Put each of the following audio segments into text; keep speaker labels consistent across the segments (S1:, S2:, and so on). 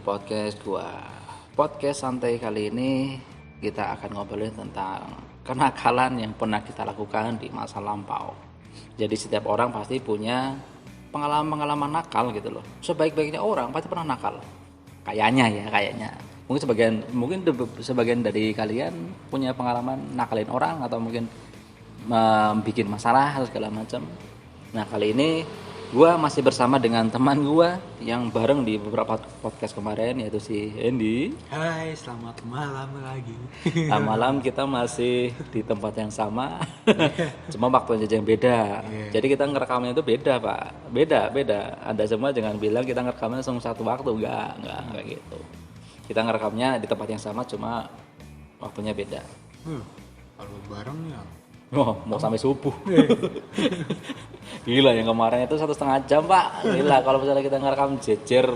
S1: podcast gua. Podcast santai kali ini kita akan ngobrolin tentang kenakalan yang pernah kita lakukan di masa lampau. Jadi setiap orang pasti punya pengalaman-pengalaman nakal gitu loh. Sebaik-baiknya orang pasti pernah nakal. Kayaknya. Mungkin sebagian dari kalian punya pengalaman nakalin orang atau mungkin bikin masalah atau segala macam. Nah, kali ini gua masih bersama dengan teman gua yang bareng di beberapa podcast kemarin, yaitu si Hendy.
S2: Hai, selamat malam lagi.
S1: Malam kita masih di tempat yang sama, cuma waktunya aja yang beda. Jadi kita ngerekamnya itu beda, Pak. Beda. Anda semua jangan bilang kita ngerekamnya langsung satu waktu, enggak gitu. Kita ngerekamnya di tempat yang sama, cuma waktunya beda.
S2: Kalau bareng ya.
S1: Oh, mau sampai subuh. Gila, yang kemarin itu 1,5 jam, Pak. Gila, kalau misalnya kita ngerekam jejer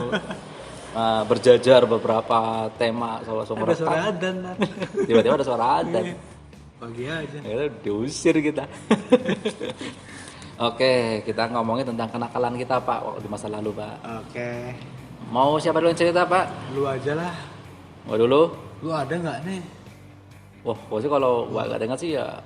S1: berjajar beberapa tema langsung
S2: Ada suara adzan.
S1: Tiba-tiba ada suara adzan.
S2: Pagi aja.
S1: Ya, diusir kita. Oke, kita ngomongin tentang kenakalan kita, Pak, di masa lalu, Pak.
S2: Oke.
S1: Mau siapa dulu yang cerita, Pak?
S2: Lu aja lah.
S1: Mau dulu?
S2: Lu ada nggak nih?
S1: Wah, gua sih kalau gak dengar sih ya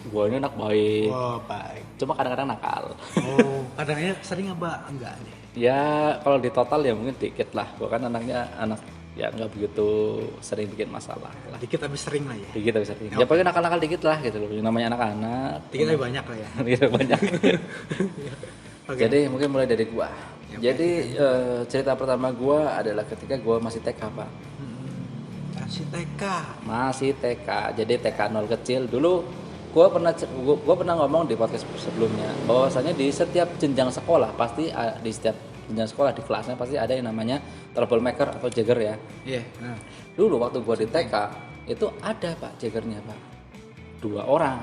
S1: gua ini anak baik.
S2: Oh, baik.
S1: Cuma kadang-kadang nakal.
S2: Oh, kadangnya sering apa enggak nih?
S1: Ya kalau di total ya mungkin dikit lah. Gua kan anaknya anak ya nggak begitu sering bikin masalah lah.
S2: Dikit tapi sering lah ya.
S1: Dikit tapi sering. Ya pokoknya nakal-nakal dikit lah gitu loh. Yang namanya anak-anak.
S2: Dikit tapi banyak lah ya.
S1: Dikit tapi banyak.
S2: Oke.
S1: Jadi mungkin mulai dari gua.
S2: Ya,
S1: Jadi cerita pertama gua adalah ketika gua masih TK, Pak.
S2: Masih TK.
S1: Jadi TK 0 kecil dulu. Gua pernah ngomong di podcast sebelumnya bahwasanya di setiap jenjang sekolah pasti di setiap jenjang sekolah di kelasnya pasti ada yang namanya troublemaker atau jagger ya.
S2: Iya. Nah.
S1: Dulu waktu gua di TK itu ada, Pak, jaggernya, Pak. 2 orang.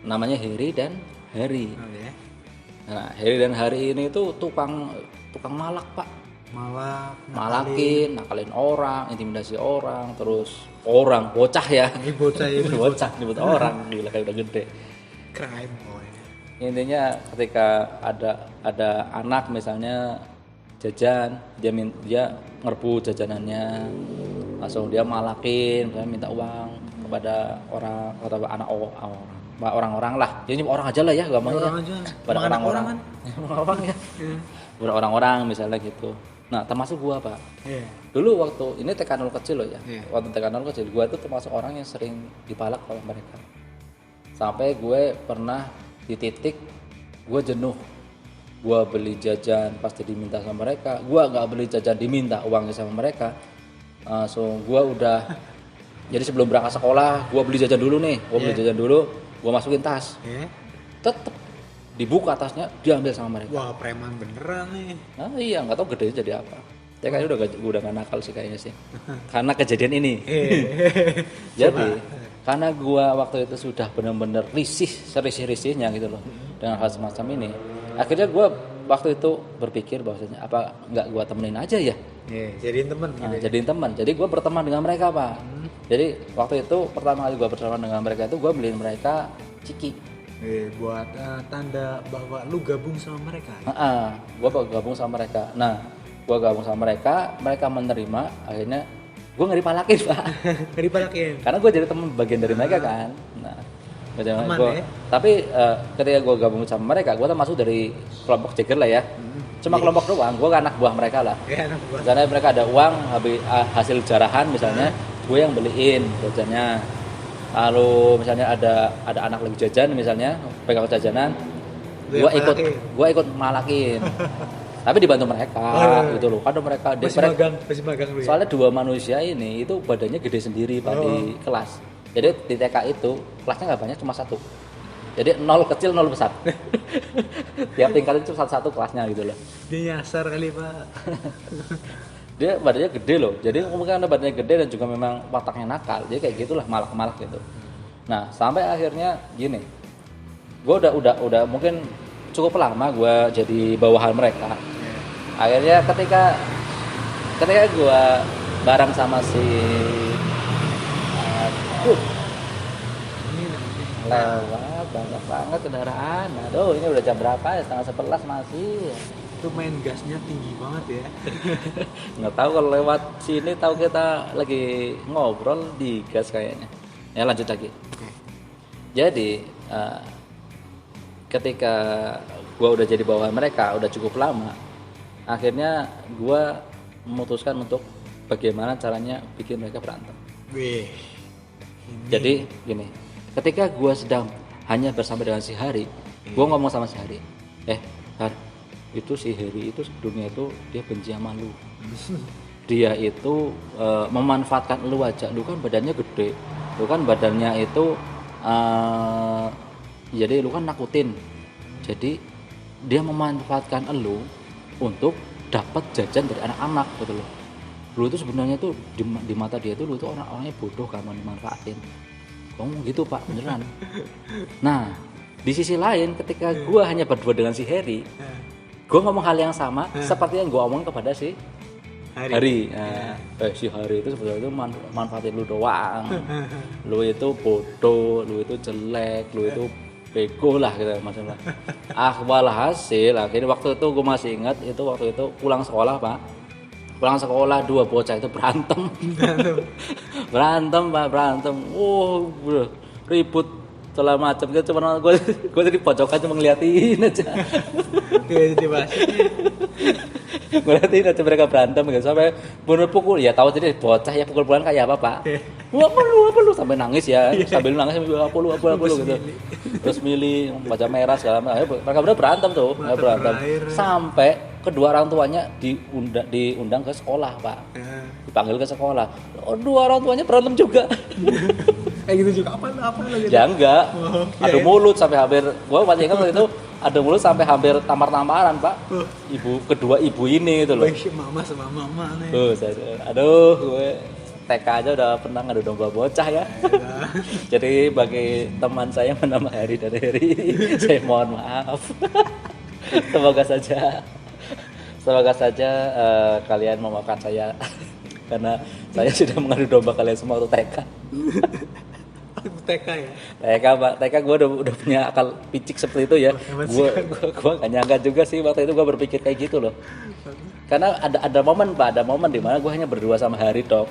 S1: Namanya Heri dan Hari.
S2: Oh ya.
S1: Nah, Heri dan Hari ini itu tukang malak, Pak. Malakin, nakalin orang, intimidasi orang, terus orang bocah ya.
S2: Ini bocah ini.
S1: bocah nyebut orang, gila kayak udah gede.
S2: Crime boy.
S1: Intinya ketika ada anak misalnya jajan, dia ngerebut jajanannya, langsung dia malakin, misalnya minta uang kepada orang atau anak orang-orang lah. Ini orang aja lah ya, gak mau ya. Pada orang-orang. Orang ya. Pada orang-orang misalnya gitu. Nah, termasuk gua, Pak.
S2: Iya.
S1: Dulu waktu ini TK 0 kecil loh ya.
S2: Iya.
S1: Waktu TK 0 kecil gua tuh termasuk orang yang sering dipalak oleh mereka. Sampai gue pernah di titik gue jenuh. Gua beli jajan pasti diminta sama mereka. Gua nggak beli jajan diminta uangnya sama mereka. So gua udah jadi sebelum berangkat sekolah, gua beli jajan dulu nih. Gua masukin tas.
S2: Iya.
S1: Tetep dibuka tasnya, diambil sama mereka.
S2: Wah, preman beneran nih.
S1: Nah, iya, nggak tahu gedenya jadi apa. Ya kayaknya udah nggak nakal sih kayaknya sih. Karena kejadian ini. Jadi karena gua waktu itu sudah benar-benar serisih-risihnya gitu loh dengan hal semacam ini. Akhirnya gua waktu itu berpikir bahwasanya apa nggak gua temenin aja ya.
S2: Jadiin teman gitu.
S1: Jadiin teman. Jadi gua berteman dengan mereka, Pak. Jadi waktu itu pertama kali gua berteman dengan mereka itu gua beliin mereka ciki.
S2: Buat tanda bahwa lu gabung sama mereka.
S1: Gua gabung sama mereka. Nah, gua gabung sama mereka menerima, akhirnya gue nggak dipalakin, Pak.
S2: Nggak dipalakin.
S1: Karena gue jadi teman bagian dari mereka kan. Nah,
S2: ya?
S1: Tapi ketika gue gabung sama mereka, gue termasuk dari kelompok jagger lah ya. Cuma kelompok doang, gue anak buah mereka lah.
S2: Ya, anak buah.
S1: Karena mereka ada uang hasil jarahan misalnya, gue yang beliin jajannya. Lalu misalnya ada anak lagi jajan misalnya, pegang jajanan, gue ikut malakin. Tapi dibantu mereka gitu loh. Karena mereka
S2: masih magang lu ya?
S1: Soalnya 2 manusia ini itu badannya gede sendiri, Pak, di kelas. Jadi di TK itu kelasnya nggak banyak, cuma 1. Jadi 0 kecil 0 besar. Tiap tingkat itu satu kelasnya gitu loh.
S2: Dia nyasar kali, Pak.
S1: Dia badannya gede loh. Jadi mungkin badannya gede dan juga memang wataknya nakal. Jadi kayak gitulah, malak-malak gitu. Nah, sampai akhirnya gini. Gue udah mungkin cukup lama gue jadi bawahan mereka. Akhirnya ketika gue bareng sama si lewat banyak banget kendaraan. Aduh, ini udah jam berapa ya? 10:30 masih.
S2: Itu main gasnya tinggi banget ya.
S1: Nggak tahu kalau lewat sini tahu kita lagi ngobrol di gas kayaknya. Ya lanjut lagi.
S2: Oke.
S1: Jadi ketika gua udah jadi bawahan mereka udah cukup lama, akhirnya gua memutuskan untuk bagaimana caranya bikin mereka berantem.
S2: Wih.
S1: Jadi gini, ketika gua sedang hanya bersama dengan si Hari, gua ngomong sama si Hari, Har, itu si Hari itu sebelumnya itu dia benci sama lu. Dia itu memanfaatkan lu aja, lu kan badannya gede, lu kan badannya itu jadi lu kan nakutin, jadi dia memanfaatkan lu untuk dapat jajan dari anak-anak gitu loh. Lu itu sebenarnya tuh di mata dia tuh lu itu orangnya bodoh kan, dimanfaatin. Ngomong gitu Pak, beneran. Nah di sisi lain ketika gua hanya berdua dengan si Harry, gua ngomong hal yang sama seperti yang gua omong kepada si Hari. Si Hari itu sebenarnya itu manfaatin lu doang. Lu itu bodoh, lu itu jelek, lu itu bego lah gitu maksudnya. Walhasil akhirnya waktu itu gue masih ingat itu waktu itu pulang sekolah Pak. Pulang sekolah dua bocah itu berantem. berantem. Bro, ribut segala macam gitu, cuma gue di pojokan cuma ngeliatin aja. Gue liatin aja mereka berantem gitu sampai bener pukul, ya tahu jadi bocah ya pukul-pukulan kayak apa Pak? Apa lu sampai nangis ya, sambil nangis sambil apa lu gitu. Terus milih wajah merah segala macam. Mereka bener berantem tuh, berantem sampai kedua orang tuanya diundang ke sekolah Pak. Dipanggil ke sekolah. Dua orang tuanya berantem juga.
S2: Kayak gitu juga apa lagi?
S1: Ya enggak. Adu mulut sampai hampir gua masih ingat waktu itu adu mulut sampai hampir tampar-tamparan Pak. Kedua ibu ini gitu loh.
S2: Mama sama mama nih.
S1: Aduh, gue TK aja udah pernah ngadu domba bocah ya. Jadi bagi teman saya yang bernama Hari dan Heri, saya mohon maaf. Semoga saja kalian memaafkan saya karena saya sudah mengadu domba kalian semua waktu TK.
S2: TK ya?
S1: TK Pak, TK gue udah punya akal picik seperti itu ya. Gue gak nyangka juga sih waktu itu gue berpikir kayak gitu loh. Karena ada momen Pak, di mana gue hanya berdua sama Hari dok,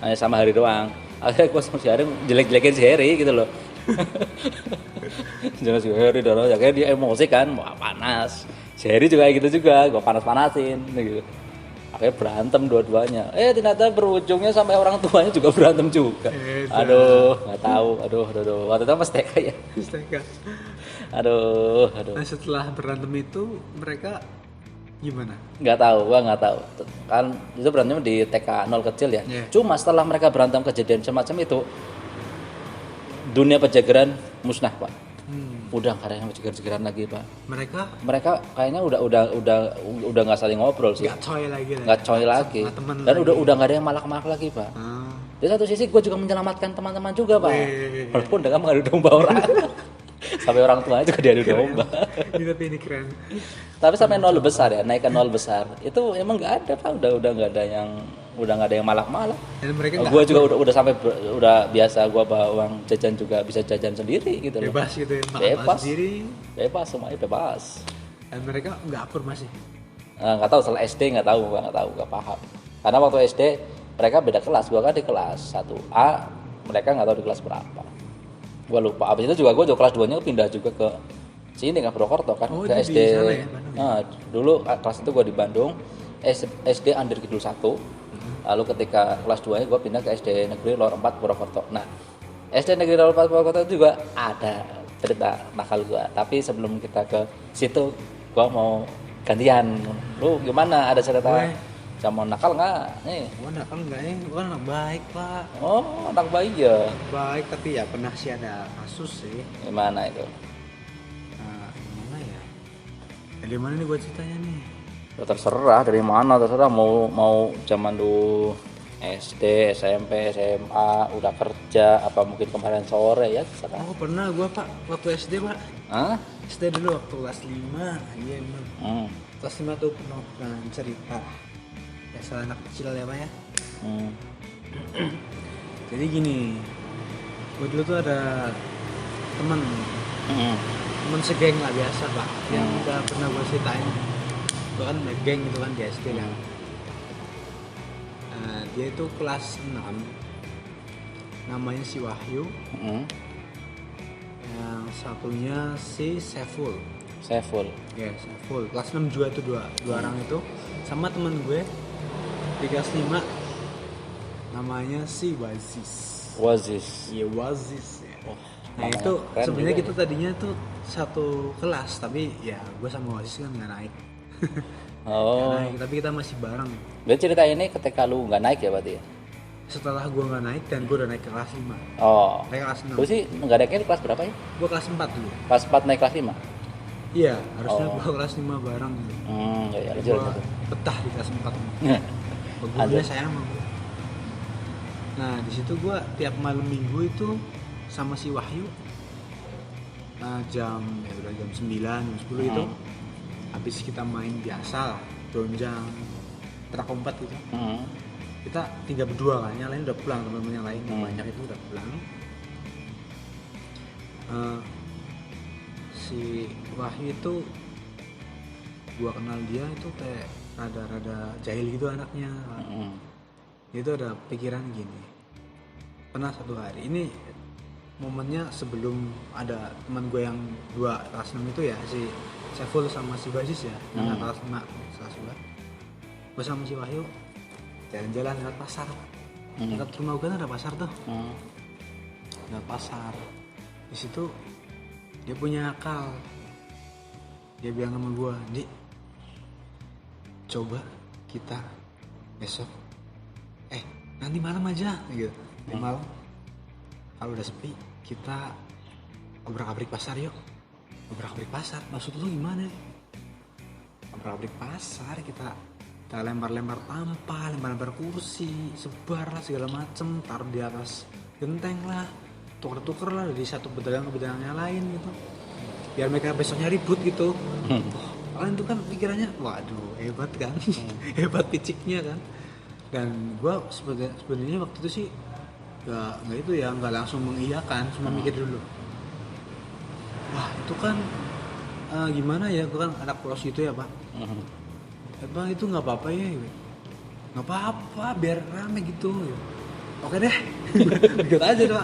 S1: hanya sama Hari doang. Akhirnya gue sama si Hari jelek-jelekin si Hari gitu loh. Jangan si Hari dong, akhirnya dia emosi kan, wah panas. Si Hari juga kayak gitu juga, gue panas-panasin gitu. Akhirnya berantem dua-duanya. Ternyata berujungnya sampai orang tuanya juga berantem juga. Aduh, nggak tahu. Aduh. Waktu itu pas TK ya.
S2: TK.
S1: Aduh.
S2: Nah setelah berantem itu mereka gimana?
S1: Nggak tahu, gua nggak tahu. Kan itu berantem di TK 0 kecil ya. Cuma setelah mereka berantem kejadian semacam itu, dunia penjajaran musnah Pak. Udah nggak ada yang jeger-jegeran lagi Pak. Mereka kayaknya udah nggak saling ngobrol sih. Nggak coy lagi. Dan udah nggak ada yang malak-malak lagi Pak. Di satu sisi gue juga menyelamatkan teman-teman juga Pak. Walaupun dengan mengadu domba orang. Sampai orang tuanya juga diadu domba.
S2: Ini keren.
S1: Tapi sampai 0 besar ya, naik ke 0 besar. Itu emang nggak ada Pak. Udah nggak ada yang malak-malak. Gue juga udah sampai udah biasa gue bawa uang jajan juga bisa jajan sendiri gitu loh.
S2: Bebas gitu ya,
S1: bebas
S2: sendiri.
S1: Bebas semuanya bebas.
S2: Dan mereka nggak akur masih.
S1: Nggak tahu setelah SD nggak paham. Karena waktu SD mereka beda kelas, gue kan di kelas 1A, mereka nggak tahu di kelas berapa. Gue lupa. Abis itu juga gue kelas 2-nya pindah juga ke sini kan Purwokerto kan ke SD. Ya? Dulu kelas itu gue di Bandung, SD Under Kidul 1. Lalu ketika kelas 2 gue pindah ke SD Negeri Lor 4 Purwokerto. Nah SD Negeri Lor 4 Purwokerto juga ada cerita nakal gue. Tapi sebelum kita ke situ gue mau gantian. Lu gimana, ada cerita mau nakal nggak?
S2: Gue nakal nggak nih? Gue anak baik Pak.
S1: Oh anak baik ya?
S2: Baik tapi ya pernah sih ada kasus sih.
S1: Gimana itu?
S2: Gimana ya? Dari mana nih gue ceritanya nih?
S1: Ya terserah dari mana, terserah mau zaman dulu SD, SMP, SMA, udah kerja, apa mungkin kemarin sore ya terserah.
S2: Oh pernah gue Pak, waktu SD Pak. SD dulu waktu kelas 5, iya emang. Kelas 5 tuh pernah cerita. Biasa anak kecil ya Pak ya. Jadi gini, gue dulu tuh ada temen segeng lah biasa Pak, yang udah pernah gue ceritain. gue kan geng gitu kan di SD lah. Dia itu kelas 6, namanya si Wahyu, yang satunya si Saiful. Ya, Saiful. Kelas 6 juga itu dua orang itu, sama temen gue di kelas 5 namanya si Wazis. Iya, Wazis ya. Nah itu sebenarnya kita tadinya tuh satu kelas, tapi ya gue sama Wazis kan nggak naik. Nggak naik, tapi kita masih bareng.
S1: Berarti cerita ini ketika lu nggak naik ya berarti ya?
S2: Setelah gue nggak naik dan gue udah naik ke kelas 5. Naik kelas 6.
S1: Lu sih nggak naiknya di kelas berapa ya?
S2: Gue kelas 4 dulu.
S1: Kelas 4 naik kelas 5?
S2: Iya, harusnya gue kelas 5 bareng gitu.
S1: Ya,
S2: Gue betah di kelas 4. Gurunya sayang sama gue. Nah di situ gue tiap malam minggu itu sama si Wahyu, jam 9, jam 10 itu habis kita main biasa lah, donjang, petak umpet gitu. Kita tinggal berdua kan, yang lain udah pulang, teman-teman yang lain yang banyak itu udah pulang. Si Wahyu itu gua kenal dia itu kayak rada jahil gitu anaknya. Dia itu ada pikiran gini, pernah satu hari, ini momennya sebelum ada teman gue yang 2 kelas 6 itu ya, si Saiful sama si Basis ya, yang kelas 5 kelas 2. Gue sama si Wahyu jalan-jalan lewat pasar. Dekat rumah gue kan ada pasar tuh. Lewat pasar. Di situ dia punya akal. Dia bilang sama gue, "Di, coba kita besok nanti malam aja gitu. Di malam kalau udah sepi kita obrak-abrik pasar yuk." Obrak-abrik pasar? Maksud lu gimana? Obrak-abrik pasar, kita lempar-lempar tampah, lempar-lempar kursi, sebar lah segala macem, taruh di atas genteng lah, tuker-tuker lah dari satu pedagang ke pedagang yang lain gitu, biar mereka besoknya ribut gitu. Kalian tuh kan pikirannya, waduh hebat kan, hebat piciknya kan. Dan gue sebenarnya waktu itu sih nggak itu ya, nggak langsung mengiyakan, cuma mikir dulu, wah itu kan gimana ya, gue kan anak polos gitu ya pak. Bang itu nggak apa-apa ya, nggak apa-apa biar rame gitu. Oke deh, ikut aja.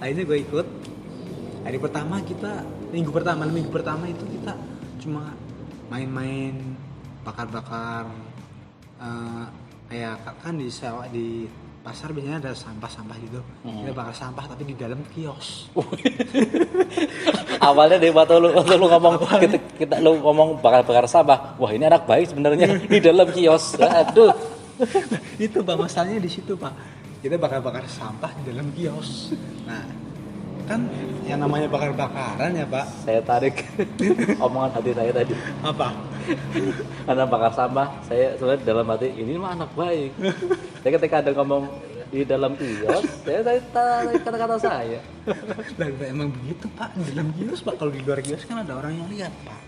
S2: Akhirnya gue ikut. Hari pertama minggu pertama itu kita cuma main-main, bakar-bakar, kayak kan di sawah di pasar biasanya ada sampah-sampah gitu. Kita bakar sampah tapi di dalam kios.
S1: Awalnya deh waktu lu ngomong lu ngomong bakar sampah, wah ini anak baik sebenarnya di dalam kios. Aduh.
S2: Itu Pak, masalahnya di situ Pak. Kita bakar sampah di dalam kios. Nah, kan yang namanya bakar-bakaran ya Pak.
S1: Saya tarik omongan hati saya tadi.
S2: Apa?
S1: Karena bakar sampah, saya sebenarnya dalam hati ini mah anak baik. Saya ketika ada ngomong di dalam kios, saya tarik kata-kata saya.
S2: Nah, emang begitu Pak, di dalam kios Pak. Kalau di luar kios kan ada orang yang lihat Pak.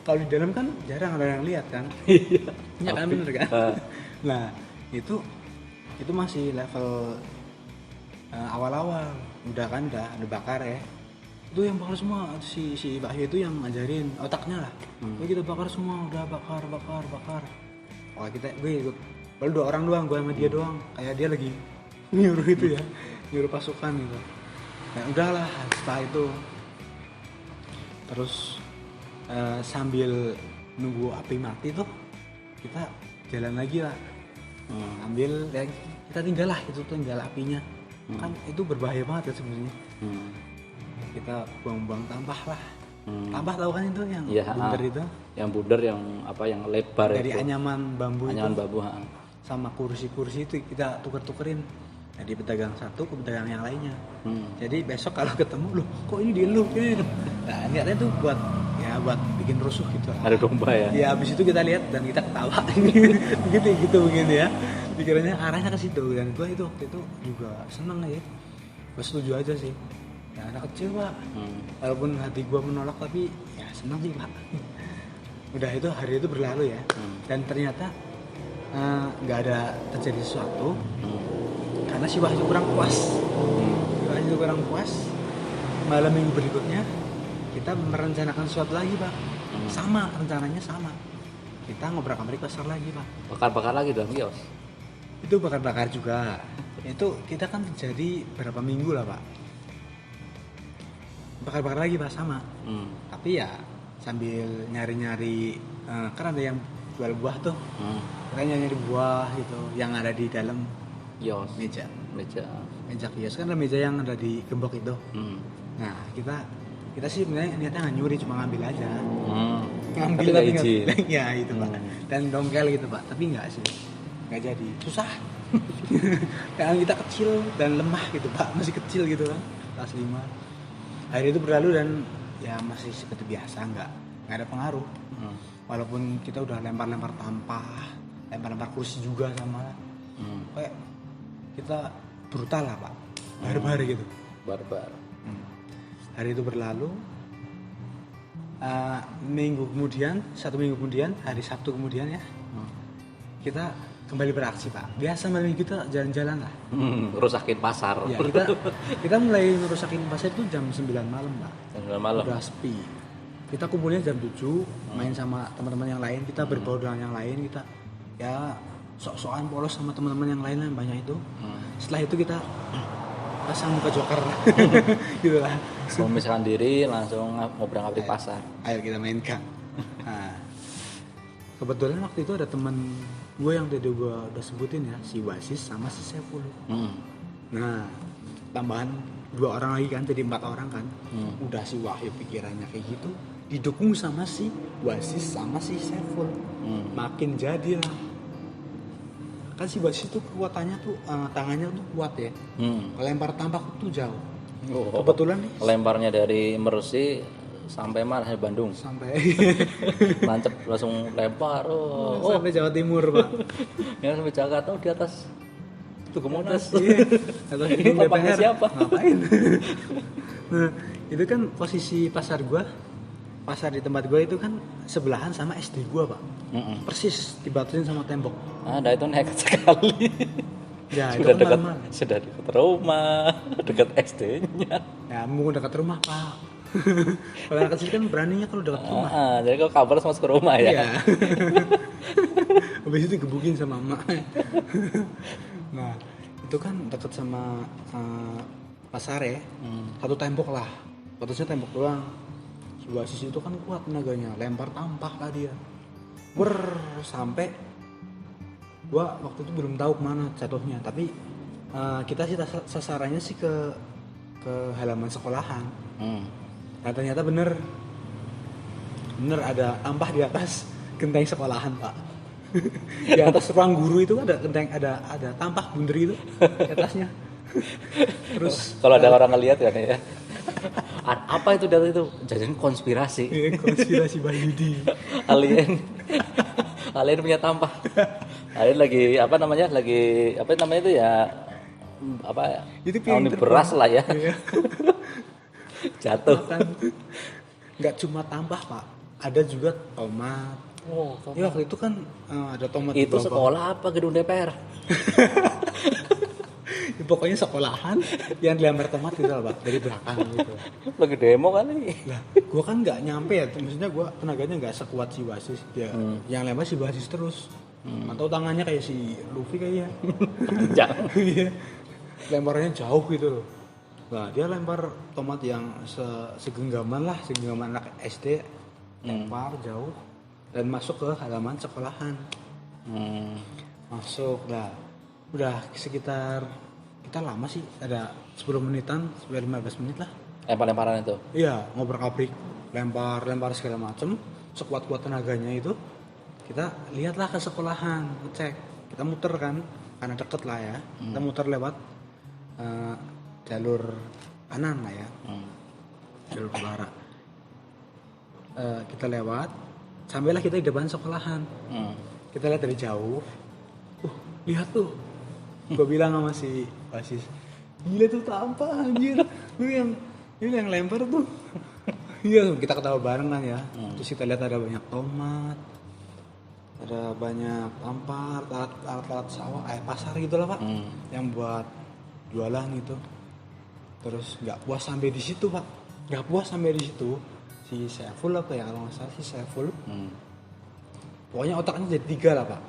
S2: Kalau di dalam kan jarang ada yang lihat kan. Iya kan, bener kan. Nah itu masih level awal-awal, udah bakar ya. Itu yang bakar semua, si Wahyu itu yang ngajarin otaknya lah. Kita bakar semua, udah bakar. Wah gue ikut, baru 2 orang doang, gue sama dia doang. Kayak dia lagi nyuruh itu ya, nyuruh pasukan gitu. Nah udahlah, setelah itu terus sambil nunggu api mati tuh kita jalan lagi lah. Ambil ya, kita tinggal apinya. Kan itu berbahaya banget ya sebenarnya. Kita buang-buang tampah lah. Tampah tahu kan itu yang bundar itu?
S1: Yang bundar yang lebar
S2: dari
S1: itu.
S2: anyaman bambu.
S1: Bambu.
S2: Sama kursi-kursi itu kita tuker-tukerin. Dari pedagang satu ke pedagang yang lainnya. Jadi besok kalau ketemu, loh kok ini di lu? Nah niatnya tuh buat bikin rusuh gitu.
S1: Ada domba ya?
S2: Ya habis itu kita lihat dan kita ketawa. begitu ya. Pikirannya arahnya ke situ. Dan gue itu waktu itu juga seneng ya. Gue setuju aja sih. Ya anak kecil Pak. Walaupun hati gue menolak tapi ya seneng sih Pak. Udah itu hari itu berlalu ya. Dan ternyata nggak ada terjadi sesuatu. Karena si Wahyu kurang puas. Malam minggu berikutnya kita merencanakan sesuatu lagi Pak. Sama, rencananya sama. Kita ngobrak-abrik pasar lagi Pak.
S1: Bakar-bakar lagi dalam kios.
S2: Itu bakar-bakar juga. Itu kita kan terjadi berapa minggu lah Pak. Bakar-bakar lagi Pak sama. Tapi ya sambil nyari-nyari, kan ada yang jual buah tuh. Kita nyari buah gitu yang ada di dalam
S1: Kios.
S2: meja kios, kan ada meja yang ada di gembok itu. Nah kita sih sebenarnya niatnya nggak nyuri, cuma ngambil aja. Ngambil
S1: tapi nggak izin.
S2: Ya itu Pak. Dan dongkel gitu Pak, tapi nggak sih, nggak jadi, susah. Karena kita kecil dan lemah gitu Pak, masih kecil gitu kan, kelas 5. Hari itu berlalu dan ya masih seperti biasa, nggak ada pengaruh. Walaupun kita udah lempar-lempar tampah, lempar-lempar kursi juga sama, kayak kita brutal lah Pak, barbar gitu.
S1: Barbar.
S2: Hari itu berlalu, satu minggu kemudian, hari Sabtu kemudian ya, kita kembali beraksi Pak. Biasa malam kita jalan-jalan lah.
S1: Rusakin pasar.
S2: Ya, kita mulai ngerusakin pasar itu jam 9 malam Pak.
S1: Jam 9 malam.
S2: Udah sepi. Kita kumpulnya jam 7, main sama teman-teman yang lain, kita berbaur dengan yang lain, kita ya sok-sokan polos sama teman-teman yang lain lah, banyak itu. Setelah itu kita pasang muka joker gitu lah.
S1: Memisahkan diri, langsung ngobrol-ngobrol pasar.
S2: Ayo kita mainkan. Nah, kebetulan waktu itu ada teman gue yang tadi gue udah sebutin ya, si Wasis sama si Sepul. Nah, tambahan 2 orang lagi kan, jadi 4 orang kan. Udah si Wahyu pikirannya kayak gitu, didukung sama si Wasis sama si Sepul. Makin jadilah. Kan si Wasis tuh kekuatannya tuh, tangannya tuh kuat ya. Lempar tampak tuh jauh. Kebetulan nih,
S1: lemparnya dari Mersi sampai mana? Bandung.
S2: sampai
S1: Nancep langsung lempar.
S2: sampai Jawa Timur Pak.
S1: Ya sampai Jakarta di atas Tugu Monas.
S2: Iya. Atau
S1: Ini tampaknya siapa?
S2: Ngapain? Nah, itu kan posisi pasar di tempat gua itu kan sebelahan sama SD gua Pak. Persis dibatasin sama tembok.
S1: Ada itu nekat sekali.
S2: Ya,
S1: sudah
S2: itu
S1: dekat,
S2: malam-malam.
S1: sudah dekat rumah, dekat SD-nya.
S2: Ya, mau dekat rumah Pak. Kalau anak kecil kan beraninya kalau dekat rumah.
S1: Jadi kalau kabar masuk ke rumah ya.
S2: Iya. Habis itu gebukin sama emak. Nah, itu kan dekat sama pasar ya. Satu tembok lah. Batasnya tembok doang. Si Wasis itu kan kuat tenaganya, lempar tampah lah dia. Sampai gua waktu itu belum tahu kemana jatuhnya, tapi kita sih sasarannya sih ke halaman sekolahan. Nah, ternyata bener ada tampah di atas genteng sekolahan Pak. Di atas ruang guru itu ada genteng, ada tampah bunder itu di atasnya. Terus
S1: kalau ada orang ngelihat ya apa itu data itu, jadi konspirasi.
S2: Konspirasi Bahyudi.
S1: Alien punya tampah. Alien lagi apa namanya itu ya, apa
S2: itu
S1: beras lah ya. Jatuh.
S2: Nggak cuma tampah Pak, ada juga tomat. Ya waktu itu kan ada tomat.
S1: Itu sekolah apa gedung DPR?
S2: Ya, pokoknya sekolahan yang dilempar tomat gitu lah Pak, dari belakang gitu.
S1: Lagi demo kali.
S2: Lah, gua kan nggak nyampe ya, maksudnya gua tenaganya nggak sekuat si Wasis dia. Yang lempar si Wasis terus. Atau tangannya kayak si Luffy kayaknya.
S1: Jangan.
S2: Iya. Lemparnya jauh gitu loh. Nah, dia lempar tomat yang segenggaman anak SD, lempar jauh dan masuk ke halaman sekolahan. Masuk lah. Udah sekitar, kita lama sih, ada 10 menitan sampai 15 menit lah.
S1: Lempar-lemparan itu.
S2: Iya, ngobrak-abrik, lempar segala macem, sekuat-kuat tenaganya itu. Kita lihatlah ke sekolahan, ngecek. Kita muter kan, karena deket lah ya. Kita muter lewat jalur kanan lah ya, jalur ke barat. Kita lewat, sampailah kita di depan sekolahan. Kita lihat dari jauh. Lihat tuh. Gue bilang sama si Wasis, gila tuh tampah anjir. Ini yang lempar tuh. Iya, kita ketawa bareng kan ya. Terus kita lihat ada banyak tomat, ada banyak tampar, alat-alat sawah, pasar gitu lah Pak, yang buat jualan gitu. Terus nggak puas sampai di situ Pak, si Saiful apa ya kalau nggak salah si Saiful. Pokoknya otaknya jadi 3 lah Pak.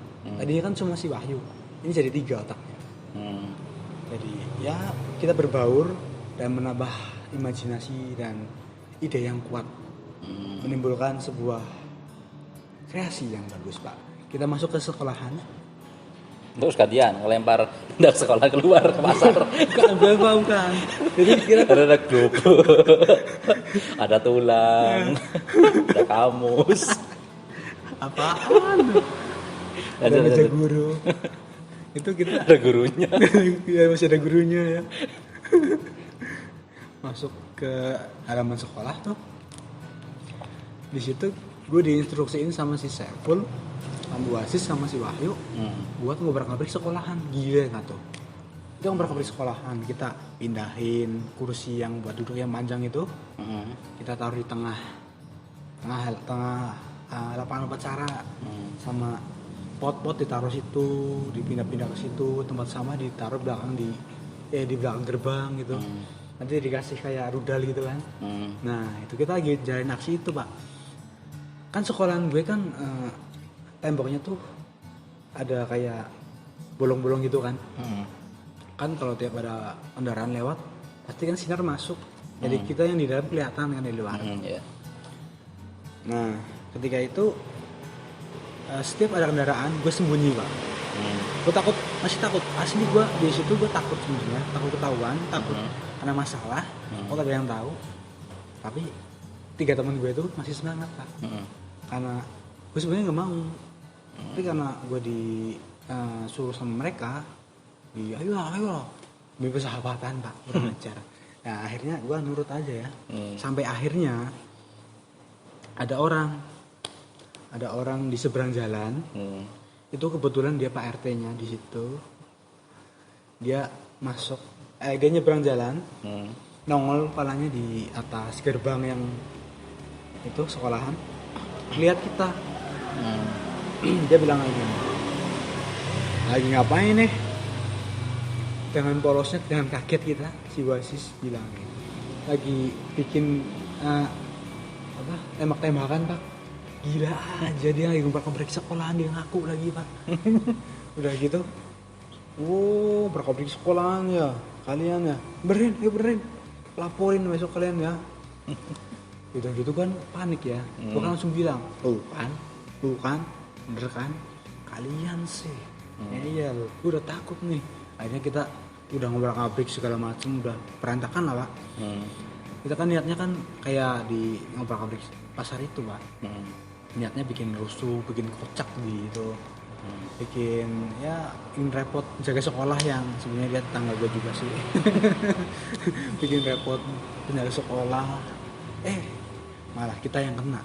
S2: Tadinya kan cuma si Wahyu, ini jadi 3 otaknya. Jadi ya kita berbaur dan menambah imajinasi dan ide yang kuat, menimbulkan sebuah kreasi yang bagus Pak. Kita masuk ke sekolahan.
S1: Terus gantian ngelempar dari sekolah keluar ke pasar.
S2: Bukan. Jadi kira
S1: Ada grup, ada tulang, ada kamus.
S2: apaan? Ada meja guru. Itu kita
S1: Ada gurunya.
S2: ya masih ada gurunya ya. Masuk ke halaman sekolah tuh. Di situ gue diinstruksiin sama si Saiful, sama Bu Asis sama si Wahyu buat ngobrak-ngabrik sekolahan. Gila nggak tuh? Kita ngobrak-ngabrik sekolahan, kita pindahin kursi yang buat duduk yang panjang itu, kita taruh di tengah lapangan upacara, sama pot-pot ditaruh situ, dipindah-pindah ke situ, tempat sampah ditaruh di belakang gerbang gitu. Nanti dikasih kayak rudal gitu kan. Nah itu kita lagi jalanin aksi itu Pak. Kan sekolahan gue kan temboknya tuh ada kayak bolong-bolong gitu kan. Kan kalau tiap ada kendaraan lewat pasti kan sinar masuk. Jadi kita yang di dalam kelihatan kan di luar.
S1: Yeah.
S2: Nah ketika itu setiap ada kendaraan gue sembunyi Pak. Gue masih takut asli. Gue di situ gue takut sebenarnya, takut ketahuan, takut karena masalah. Ada yang tahu, tapi 3 teman gue itu masih semangat Pak. Karena gue sebenarnya nggak mau, tapi karena gue disuruh sama mereka, ayo lebih persahabatan Pak, kurang ajar. Nah akhirnya gue nurut aja ya. Sampai akhirnya ada orang di seberang jalan. Itu kebetulan dia Pak RT-nya di situ. Dia masuk, dia nyebrang jalan, nongol palanya di atas gerbang yang itu sekolahan, lihat kita. Dia bilang lagi ngapain nih? Dengan polosnya, dengan kaget kita, si Wasis bilang lagi bikin tembak-tembakan Pak. Gila aja dia lagi ngobrak-ngabrik sekolahan, dia ngaku lagi Pak. Udah gitu, ngobrak-ngabrik sekolahan ya kalian ya, benerin, laporin besok kalian ya. Gitu kan panik ya. Gue kan langsung bilang, tuh kan, bener kan, kalian sih. Iya loh, gue udah takut nih. Akhirnya kita udah ngobrak-ngabrik segala macem, udah berantakan lah Pak. Kita kan niatnya kan kayak di ngobrak-ngabrik pasar itu Pak. Niatnya bikin rusuh, bikin kocak gitu, bikin repot jaga sekolah yang sebenarnya dia tetangga gue juga sih. Bikin repot penjaga sekolah, malah kita yang kena.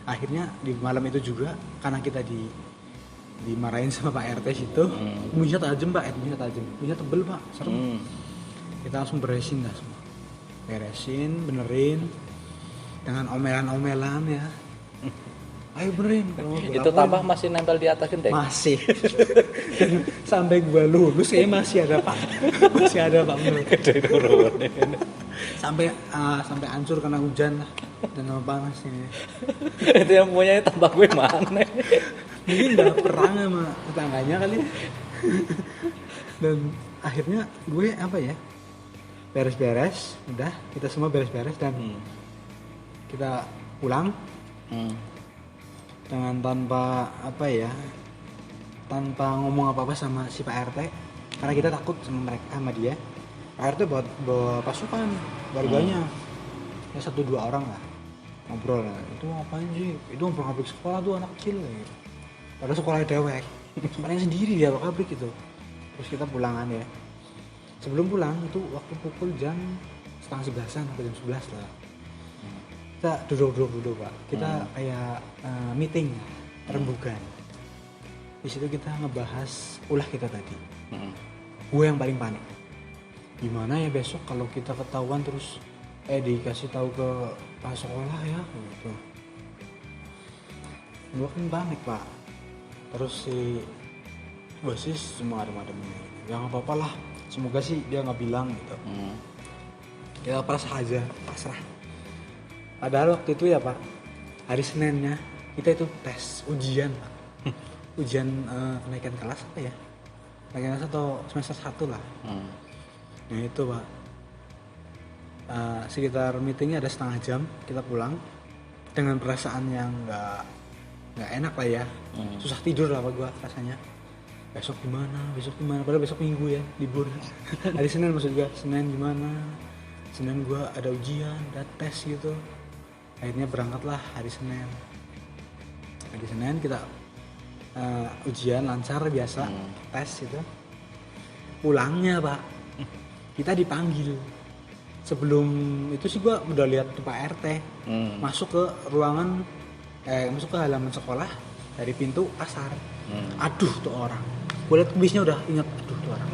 S2: Akhirnya di malam itu juga karena kita dimarahin sama Pak RT situ, bunyinya tajam Pak, bunyinya tebel Pak, serem. Kita langsung beresin dah semua, benerin dengan omelan-omelan ya. Ayo benerin.
S1: Itu tambah masih nempel di atas genteng?
S2: Masih. Dan sampai gue lulus kayaknya masih ada Pak. Masih ada Pak. Sampai hancur karena hujan lah dan sama panas ini.
S1: Itu yang punya tambah gue mana?
S2: Mungkin udah perang sama tetangganya kali. Dan akhirnya gue beres-beres, udah kita semua beres-beres dan kita pulang. Dengan tanpa ngomong apa-apa sama si Pak RT, karena kita takut sama dia. Pak RT bawa pasukan warganya, 1-2 orang lah, ngobrol lah. Itu ngapain sih? Itu ngobrol-ngobrol sekolah tuh anak kecil gitu. Padahal sekolahnya dewek, sekolahnya sendiri dia pabrik gitu. Terus kita pulangan ya. Sebelum pulang itu waktu pukul jam 10:30 atau jam 11 lah. Kita duduk Pak. Kita kayak meeting rembugan. Di situ kita ngebahas ulah kita tadi. Gue yang paling panik. Gimana ya besok kalau kita ketahuan terus dikasih tahu ke Pak sekolah ya gitu. Gue kan panik Pak. Terus si Wasis semua adem-ademnya. Ya nggak apa-apa lah. Semoga sih dia nggak bilang gitu. Kita pasrah. Padahal waktu itu ya Pak, hari Seninnya kita itu tes ujian Pak. Ujian kenaikan kelas apa ya? Kenaikan kelas atau semester 1 lah. Nah itu Pak, sekitar meetingnya ada setengah jam, kita pulang dengan perasaan yang nggak enak lah ya. Susah tidur lah Pak gua rasanya. Besok gimana? Padahal besok Minggu ya, libur. Hari Senin maksud gua, Senin gimana? Senin gua ada ujian, ada tes gitu. Akhirnya berangkatlah hari Senin. Hari Senin kita ujian lancar biasa, tes itu. Pulangnya Pak, kita dipanggil. Sebelum itu sih gua udah lihat tuh Pak RT masuk ke ruangan, masuk ke halaman sekolah dari pintu pasar. Aduh tuh orang, gue liat bisnya udah inget, aduh tuh orang.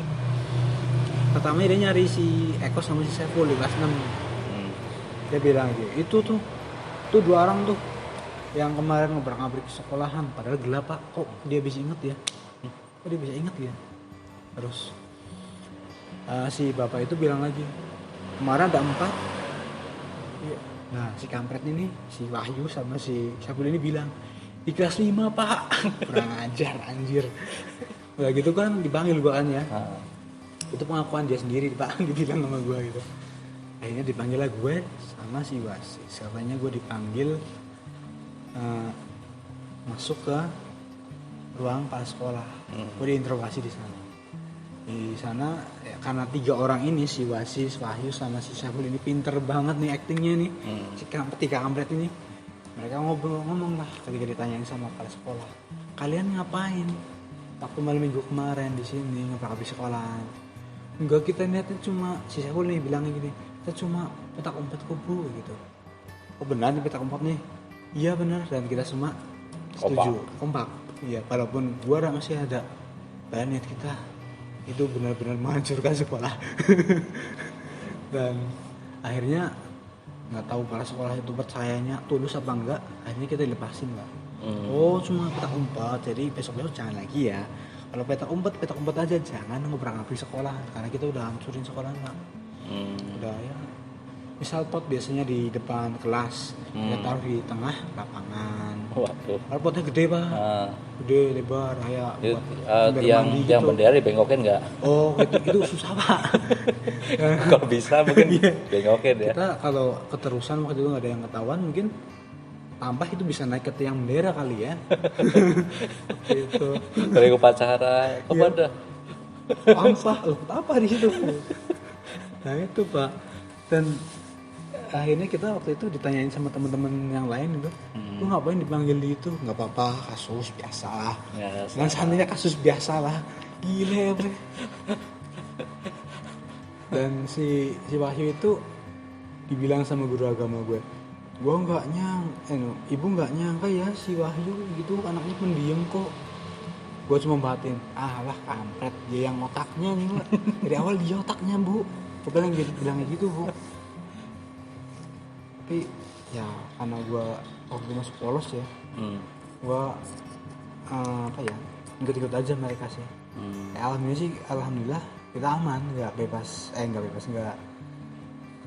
S2: Pertama dia nyari si Eko sama si Saiful di kelas 6. Dia bilang gitu, itu tuh 2 orang tuh yang kemarin ngobrak-ngabrik sekolahan, padahal gelap Pak, kok dia bisa inget ya? Kok dia bisa inget ya? Terus si bapak itu bilang lagi, kemarin ada 4. Nah si kampret ini, si Wahyu sama si Saiful ini bilang di kelas 5 Pak. Kurang ajar anjir. Udah gitu kan dipanggil gua kan ya. Itu pengakuan dia sendiri Pak, dibilang sama gua gitu. Akhirnya dipanggil lah gue sama si wasis. Katanya gue dipanggil masuk ke ruang kepala sekolah. Gue diinterogasi di sana. Di sana ya, karena 3 orang ini, si wasis, Wahyu sama si Saiful ini pinter banget nih aktingnya nih. Si tiga kampret ini. Mereka ngomong lah ketika ditanyain sama kepala sekolah, kalian ngapain waktu malam minggu kemarin di sini ngobrak-ngabrik sekolahan? Enggak, kita niatnya cuma, si Saiful nih bilangnya gini, kita cuma petak umpet kok bro gitu. Oh benar nih petak umpet nih? Iya benar, dan kita semua setuju, kompak. Iya, walaupun gua masih ada, niat kita itu benar-benar menghancurkan sekolah. Dan akhirnya nggak tahu kepala sekolah itu percayanya tulus apa enggak, akhirnya kita dilepasin Pak. Oh cuma petak umpet, jadi besok jangan lagi ya, kalau petak umpet aja, jangan ngobrak-ngabrik sekolah karena kita udah hancurin sekolah Pak. Udah ya, misal pot biasanya di depan kelas, kita taruh di tengah lapangan.
S1: Waduh.
S2: Kalau potnya gede Pak, gede lebar kayak
S1: yang
S2: gitu.
S1: bendera dibengokin nggak?
S2: Oh itu susah Pak.
S1: Kalau bisa mungkin bengokin ya.
S2: Kita kalau keterusan waktu itu nggak ada yang ketahuan, mungkin tambah itu bisa naik ke tiang bendera kali ya. Gitu.
S1: Dari upacara apa dah?
S2: Sampah, loh apa di situ? Nah itu Pak. Dan akhirnya kita waktu itu ditanyain sama teman-teman yang lain gitu, lu ngapain dipanggil di itu? Nggak apa-apa, kasus biasa lah. Dengan sananya kasus biasa lah. Gile Bre. Dan si Wahyu itu dibilang sama guru agama gue nggak ibu nggak nyangka ya si Wahyu gitu anaknya pendiam kok. Gue cuma batin, lah kampret, dia yang otaknya nih Mbak. Dari awal dia otaknya Bu. Gue bilangnya gitu Bu. Tapi ya karena gue waktu masuk polos ya, gue ikut-ikut aja mereka sih. Alhamdulillah kita aman, nggak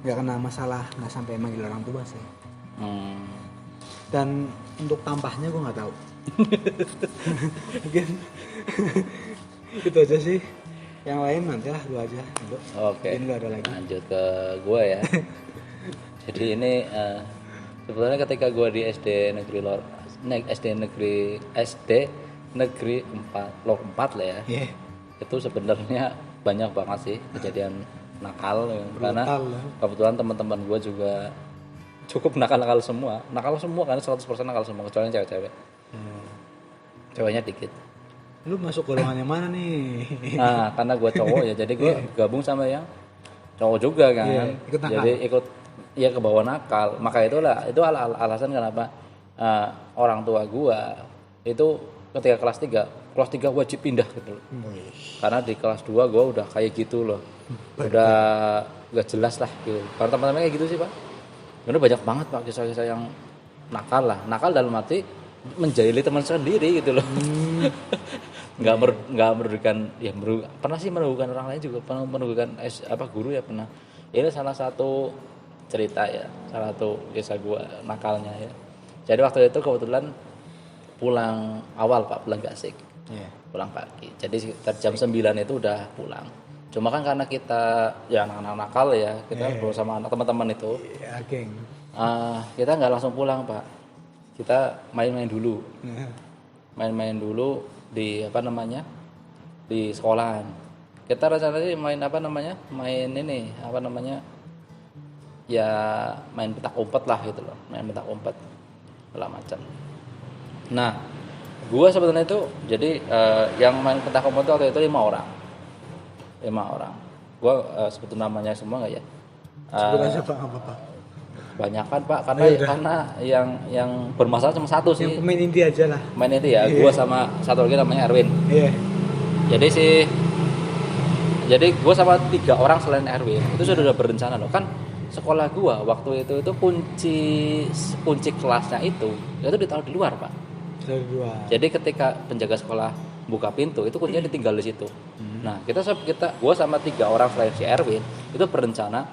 S2: kena masalah, nggak sampai manggil orang tua sih. Dan untuk tampahnya gue nggak tahu. Mungkin itu aja sih. Yang lain nanti lah lu aja.
S1: Oke.
S2: Ini ada lagi.
S1: Lanjut ke gue ya. Jadi ini sebenarnya ketika gue di SD negeri 4 lah ya. Yeah. Itu sebenarnya banyak banget sih kejadian nakal ya. Karena kebetulan teman-teman gue juga cukup nakal semua karena 100% nakal semua kecuali cewek-cewek. Ceweknya dikit.
S2: Lu masuk golongan yang mana nih?
S1: Nah karena gue cowok ya, jadi gue gabung sama yang cowok juga kan. Jadi ikut ya ke bawah nakal. Maka itu alasan kenapa orang tua gue itu ketika kelas 3 wajib pindah gitu loh. Karena di kelas 2 gue udah kayak gitu loh. Udah gak jelas lah gitu. Karena teman-teman kayak gitu sih Pak. Karena banyak banget Pak kisah-kisah yang nakal lah. Nakal dalam arti menjahili teman sendiri gitu loh. Nggak merugikan ya pernah sih merugikan orang lain juga, pernah merugikan guru ya pernah. Ini salah satu cerita ya, salah satu kisah gue nakalnya ya. Jadi waktu itu kebetulan pulang awal Pak, pulang gak asik. Pulang pagi. Jadi sekitar jam 9 itu udah pulang. Cuma kan karena kita ya anak-anak nakal ya, kita bersama anak teman-teman itu.
S2: Iya, geng.
S1: Kita nggak langsung pulang Pak. Kita main-main dulu. Main-main dulu di apa namanya? Di sekolahan. Kita rencananya main apa namanya? Main ini, apa namanya? Ya main petak umpet lah gitu loh. Main petak umpet segala macam. Nah, gua sebenarnya itu jadi yang main petak umpet waktu itu 5 orang. Gua sebut namanya semua nggak ya?
S2: Sebut aja Pak, nggak apa-apa.
S1: Banyakan Pak, karena yang bermasalah cuma satu sih.
S2: Yang pemain inti aja lah.
S1: Main itu ya, gua sama satu lagi namanya Erwin.
S2: Iya.
S1: Jadi gua sama 3 orang selain Erwin itu sudah berencana loh kan. Sekolah gua waktu itu kunci kelasnya itu ditaruh di luar Pak. Jadi ketika penjaga sekolah buka pintu itu kuncinya ditinggal di situ. Nah gua sama 3 orang selain si Erwin itu berencana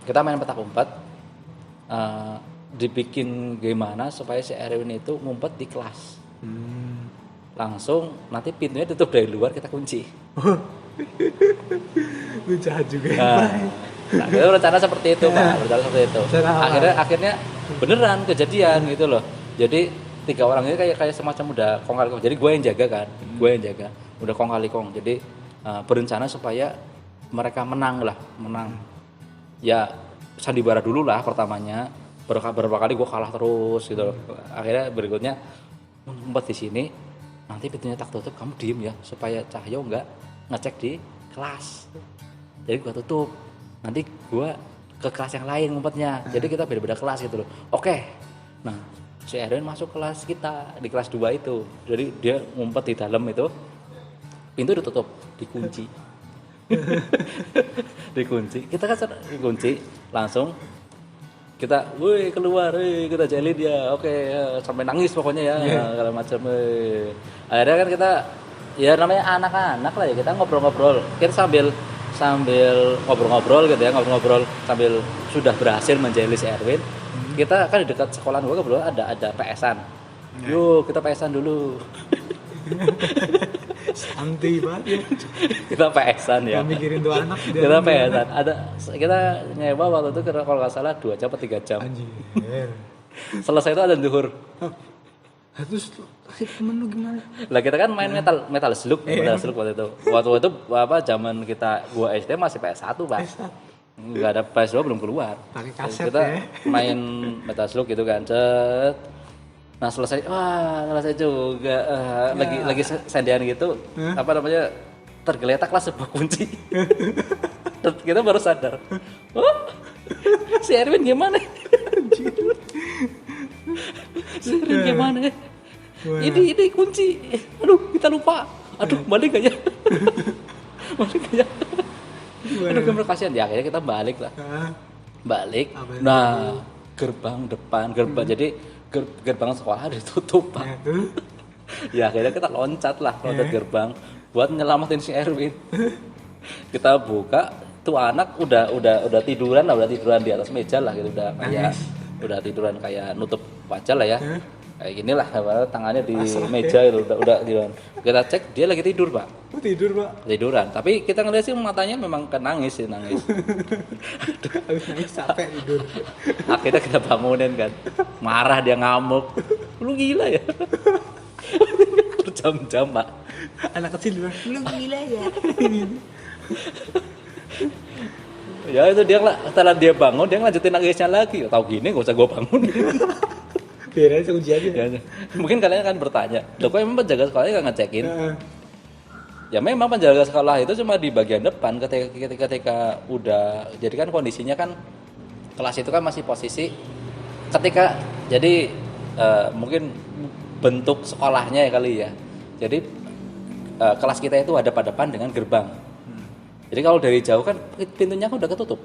S1: kita main petak umpet, dibikin gimana supaya si Erwin itu ngumpet di kelas. Langsung nanti pintunya tutup dari luar, kita kunci.
S2: Lu jahat juga.
S1: Nah, itu rencana seperti itu Pak, akhirnya beneran kejadian gitu loh. Jadi 3 orang ini kayak semacam udah kong kali kong. Jadi gue yang jaga kan, udah kong kali kong. Jadi berencana supaya mereka menang. Ya sandiwara dulu lah pertamanya. Beberapa kali gue kalah terus gitu loh. Akhirnya berikutnya ngumpet di sini. Nanti pintunya tak tutup, kamu diem ya supaya Cahyo nggak ngecek di kelas. Jadi gue tutup. Nanti gue ke kelas yang lain ngumpetnya. Jadi kita beda-beda kelas gitu loh. Oke. Nah, si Erwin masuk kelas kita di kelas 2 itu. Jadi dia ngumpet di dalam itu. Pintu ditutup, dikunci. Dikunci. Kita kan dikunci, langsung kita, woi keluar, kita jalin dia. Oke, sampai nangis pokoknya ya, segala macam. Akhirnya kan kita ya namanya anak-anak lah ya, kita ngobrol-ngobrol. Kita sambil ngobrol-ngobrol gitu ya, sambil sudah berhasil menjahili si Erwin. Kita kan di dekat sekolahan gua kebetulan ada PS-an. Yuk kita PS-an dulu.
S2: Santai banget ya.
S1: Kita PS-an ya.
S2: Mikirin tuh anak.
S1: Kita PS-an. Kita nyewa waktu itu kalau nggak salah 2 jam atau 3 jam.
S2: Anjir.
S1: Selesai itu ada zuhur.
S2: Terus temen lu gimana?
S1: Lah kita kan main metal slug waktu itu. Waktu itu zaman gua SD masih PS1, Pak. Enggak ada PS2 belum keluar.
S2: Pakai kaset
S1: kita
S2: ya.
S1: Main metal slug gitu kan. Cet. Nah, selesai juga. Lagi sendian gitu. Apa namanya? Tergeletaklah sebuah kunci. Dan kita baru sadar. Oh, si Erwin gimana? Ini kunci. Aduh, kita lupa. Aduh, balik gak ya? Aduh, gimana kasihan. Ya akhirnya kita balik lah. Balik. Nah, gerbang depan. Jadi gerbang sekolah ditutup, Pak. Ya akhirnya kita loncat gerbang buat nyelamatin si Erwin. Kita buka, tuh anak udah tiduran di atas meja lah gitu, udah tiduran kayak nutup wajah lah ya. Kayak gini lah, tangannya di meja itu udah tiduran. Kita cek dia lagi tidur, Pak. Tiduran. Tapi kita ngeliat sih matanya memang kan nangis.
S2: Habis nangis capek tidur.
S1: Akhirnya kita bangunin kan. Marah dia, ngamuk. Lu gila ya? Berjam-jam, Pak.
S2: Anak kecil bilang, lu gila ya?
S1: Ya itu dia setelah dia bangun dia lanjutin nangisnya lagi. Tahu gini gak usah gue bangun.
S2: Biar aja kunci aja.
S1: Ya. Mungkin kalian akan bertanya, loh kok emang penjaga sekolahnya gak ngecekin? Ya memang penjaga sekolah itu cuma di bagian depan ketika udah, jadi kan kondisinya kan kelas itu kan masih posisi ketika jadi mungkin bentuk sekolahnya ya kali ya. Jadi kelas kita itu hadapan dengan gerbang. Jadi kalau dari jauh kan pintunya kan udah ketutup.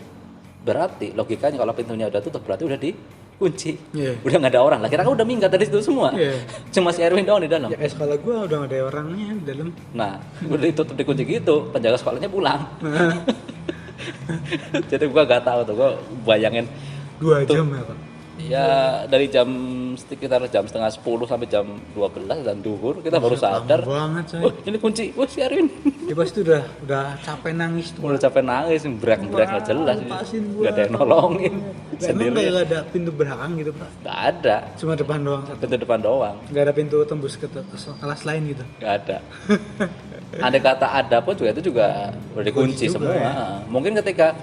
S1: Berarti logikanya kalau pintunya udah tutup berarti udah dikunci. Udah nggak ada orang. Lah kita kan udah minggat dari situ semua. Cuma si Erwin doang di dalam.
S2: Ya sekolah gua udah nggak ada orangnya di dalam.
S1: Nah, udah ditutup dikunci gitu, penjaga sekolahnya pulang. Jadi gua nggak tahu tuh, gua bayangin
S2: 2 jam ya Pak?
S1: ya dari jam sekitar jam setengah 10 sampai jam 12 dan duhur kita baru sadar.
S2: Banget saya.
S1: Oh, ini kunci. Wah, si Arwin.
S2: Ya pas itu udah capek nangis tuh.
S1: Udah capek nangis, berak-berak nggak jelas.
S2: Lepasin gua.
S1: Nggak ada yang nolongin.
S2: Emang
S1: Sendiri.
S2: nggak ada pintu belakang gitu Pak?
S1: Nggak ada.
S2: Cuma depan doang satu.
S1: Pintu depan doang.
S2: Nggak ada pintu tembus ke kelas lain gitu?
S1: Nggak ada. Andai kata ada pun juga itu juga udah dikunci
S2: Kunci juga,
S1: semua.
S2: ya.
S1: Mungkin ketika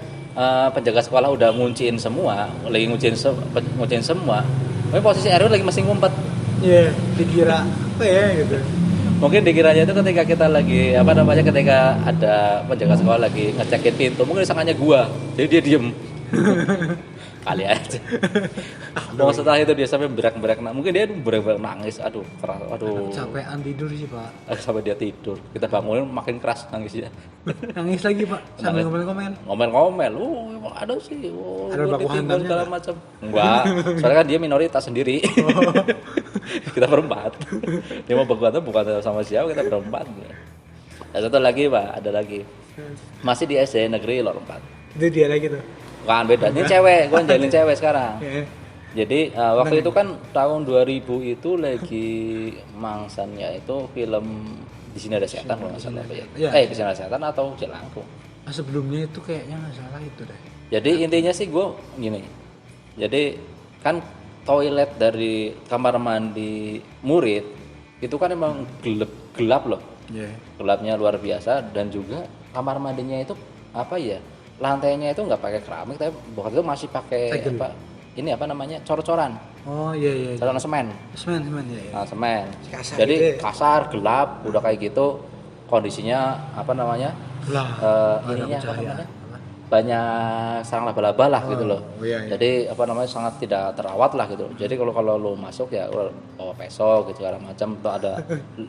S1: penjaga sekolah udah ngunciin semua, lagi ngunciin semua. Mungkin posisi Erwin lagi masih ngumpet.
S2: Iya, dikira apa ya gitu.
S1: Mungkin dikiranya itu ketika kita lagi ketika ada penjaga sekolah lagi ngecekin pintu, mungkin disangkanya gua. Jadi dia diem. Kali aja. Mau setelah itu dia sampai berak-berak, mungkin dia berak-berak nangis, aduh keras, aduh.
S2: Capean tidur sih Pak.
S1: Sampai dia tidur, kita bangunin makin keras nangisnya.
S2: Nangis lagi Pak, sambil ngomel-ngomel.
S1: Ngomel-ngomel, emang ada sih,
S2: Ada baku hantamnya
S1: segala macam. Enggak, soalnya kan dia minoritas sendiri. Kita berempat. Dia mau baku hantam bukan sama siapa, kita berempat. Ada satu lagi Pak, ada lagi. Masih di SD Negeri Lor 4.
S2: Itu dia lagi tuh.
S1: Kan beda, ini cewek, gue njalin cewek sekarang.
S2: Iya.
S1: Jadi waktu itu kan tahun 2000 itu lagi mangsannya itu film Di Sini Ada Setan kalau nggak salah apa ya?
S2: Iya.
S1: Di Sini Ada Setan atau Jelangkung.
S2: Nah, sebelumnya itu kayaknya nggak salah itu deh.
S1: Jadi intinya sih gue gini. Jadi kan toilet dari kamar mandi murid itu kan emang gelap loh.
S2: Iya.
S1: Gelapnya luar biasa dan juga kamar mandinya itu apa ya? Lantainya itu nggak pakai keramik tapi waktu itu masih pakai
S2: Tegel.
S1: apa? Ini apa namanya? Cor-coran.
S2: Oh iya.
S1: Coran semen.
S2: Semen ya.
S1: Nah, semen.
S2: Kasar
S1: Jadi
S2: gitu ya?
S1: kasar, gelap, udah kayak gitu. Kondisinya apa namanya?
S2: Lah.
S1: Ininya apa namanya? Banyak sarang laba-laba lah gitu loh.
S2: Iya.
S1: Jadi apa namanya sangat tidak terawat lah gitu. Jadi kalau lo masuk ya bawa pesok gitu segala macam tuh ada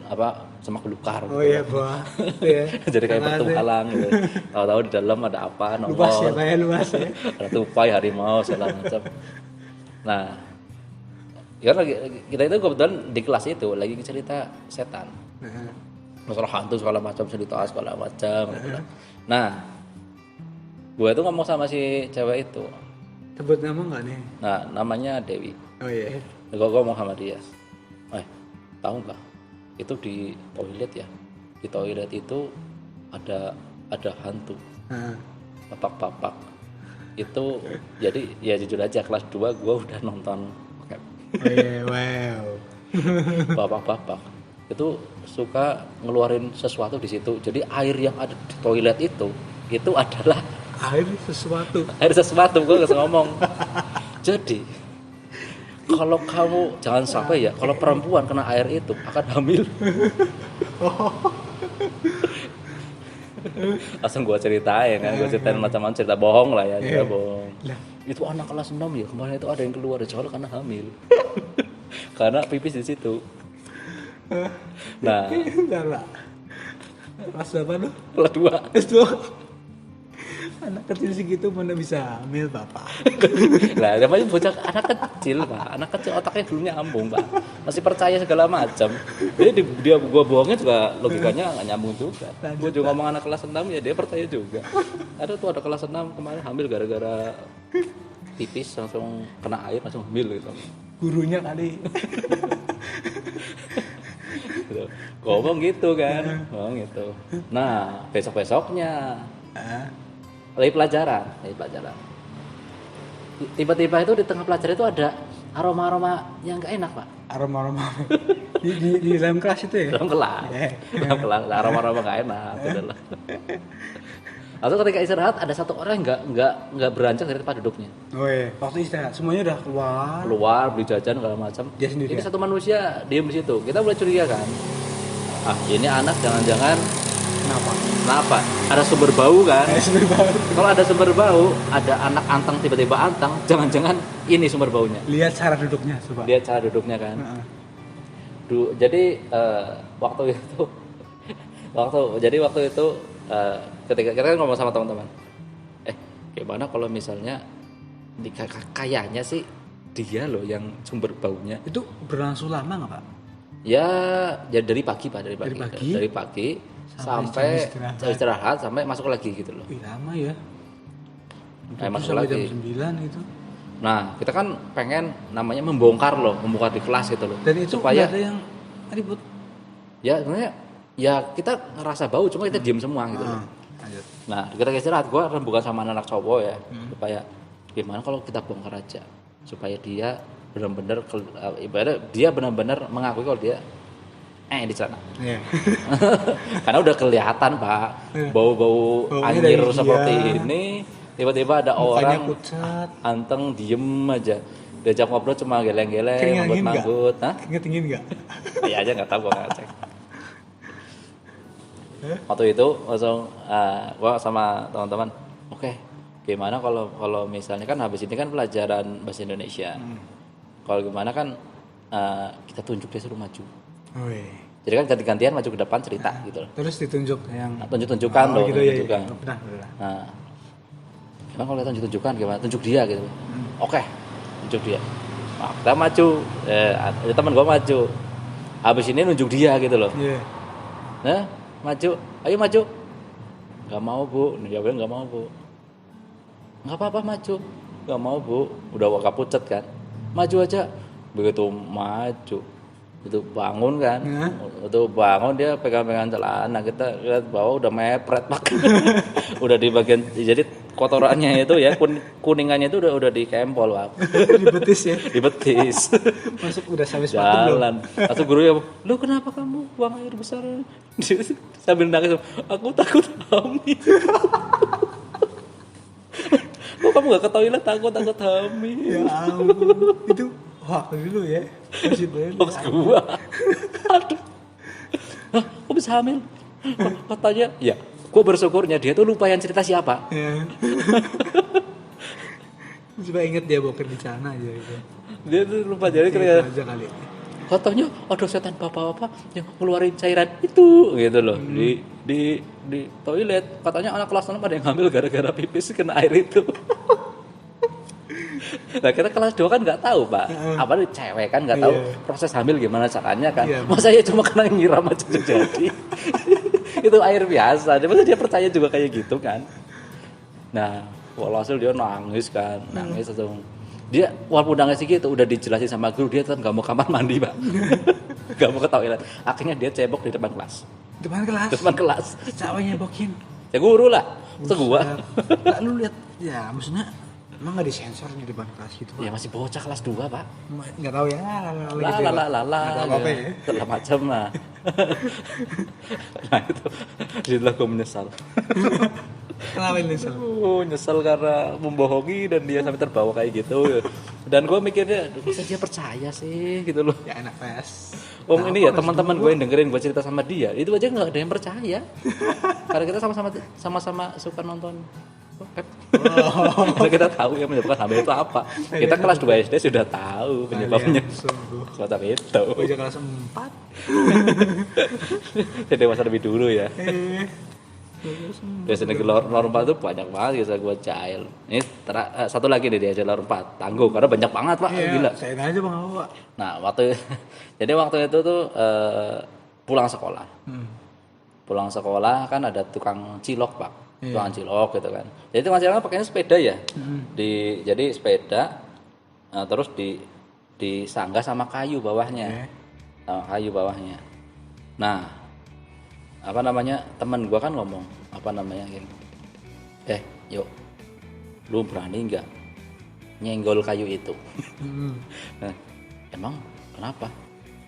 S1: apa semak belukar.
S2: Oh
S1: gitu.
S2: iya Pak. Iya.
S1: Jadi kayak petualang gitu. Tahu-tahu di dalam ada apa nongol.
S2: Luas ya Pak ya, luas ya.
S1: Ada tupai, harimau segala macam. Nah, ya kita itu kebetulan di kelas itu lagi cerita setan. Masalah hantu segala macam, cerita segala macam gitu. Nah, gue itu ngomong sama si cewek itu.
S2: Sebut nama nggak nih?
S1: Nah, namanya Dewi.
S2: Oh iya.
S1: Gue ngomong sama dia. Tahu nggak? Itu di toilet ya. Di toilet itu ada hantu. Papak. Itu jadi ya jujur aja kelas 2 gue udah nonton bokep.
S2: Oh iya, wow.
S1: Bapak-bapak itu suka ngeluarin sesuatu di situ. Jadi air yang ada di toilet itu adalah
S2: Air sesuatu.
S1: air sesuatu. Gue nggak ngomong. Jadi kalau kamu jangan sampai ya kalau perempuan kena air itu akan hamil. Langsung gue ceritain kan, gue ceritain macam-macam cerita bohong lah ya, cerita bohong. Itu anak kelas 6 ya kemarin itu ada yang keluar dari sekolah karena hamil. Karena pipis di situ. Nah,
S2: Salah. Kelas berapa tuh?
S1: kelas 2.
S2: Kelas 2. Anak kecil segitu mana bisa hamil Bapak?
S1: Lah, namanya bocah anak kecil, Pak. Anak kecil otaknya dulu nyambung, Pak. Masih percaya segala macam. Jadi dia gua bohongnya juga logikanya nggak nyambung juga. Gua juga ngomong anak kelas 6 ya dia percaya juga. Ada kelas 6 kemarin hamil gara-gara pipis langsung kena air langsung hamil gitu.
S2: Gurunya kali.
S1: Gitu. Ngomong gitu kan. Ngomong gitu. Nah, besok-besoknya lagi pelajaran. Tiba-tiba itu di tengah pelajaran itu ada aroma-aroma yang gak enak, Pak.
S2: Aroma-aroma di dalam kelas itu ya?
S1: Dalam kelas, aroma-aroma gak enak. Gitu lah. Lalu ketika istirahat ada satu orang yang nggak beranjak dari tempat duduknya.
S2: Oh iya, waktu istirahat semuanya udah
S1: Keluar beli jajan segala macam.
S2: Dia sendiri.
S1: Ini satu manusia diem di situ. Kita mulai curiga kan. Ini anak jangan-jangan Kenapa? Ada sumber bau kan? Kalau ada sumber bau, ada anak antang tiba-tiba antang, jangan-jangan ini sumber baunya.
S2: Lihat cara duduknya, coba.
S1: Lihat cara duduknya kan. Jadi waktu itu ketika kita kan ngomong sama teman-teman, gimana kalau misalnya kayaknya sih dia loh yang sumber baunya.
S2: Itu berlangsung lama nggak Pak?
S1: Ya dari pagi Pak, dari pagi sampai istirahat sampai masuk lagi gitu loh.
S2: Lama ya.
S1: masuk
S2: sampai
S1: lagi.
S2: jam 9 gitu.
S1: Nah, kita kan pengen namanya membongkar di kelas gitu loh.
S2: Dan itu
S1: supaya
S2: nggak ada yang ribut.
S1: ya sebenarnya ya kita ngerasa bau cuma kita diem semua gitu loh.
S2: Lanjut.
S1: Nah, kita istirahat gua rembukan sama anak cowok ya. Supaya gimana kalau kita bongkar aja supaya dia benar-benar ibaratnya dia benar-benar mengakui kalau dia di sana.
S2: Iya.
S1: Karena udah kelihatan, Pak. Bau-bau
S2: Baunya
S1: anjir
S2: dari
S1: seperti
S2: dia.
S1: ini. Tiba-tiba ada
S2: Mukanya
S1: orang
S2: pucat.
S1: anteng diem aja. Diajak ngobrol cuma geleng-geleng,
S2: Keringat dingin nggak?
S1: manggut-manggut. Hah?
S2: Keringat dingin nggak?
S1: Ya aja nggak tahu gua nggak cek. Waktu itu langsung gua sama teman-teman, oke, gimana kalau misalnya kan habis ini kan pelajaran bahasa Indonesia. Kalau gimana kan kita tunjuk dia suruh maju.
S2: Wih.
S1: Jadi kan ganti-gantian maju ke depan cerita gitu loh.
S2: Terus ditunjuk yang
S1: Nah, tunjuk-tunjukkan loh,
S2: gitu ya.
S1: tunjukkan.
S2: Pernah.
S1: Nah, emang kalau kita tunjuk-tunjukkan gimana? Tunjuk dia gitu. Oke, tunjuk dia. Nah, kita maju, ada teman gua maju. Habis ini nunjuk dia gitu loh.
S2: Iya.
S1: Nah, maju, ayo maju. Gak mau bu, jawabnya gak mau bu. Gak apa-apa maju, gak mau bu. Udah wakap pucet kan, maju aja. Begitu maju, itu bangun kan, itu bangun dia pegang-pegang celana, kita lihat bawah udah mepret pak. Udah di bagian, jadi kotorannya itu ya kuningannya itu udah di kempol pak.
S2: Di betis ya.
S1: Di betis.
S2: Masuk udah sampai sepatu belum?
S1: Jalan. Atau gurunya, lu kenapa kamu buang air besar? Sambil nangis, aku takut hamil. Kok kamu gak ke toilet? Takut hamil.
S2: Ya ampun. Itu hoax dulu ya.
S1: Hoax gua. Aduh. Hah, kok bisa hamil? Katanya, ya, gua bersyukurnya dia tuh lupa yang cerita siapa.
S2: Ya. Supaya inget dia boker di sana aja gitu.
S1: Dia tuh lupa jadi
S2: Itu
S1: kayak
S2: aja kali.
S1: katanya ada setan bapak-bapak yang ngeluarin cairan itu gitu loh di toilet. Katanya anak kelas 6 ada yang hamil gara-gara pipis kena air itu. Nah kita kelas 2 kan nggak tahu pak, apa nih cewek kan nggak tahu proses hamil gimana caranya kan. Masa ya cuma kena nyiram aja jadi. Itu air biasa, dia percaya juga kayak gitu kan. Nah walhasil dia nangis kan, nangis atau dia walaupun nangis gitu udah dijelasin sama guru, dia tetap nggak mau kamar mandi pak. Nggak mau ke toilet, akhirnya dia cebok di depan kelas. Depan kelas
S2: Siapa nyebokin?
S1: ya guru lah, itu gua.
S2: Nggak, lu lihat ya, maksudnya emang nggak disensor di depan kelas gitu pak?
S1: Ya masih bocah kelas 2 pak.
S2: Nggak tahu ya. Apa ya?
S1: Segala macam lah. Nah itu disitulah gua menyesal.
S2: Kenapa ini nyesel?
S1: Nyesel karena membohongi dan dia sampai terbawa kayak gitu. Dan gue mikirnya, masa dia percaya sih gitu loh.
S2: Ya anak PES.
S1: Ini ya teman-teman gue yang dengerin gue cerita sama dia, itu aja nggak ada yang percaya. Karena kita sama-sama suka nonton bokep. Karena kita tahu yang menyebabkan hamil itu apa. Kita kelas 2 SD sudah tahu penyebabnya. Semacam itu.
S2: Gue aja kelas 4.
S1: Jadi dewasa lebih dulu ya. Biasanya di lor 4 itu banyak banget bisa gue cair. Ini satu lagi nih dia lor 4 tangguh karena banyak banget pak, gila.
S2: Saya aja bang apa?
S1: Nah waktu itu tuh pulang sekolah. Pulang sekolah kan ada tukang cilok pak, tukang cilok gitu kan. Jadi tukang cilok kan pakainya sepeda ya. Jadi sepeda terus disanggah sama kayu bawahnya, sama kayu bawahnya. Nah apa namanya, teman gua kan ngomong apa namanya gini, yuk lu berani nggak nyenggol kayu itu? Nah, emang kenapa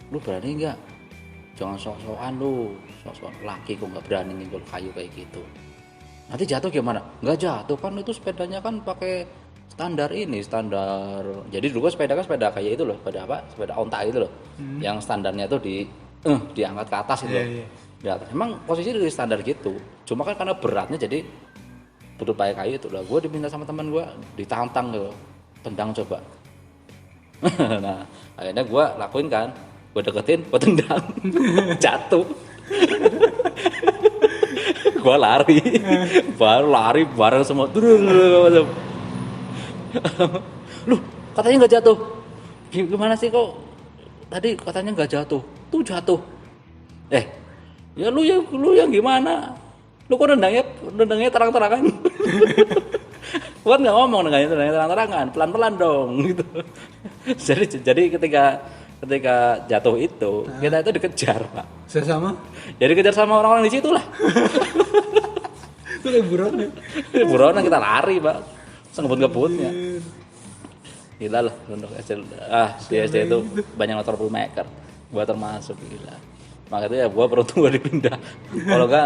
S1: lu berani nggak? Jangan sok-sokan lu, sok-sokan laki kok nggak berani nyenggol kayu kayak gitu, nanti jatuh gimana? Nggak jatuh kan, itu sepedanya kan pakai standar, jadi dulu sepeda kayak itu loh, sepeda onta itu loh, yang standarnya tuh diangkat ke atas gitu loh. Di atas. Emang posisi dari standar gitu, cuma kan karena beratnya jadi butuh pakai kayu itu lah. Gue diminta sama teman gue ditantang gitu, tendang coba. Nah akhirnya gue lakuin kan, gue deketin, gue tendang, jatuh. Gue lari bareng semua. Lu katanya nggak jatuh, gimana sih kok tadi katanya nggak jatuh, tuh jatuh. Ya lu yang gimana? Lu kok nendangnya terang-terangan? Kan nggak ngomong dengan itu dengan terang-terangan, pelan-pelan dong gitu. jadi ketika jatuh itu kita itu dikejar Pak.
S2: Sesama?
S1: Jadi kejar sama orang-orang di situ lah.
S2: Itu lagi buron.
S1: Buronan kita lari Pak, sengebut-ngebutnya. Gila lah untuk SD. Di SD itu banyak motor maker. Gua termasuk gila. Makanya itu ya gua beruntung gua dipindah. Kalau enggak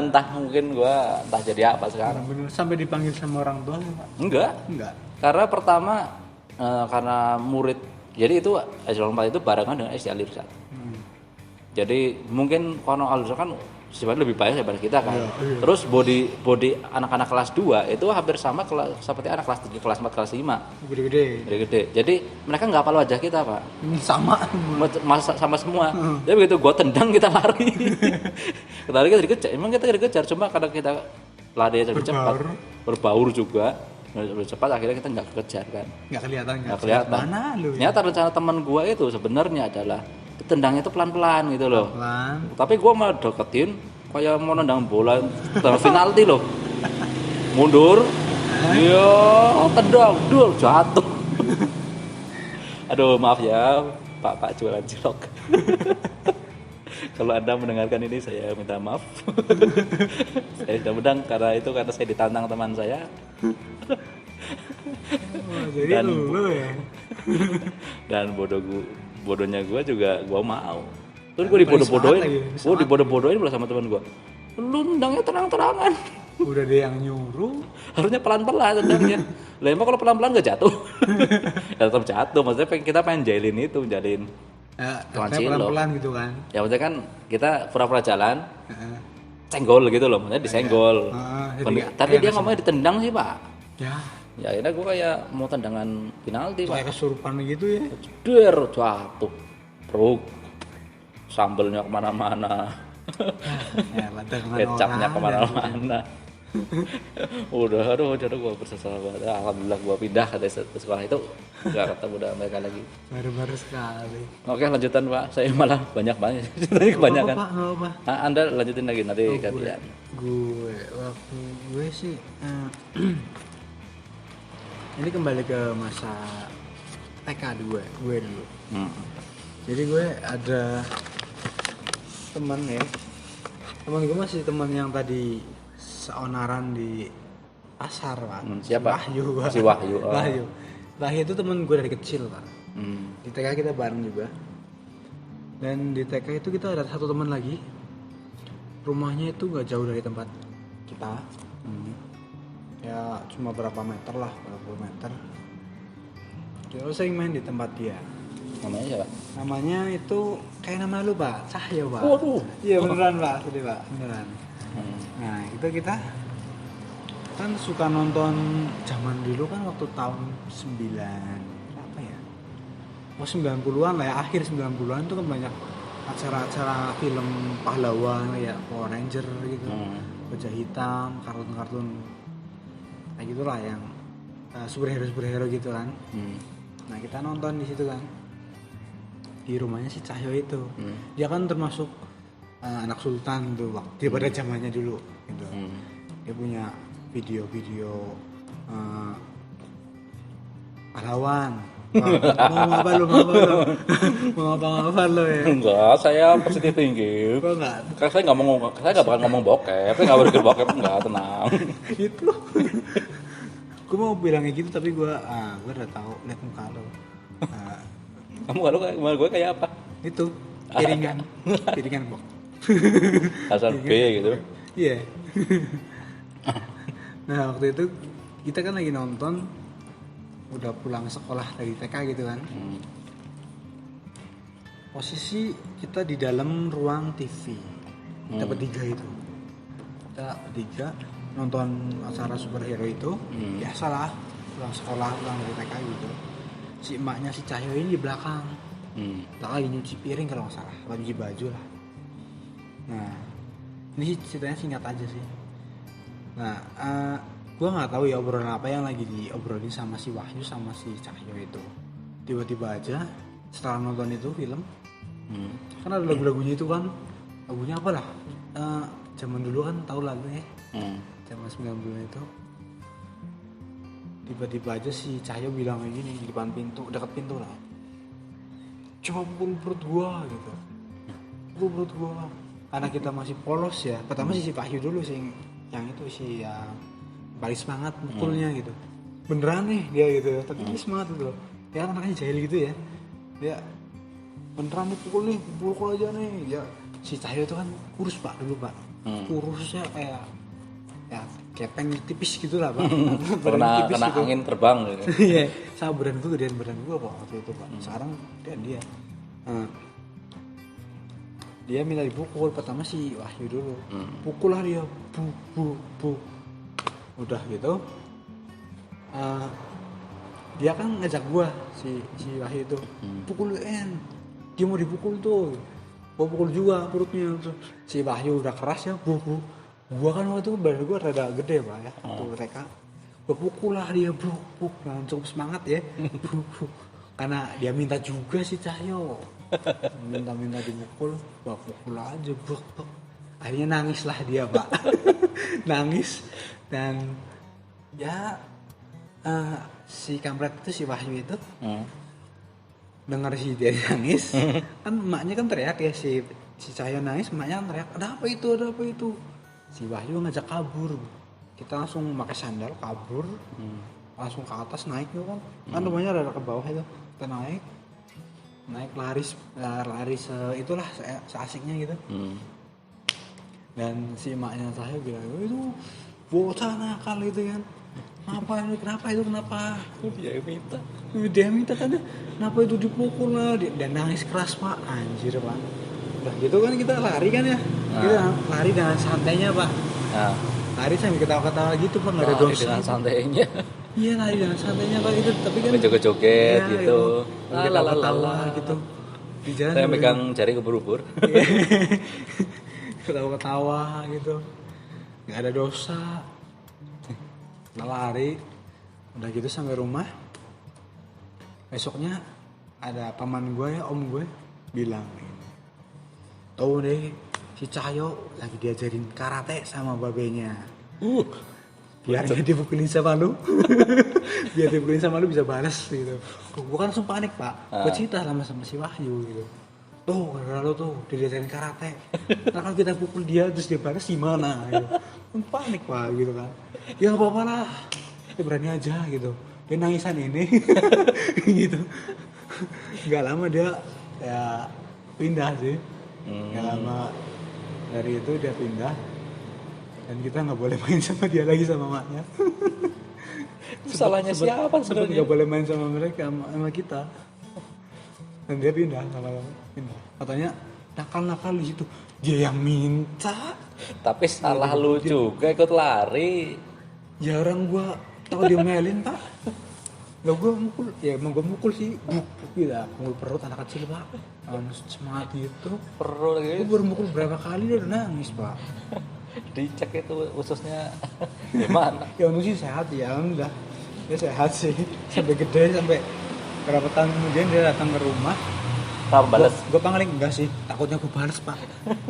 S1: entah jadi apa sekarang.
S2: Bener sampai dipanggil sama orang tua Pak?
S1: Enggak. Karena pertama karena murid. Jadi itu SD 4 itu barengan dengan SD Al Irsyad. Jadi mungkin karena Al Irsyad kan sebenarnya lebih banyak daripada kita kan.
S2: Iya.
S1: Terus body anak-anak kelas 2 itu hampir sama seperti anak kelas 3, kelas 4, kelas 5. Gede-gede. Jadi mereka nggak hafal wajah kita, Pak.
S2: Sama.
S1: Sama semua. Jadi begitu gua tendang kita lari. Kita dikejar. Emang kita dikejar cuma karena kita lari lebih cepat. Berbaur juga. Lebih cepat akhirnya kita nggak kekejar kan.
S2: Nggak kelihatan.
S1: Mana lu? Ternyata rencana teman gua itu sebenarnya adalah tendangnya itu pelan-pelan gitu loh.
S2: Pelan.
S1: Tapi gue malah deketin kayak mau nendang bola dalam penalti loh. Mundur. Iya, tendang, jatuh. Aduh, maaf ya, Pak jualan cilok. Kalau Anda mendengarkan ini saya minta maaf. Saya sudah menang karena saya ditantang teman saya.
S2: Jadi lu ya.
S1: Dan bodohnya gue juga gue mau. Terus gue dibodoh-bodohin pula sama teman gue. Lu nendangnya terang-terangan.
S2: Udah dia yang nyuruh.
S1: Harusnya pelan-pelan tendangnya. Lah emang kalau pelan-pelan gak jatuh. Ya tetap jatuh. Maksudnya kita pengen jalin
S2: pelan-pelan gitu kan.
S1: Ya maksudnya kan kita pura-pura jalan. Senggol gitu loh, maksudnya disenggol. Tapi dia ngomongnya ditendang sih Pak. Ya akhirnya gue kayak mau tendangan penalti Pak.
S2: Kayak kesurupan gitu ya.
S1: Jatuh. Bro. Sambelnya kemana-mana. Kecapnya kemana-mana. Udah gue bersesal banget. Alhamdulillah gue pindah ke sekolah itu. Gak ketemu dengan mereka lagi.
S2: Baru-baru sekali.
S1: Oke lanjutan Pak. Saya malah banyak banget. Kebanyakan.
S2: Nggak apa.
S1: Anda lanjutin lagi nanti gantian.
S2: Gue sih ini kembali ke masa TK gue dulu. Jadi gue ada teman gue masih teman yang tadi seonaran di pasar Pak.
S1: Siapa? Si Wahyu.
S2: Wahyu itu teman gue dari kecil Pak. Di TK kita bareng juga. Dan di TK itu kita ada satu teman lagi. Rumahnya itu nggak jauh dari tempat kita. Ya cuma berapa puluh meter. Kita sering main di tempat dia.
S1: Namanya siapa?
S2: Namanya itu kayak nama lu Pak, Cahyo Pak.
S1: Waduh.
S2: Iya beneran Pak, sedih Pak, beneran. Nah itu kita kan suka nonton zaman dulu kan waktu tahun 90-an lah ya, akhir 90-an itu kan banyak acara-acara film pahlawan kayak Power Ranger gitu, Baja Hitam, kartun-kartun kayak gitulah yang superhero gitu kan. Nah kita nonton di situ kan, di rumahnya si Cahyo itu. Dia kan termasuk anak sultan tuh waktu pada zamannya dulu gitu. Dia punya video-video pahlawan. Mau apa lu? Mau apa lu ya?
S1: Enggak, saya positif tinggi.
S2: Kok enggak?
S1: Saya nggak bakal ngomong bokep. Saya nggak berpikir bokep, enggak, tenang.
S2: Itu. Gue mau bilangnya gitu tapi gue udah tahu lihat muka lo.
S1: Kamu gue kayak apa?
S2: Itu piringan kok.
S1: Asal B gitu.
S2: Iya. Nah waktu itu kita kan lagi nonton, udah pulang sekolah dari TK gitu kan. Posisi kita di dalam ruang TV. Kita bertiga itu. Kita bertiga nonton acara superhero itu. Biasalah pulang sekolah, pulang dari TK gitu. Si emaknya si Cahyo ini di belakang. Lagi nyuci piring kalau nggak salah, lagi nyuci baju lah. Nah, ini ceritanya singkat aja sih. Nah, gue nggak tahu ya obrolan apa yang lagi diobrolin sama si Wahyu sama si Cahyo itu. Tiba-tiba aja setelah nonton itu film, kan ada lagu-lagunya itu kan, lagunya apa lah? Zaman dulu kan tahu lagu ya, zaman 90 itu. tiba-tiba aja si Cahyo bilang kayak gini di depan pintu, dekat pintu lah, coba pukul perut gua gitu, pukul perut gua. Karena kita masih polos ya, pertama si Wahyu dulu sih yang itu sih yang paling semangat mukulnya gitu, beneran nih dia gitu, tapi dia semangat gitu loh, ya anaknya jahil gitu ya, dia beneran nih pukul aja nih. Ya si Cahyo itu kan kurus pak dulu pak, kurusnya kayak ya kepeng tipis gitu lah pak.
S1: Karena
S2: tipis
S1: kena
S2: gitu.
S1: angin terbang gitu.
S2: Iya, sama badan gue gedean badan gue pak waktu itu pak. Sekarang dia. Nah, dia minta dipukul, pertama si Wahyu dulu. Pukul lah dia, bu. Udah gitu. Dia kan ngajak gue si Wahyu itu, pukulin. Dia mau dipukul tuh. Gue pukul juga perutnya. Si Wahyu udah keras ya, bu. Gua kan waktu itu badan gue rada gede pak ya, tuh mereka. Gue pukul lah dia, buk. Nah, cukup semangat ya, bu. Karena dia minta juga si Cahyo, minta dipukul, gua pukul aja, buk. Akhirnya nangis lah dia pak, nangis dan ya si kampret itu si Wahyu itu dengar si dia nangis, kan emaknya kan teriak ya si Cahyo nangis, emaknya teriak ada apa itu. Si Wahyu ngajak kabur, kita langsung pakai sandal kabur, langsung ke atas naik tuh kan rumahnya ada ke bawah itu, kita naik lari itulah seasiknya gitu. Dan si emaknya saya bilang itu bocah nakal itu kan, kenapa itu dia minta kan, kenapa itu dipukul lah, dan nangis keras pak, anjir pak. Udah gitu kan kita lari kan ya, kita lari dengan santainya pak, lari sambil ketawa-ketawa gitu pak, nggak ada dosa.
S1: Dengan santainya.
S2: Iya lari dengan santainya pak itu, tapi kan
S1: joget-joget ya, gitu,
S2: ketawa-ketawa gitu di jalan.
S1: Saya megang jari ubur-ubur.
S2: Ketawa-ketawa gitu, nggak ada dosa. Kita lari, udah gitu sampai rumah. Besoknya ada paman gue ya, om gue bilang, tahu deh si Cahyo lagi diajarin karate sama babenya. Biar dia dipukulin sama lu. Biar dipukulin sama lu bisa balas gitu. Gue kan langsung panik pak. Gue cerita sama si Wahyu gitu. Tuh karena lu tuh diajarin karate. Nah kalau kita pukul dia terus dia balas gimana gitu. Panik pak gitu kan. Ya gak apa-apa lah. Dia berani aja gitu. Dia nangisan ini. Gitu. Gak lama dia ya pindah sih. Gak lama dari itu dia pindah dan kita nggak boleh main sama dia lagi sama maknya.
S1: Salahnya siapa sebenarnya?
S2: Nggak boleh main sama mereka sama kita. Dan dia pindah lama-lama pindah. Katanya nakal di situ. Dia yang minta.
S1: Tapi salah lu juga ikut lari.
S2: Ya orang gua tahu dia melin pak. Gak gue mukul, ya emang gue mukul sih, gitu, mukul perut anak kecil pak, semangat gitu.
S1: Perut lagi.
S2: Gue baru mukul berapa kali dia udah nangis pak.
S1: Dicek itu ususnya gimana?
S2: Ya untung sih sehat ya, alhamdulillah. Dia sehat sih, sampai gede, sampai berapa tahun kemudian dia datang ke rumah.
S1: Kamu balas?
S2: Gue pangling enggak sih, takutnya gue balas pak.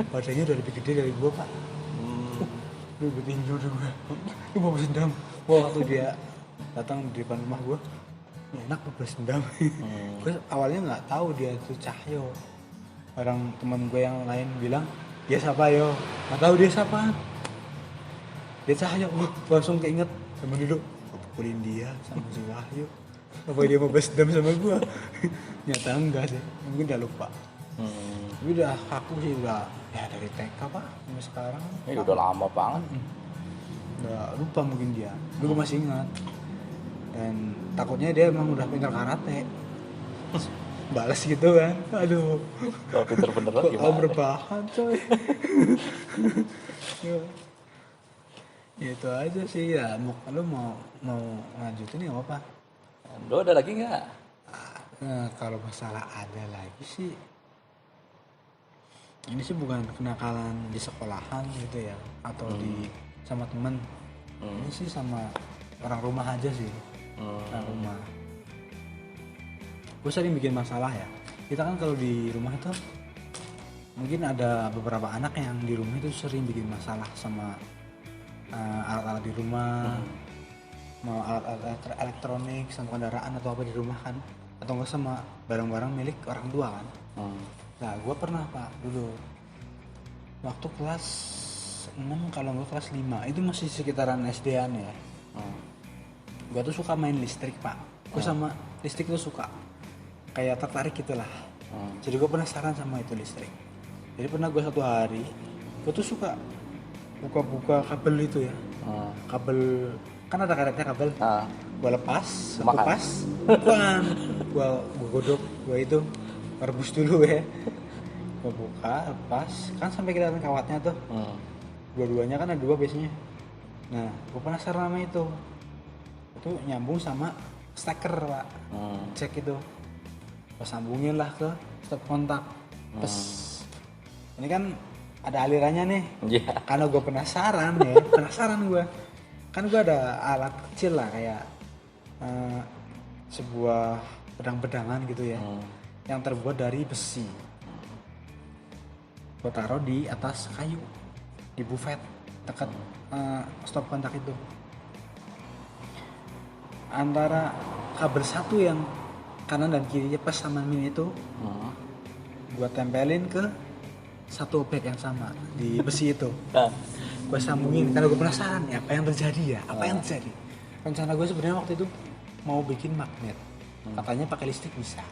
S2: Badannya udah lebih gede dari gue pak. Lebih tinggi udah gue. Gue mau balas dendam. Waktu dia datang di depan rumah gue, enak balas dendam. Gue awalnya nggak tahu dia itu Cahyo. Orang teman gue yang lain bilang dia siapa yo, nggak tahu dia siapa. Dia Cahyo. Gue langsung keinget sama dulu. Gue pukulin dia sama si Wahyu. Apa dia mau balas dendam sama gue? Nyata enggak sih, mungkin udah lupa. Tapi udah aku sih udah ya dari TK pak sampai sekarang.
S1: Ini udah lama banget.
S2: Udah lupa mungkin dia. Dulu masih ingat. Dan takutnya dia emang udah pintar karate. Balas gitu kan. Aduh.
S1: Kalau pintar beneran gimana?
S2: Kok berbahan coy. Ya itu aja sih ya. Lu mau lanjutin ya apa?
S1: Lu ada lagi nggak?
S2: Nah, kalau masalah ada lagi sih, ini sih bukan kenakalan di sekolahan gitu ya, atau di sama temen. Ini sih sama orang rumah aja sih. Orang rumah. Gue sering bikin masalah ya. Kita kan kalau di rumah itu mungkin ada beberapa anak yang di rumah itu sering bikin masalah sama alat-alat di rumah. mau alat-alat elektronik sama kendaraan atau apa di rumah kan, atau enggak sama barang-barang milik orang tua kan. Nah gue pernah pak dulu waktu kelas 6 kalau gue kelas 5 itu masih sekitaran SD-an ya. Gue tuh suka main listrik pak. Gue sama listrik tuh suka kayak tertarik gitulah. Jadi gue penasaran sama itu listrik. Jadi pernah gue satu hari gue tuh suka buka-buka kabel itu ya. Kabel kan ada karetnya kabel. Gue lepas, bukan. Gue godok, gue itu rebus dulu ya. Gue buka, lepas, kan sampai kelihatan kawatnya tuh. Dua-duanya kan ada dua biasanya. Nah, gue penasaran sama itu nyambung sama steker pak. Cek itu gue sambungin lah ke stop kontak. Ini kan ada alirannya nih. Karena gue penasaran gue kan gue ada alat kecil lah kayak sebuah pedang-pedangan gitu ya, yang terbuat dari besi. Gue taruh di atas kayu di buffet dekat stop kontak itu. Antara kabel satu yang kanan dan kirinya pas sama min itu, gue tempelin ke satu objek yang sama di besi itu. Gue sambungin karena gue penasaran ya apa yang terjadi. Rencana gue sebenarnya waktu itu mau bikin magnet. Katanya pakai listrik bisa.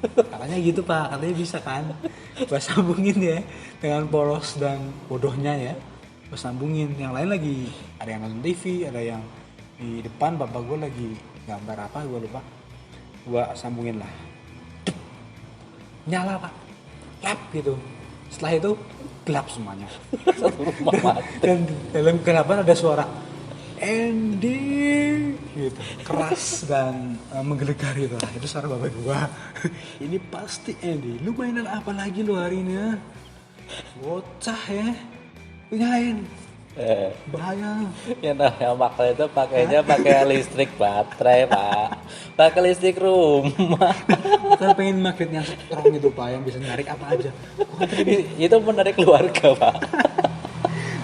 S2: Katanya gitu pak, katanya bisa kan. Gue sambungin ya dengan polos dan bodohnya ya. Gue sambungin, yang lain lagi ada yang nonton TV, ada yang di depan bapak gue lagi gambar apa gue lupa. Gue sambungin lah, nyala pak, lap gitu. Setelah itu gelap semuanya. dan dalam kegelapan ada suara Andy gitu, keras dan menggelegar gitu lah. Itu suara bapak gue. Ini pasti Andy, lu mainan apa lagi lu hari ini ya? Bocah ya, lu nyalain. Bahaya.
S1: Ya namanya makanya itu pakainya pakai listrik baterai pak, pakai listrik rumah.
S2: Kita pengen magnet yang strong gitu pak, yang bisa narik apa aja.
S1: Itu menarik keluarga pak.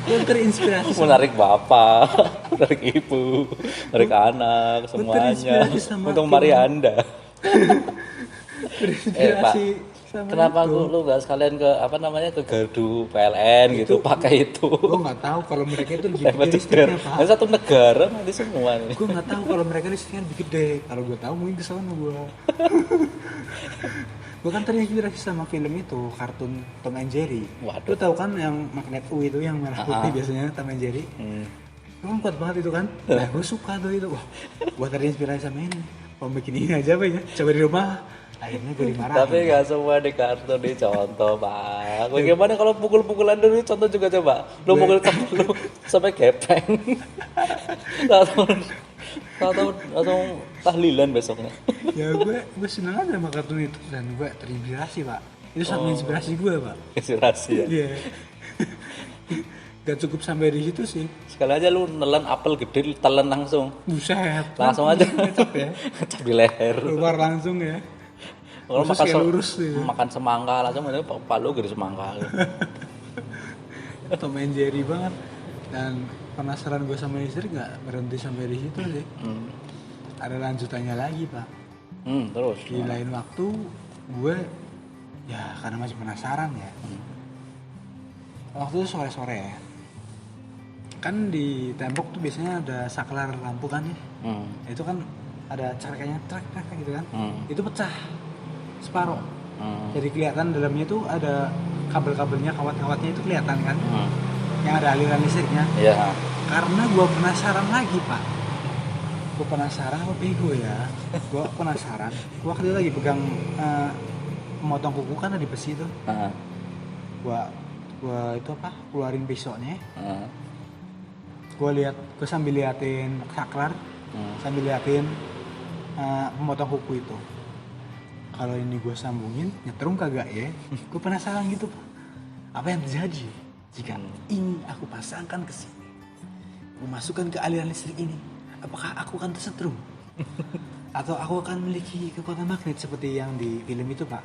S2: Gue terinspirasi
S1: menarik bapak, menarik ibu, menarik anak, semuanya untuk mari anda. Pak, kenapa lu nggak sekalian ke apa namanya ke gardu PLN itu, gitu pakai itu?
S2: Gue nggak tahu kalau mereka itu lebih gede listriknya pak.
S1: Satu negara nanti semua nih.
S2: Gue nggak tahu kalau mereka listriknya lebih gede. Kalau gue tahu mungkin kesana gue. Gue kan terinspirasi sama film itu, kartun Tom and Jerry. Lu tahu kan yang magnet U itu yang merah putih biasanya Tom and Jerry. Itu kan kuat banget itu kan. Nah gue suka tuh itu. Wah, gue terinspirasi sama ini. Mau bikin ini aja pak ya. Coba di rumah. Akhirnya gue dimarahin.
S1: Tapi nggak semua di kartun dicontoh pak. Bagaimana kalau pukul-pukulan dulu contoh juga coba. Lu pukul temen lu sampai gepeng. Tahu langsung tahlilan besoknya.
S2: Ya gue senang aja sama kartun itu dan gue terinspirasi pak. Itu sangat inspirasi gue pak.
S1: Inspirasi ya.
S2: Iya. Gak cukup sampai di situ sih.
S1: Sekali aja lu nelen apel gede, telan langsung.
S2: Buset.
S1: Langsung aja.
S2: Ngecap ya.
S1: Ngecap di leher.
S2: Keluar langsung ya.
S1: Kalau makan
S2: lurus gitu.
S1: Makan semangka langsung itu palu gede semangka.
S2: Tom and Jerry banget. Dan penasaran gue sama istri nggak berhenti sampai di situ sih. Ada lanjutannya lagi pak.
S1: Terus.
S2: Di lain waktu gue ya karena masih penasaran ya. Waktu itu sore-sore ya. Kan di tembok tuh biasanya ada saklar lampu kan ya. Itu kan ada carakannya trek gitu kan. Itu pecah separuh. Jadi kelihatan dalamnya tuh ada kabel-kabelnya, kawat-kawatnya itu kelihatan kan. Yang ada aliran listriknya.
S1: Iya.
S2: Karena gue penasaran lagi pak. Gue penasaran apa bego ya. Gue penasaran. Gue waktu itu lagi pegang memotong kuku kan di besi itu. Gue itu apa? Keluarin pisaunya. Gue sambil liatin saklar, sambil liatin memotong kuku itu. Kalau ini gue sambungin, nyetrum kagak ya? Gue penasaran gitu pak. Apa yang terjadi jika ini aku pasangkan ke sini? Gue masukkan ke aliran listrik ini. Apakah aku akan tersetrum? Atau aku akan memiliki kekuatan magnet seperti yang di film itu pak?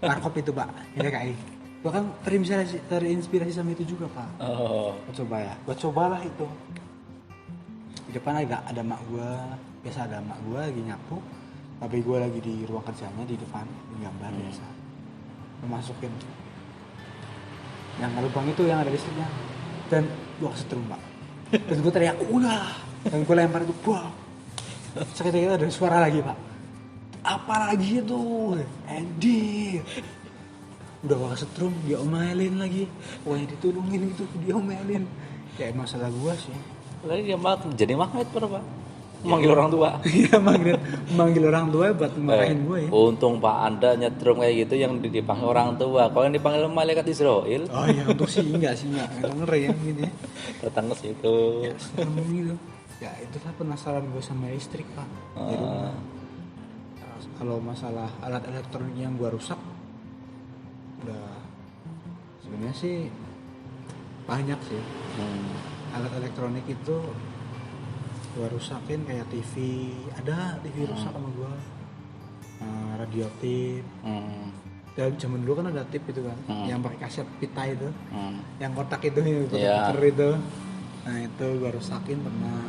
S2: Warkop itu pak, DKI. Gue kan terinspirasi sama itu juga pak. Gue coba ya, gue cobalah itu. depan ada mak gue, biasa ada mak gue lagi nyapu, tapi gue lagi di ruang kerjanya di depan di gambar biasa. Gue masukin yang lubang itu yang ada listriknya dan gue kesetrum pak. Terus gue teriak udah, dan gue lempar itu buah. Seketika ada suara lagi pak. Apa lagi itu? Andy. Udah gue kesetrum, dia omelin lagi. Pokoknya ditolongin gitu, dia omelin. Ya masalah gue sih.
S1: Lalu dia jadi magnet berapa? Memanggil orang tua.
S2: Iya manggil orang tua buat marahin gue ya.
S1: Untung Pak Anda nyetrum kayak gitu yang dipanggil orang tua. Kalau yang dipanggil malaikat Israel.
S2: Oh iya untuk sih enggak ngeri ya gini.
S1: Datang ke situ.
S2: Ya serem gitu. Ya itulah penasaran gue sama listrik pak. Di rumah. Kalau masalah alat elektronik yang gue rusak, udah sebenarnya sih banyak sih. Alat elektronik itu gue rusakin kayak TV, ada TV rusak sama gue, radio tip. Dan zaman dulu kan ada tip itu kan, yang pakai kaset pita itu, yang kotak itu, kotak itu. Nah itu gue rusakin pernah.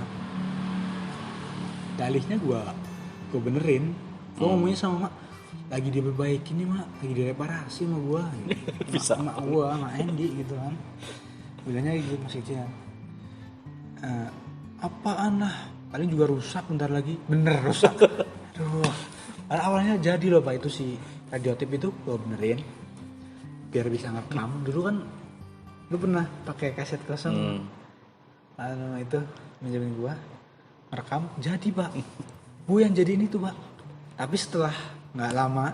S2: Dalihnya gue benerin, gue ngomongnya sama mak, lagi diperbaiki nih mak, lagi direparasi sama gue, gitu.
S1: Bisa.
S2: Mak gue, sama Andy gitu kan, bilangnya gitu masih kecil. Apaan lah, paling juga rusak bentar lagi, bener rusak. Aduh, awalnya jadi loh pak itu si radio tip itu gue benerin, biar bisa ngerekam. Dulu kan lu pernah pakai kaset kosong, itu menjamin gue ngerekam, jadi pak, gue yang jadiin itu pak. Tapi setelah nggak lama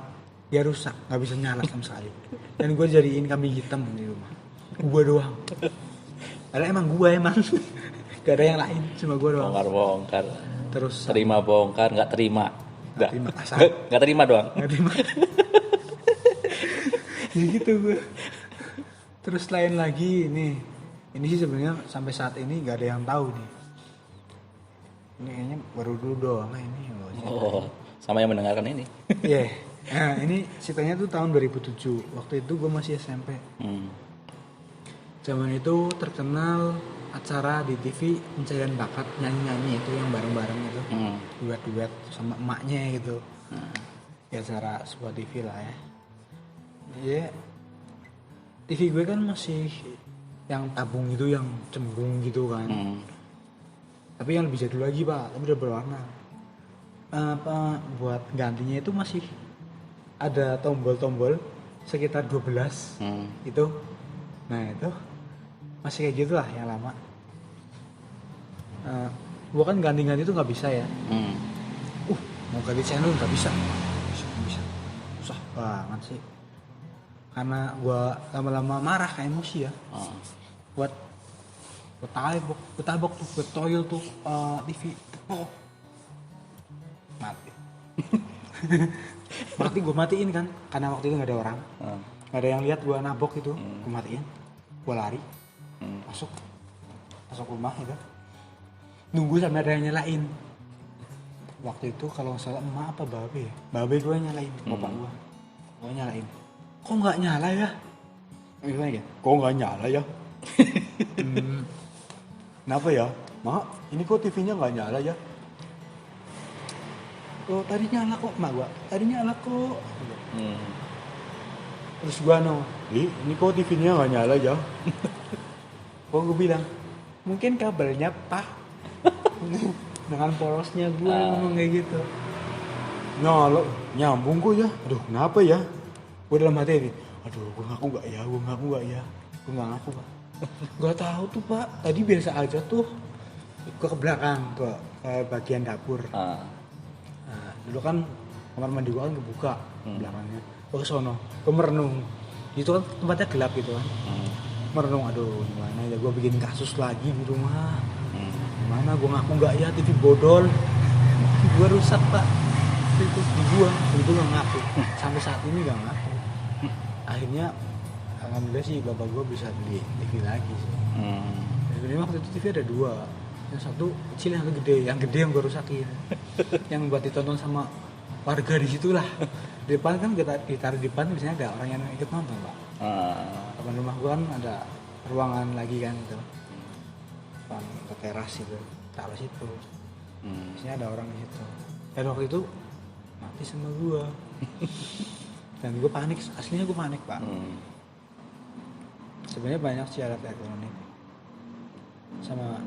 S2: dia rusak, nggak bisa nyala sama sekali. Dan gue jadiin kambing hitam di rumah, gue doang. Karena emang gak ada yang lain, cuma gue doang.
S1: Bongkar.
S2: Terus
S1: Terima bongkar, nggak terima. Nggak terima doang.
S2: Nggak terima. Ya gitu gue. Terus lain lagi ini sih sebenarnya sampai saat ini nggak ada yang tahu nih. Ini kayaknya baru dulu doang ini.
S1: Sama yang mendengarkan ini.
S2: Iya. Nah ini ceritanya tuh tahun 2007. Waktu itu gue masih SMP. Zaman itu terkenal acara di TV pencarian bakat nyanyi-nyanyi itu yang bareng-bareng itu, duet-duet sama emaknya gitu. Ya acara sebuah TV lah ya. Iya. TV gue kan masih yang tabung itu, yang cembung gitu kan. Tapi yang lebih jadul lagi pak, tapi udah berwarna. Buat gantinya itu masih ada tombol-tombol sekitar 12 itu. Nah itu masih kayak gitu lah yang lama. Gua kan ganti-ganti tuh nggak bisa ya. Mau ganti channel nggak bisa. Susah banget sih. Karena gua lama-lama marah kayak emosi ya. Buat tabok tuh, toil tuh TV tepok. Mati. Berarti gue matiin kan, karena waktu itu nggak ada orang, nggak ada yang lihat gue nabok itu, gue matiin, gue lari, masuk rumah itu, nunggu sampai ada yang nyalain. Waktu itu kalau nggak salah emak apa babe gue nyalain, bapak gue nyalain. Kok nggak nyala ya? Gimana ya? Kok nggak nyala ya? Kenapa ya? Mak, ini kok TV-nya nggak nyala ya? Oh tadi nyala kok mak gua, tadi nyala kok. Terus gua ini kok TV-nya nggak nyala ya? Kok gua bilang, mungkin kabelnya pak. Dengan polosnya gua ngomong kayak gitu. Nyala, nyambung kok ya. Aduh kenapa ya? Gua dalam hati ini, aduh gua ngaku nggak ya? Gua nggak ngaku pak. Gua tahu tuh pak, tadi biasa aja tuh. Gua ke belakang, ke bagian dapur. Dulu kan kamar mandi gua kan kebuka belakangnya. Gua kesono, gua merenung. Itu kan tempatnya gelap gitu kan. Merenung, aduh gimana ya, gua bikin kasus lagi di rumah. Gimana gua ngaku nggak ya, TV bodol, gua rusak pak. Itu gua gak ngaku. Sampai saat ini gak ngaku. Akhirnya alhamdulillah sih bapak gua bisa beli TV lagi sih. Sebenarnya waktu itu TV ada 2. Yang satu kecil, yang gede. Yang gede yang gue rusakin. Yang buat ditonton sama warga di situ lah. Di depan kan kita ditaruh di depan, biasanya ada orang yang ikut nonton pak. Depan rumah gue kan ada ruangan lagi kan itu, depan ke teras itu. taruh situ. Biasanya ada orang di situ. Dan waktu itu mati sama gue. Dan gue panik, aslinya gue panik pak. Sebenarnya banyak sih alat elektronik. Sama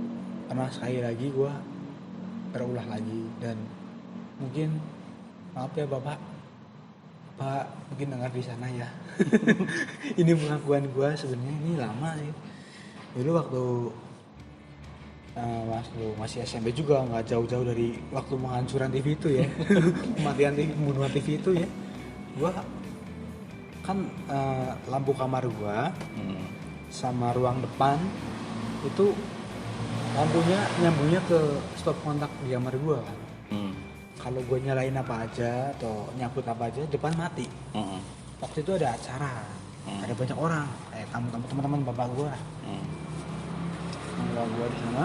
S2: pernah sekali lagi gue berulah lagi, dan mungkin maaf ya bapak mungkin dengar di sana ya. Ini pengakuan gue sebenarnya, ini lama sih. Dulu waktu masih SMP juga, nggak jauh-jauh dari waktu penghancuran TV itu ya. Kematian TV, pembunuhan TV itu ya. Gue kan lampu kamar gue sama ruang depan itu lampunya nyambungnya ke stop kontak di kamar gue kan. Kalau gue nyalain apa aja atau nyabut apa aja, depan mati. Waktu itu ada acara, ada banyak orang, kayak teman-teman bapak gue. Bapak gue di sana,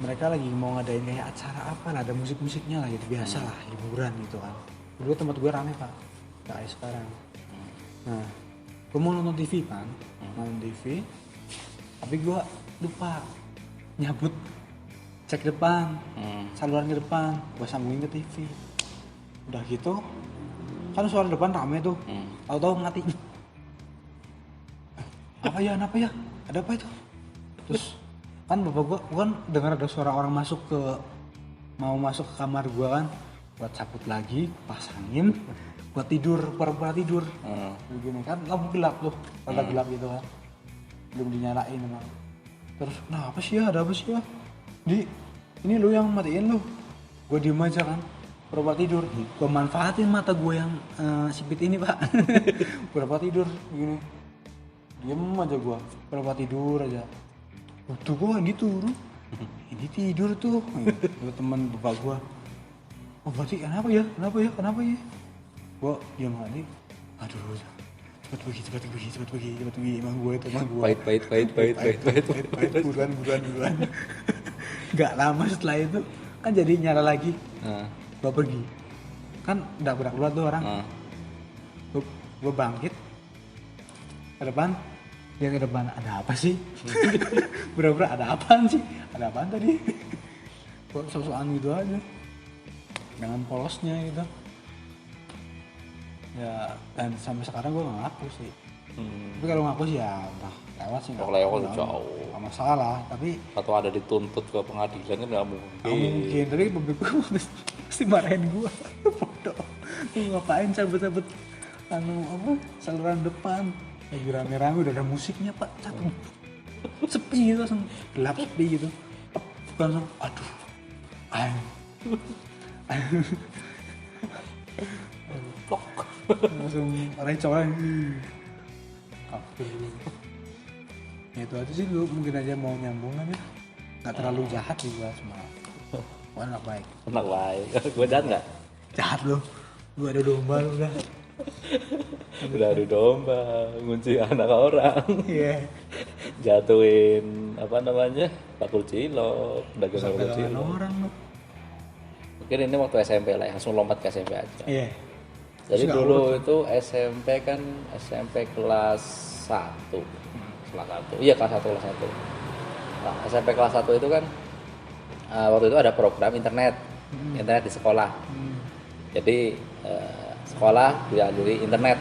S2: mereka lagi mau ngadain kayak acara apa lah, ada musik-musiknya lah gitu, biasa lah, hiburan gitu kan. Dulu tempat gue rame pak, kayak sekarang. Nah, gue mau nonton TV kan, nonton TV, tapi gue lupa nyabut cek depan, saluran ke depan, gue sambungin ke TV. Udah gitu, kan suara depan rame tuh, tahu-tahu mati. Apa ya, ada apa itu? Terus kan bapak gue kan dengar ada suara orang mau masuk ke kamar gue kan, buat cabut lagi, pasangin, buat tidur, pura-pura tidur. Begini kan, lampu gelap tuh, rada gelap gitu kan, belum dinyalain emang. Terus, nah apa sih ya, ada apa sih ya? Ini lu yang matiin lu. Gue diem aja kan, pura-pura tidur. Gue manfaatin mata gue yang sipit ini pak. Pura-pura tidur begini, diem aja gue, pura-pura tidur aja. Tuh gue ini turun, ini tidur tuh. Teman bapak gue, oh berarti kenapa ya? Gue diem aja, aduh cepat pergi, emang gue itu emang gue. Pahit, buruan. Gak lama setelah itu kan jadi nyala lagi, gue pergi, kan udah berak-berak tuh orang. Gue bangkit ke depan, dia ke depan, ada apa sih? Bener-bener ada apaan sih? Ada apaan tadi? Gue sok-sokan gitu aja, dengan polosnya gitu. Ya, dan sampai sekarang gue gak ngaku sih. Tapi kalau ngaku sih ya udah lewat sih.
S1: Kalau lewat jauh.
S2: Gak masalah, tapi
S1: atau ada dituntut ke pengadilan kan nggak mungkin.
S2: Mungkin, tapi bapak gue mesti marahin gue. Bodoh, lu ngapain cabut-cabut saluran depan? Lagi rame-rame udah ada musiknya pak, cabut. Sepi gitu, langsung gelap sepi gitu. Langsung, aduh,
S1: Plok.
S2: langsung recolan. Ya itu aja sih, lu mungkin aja mau nyambung kan ya. Gak terlalu jahat sih gua, cuma gua anak baik.
S1: Gue jahat nggak?
S2: Jahat lu, gua ada domba lu udah.
S1: Udah adu domba, ngunci anak orang.
S2: Iya.
S1: Jatuhin apa namanya, bakul cilok, dagang bakul cilok.
S2: Orang lu.
S1: Mungkin ini waktu SMP lah, langsung lompat ke SMP aja.
S2: Iya.
S1: Jadi dulu itu SMP kan, SMP kelas 1. Kelas 1. Iya, kelas 1. Nah, SMP kelas 1 itu kan waktu itu ada program internet di sekolah. Jadi sekolah dilalui internet,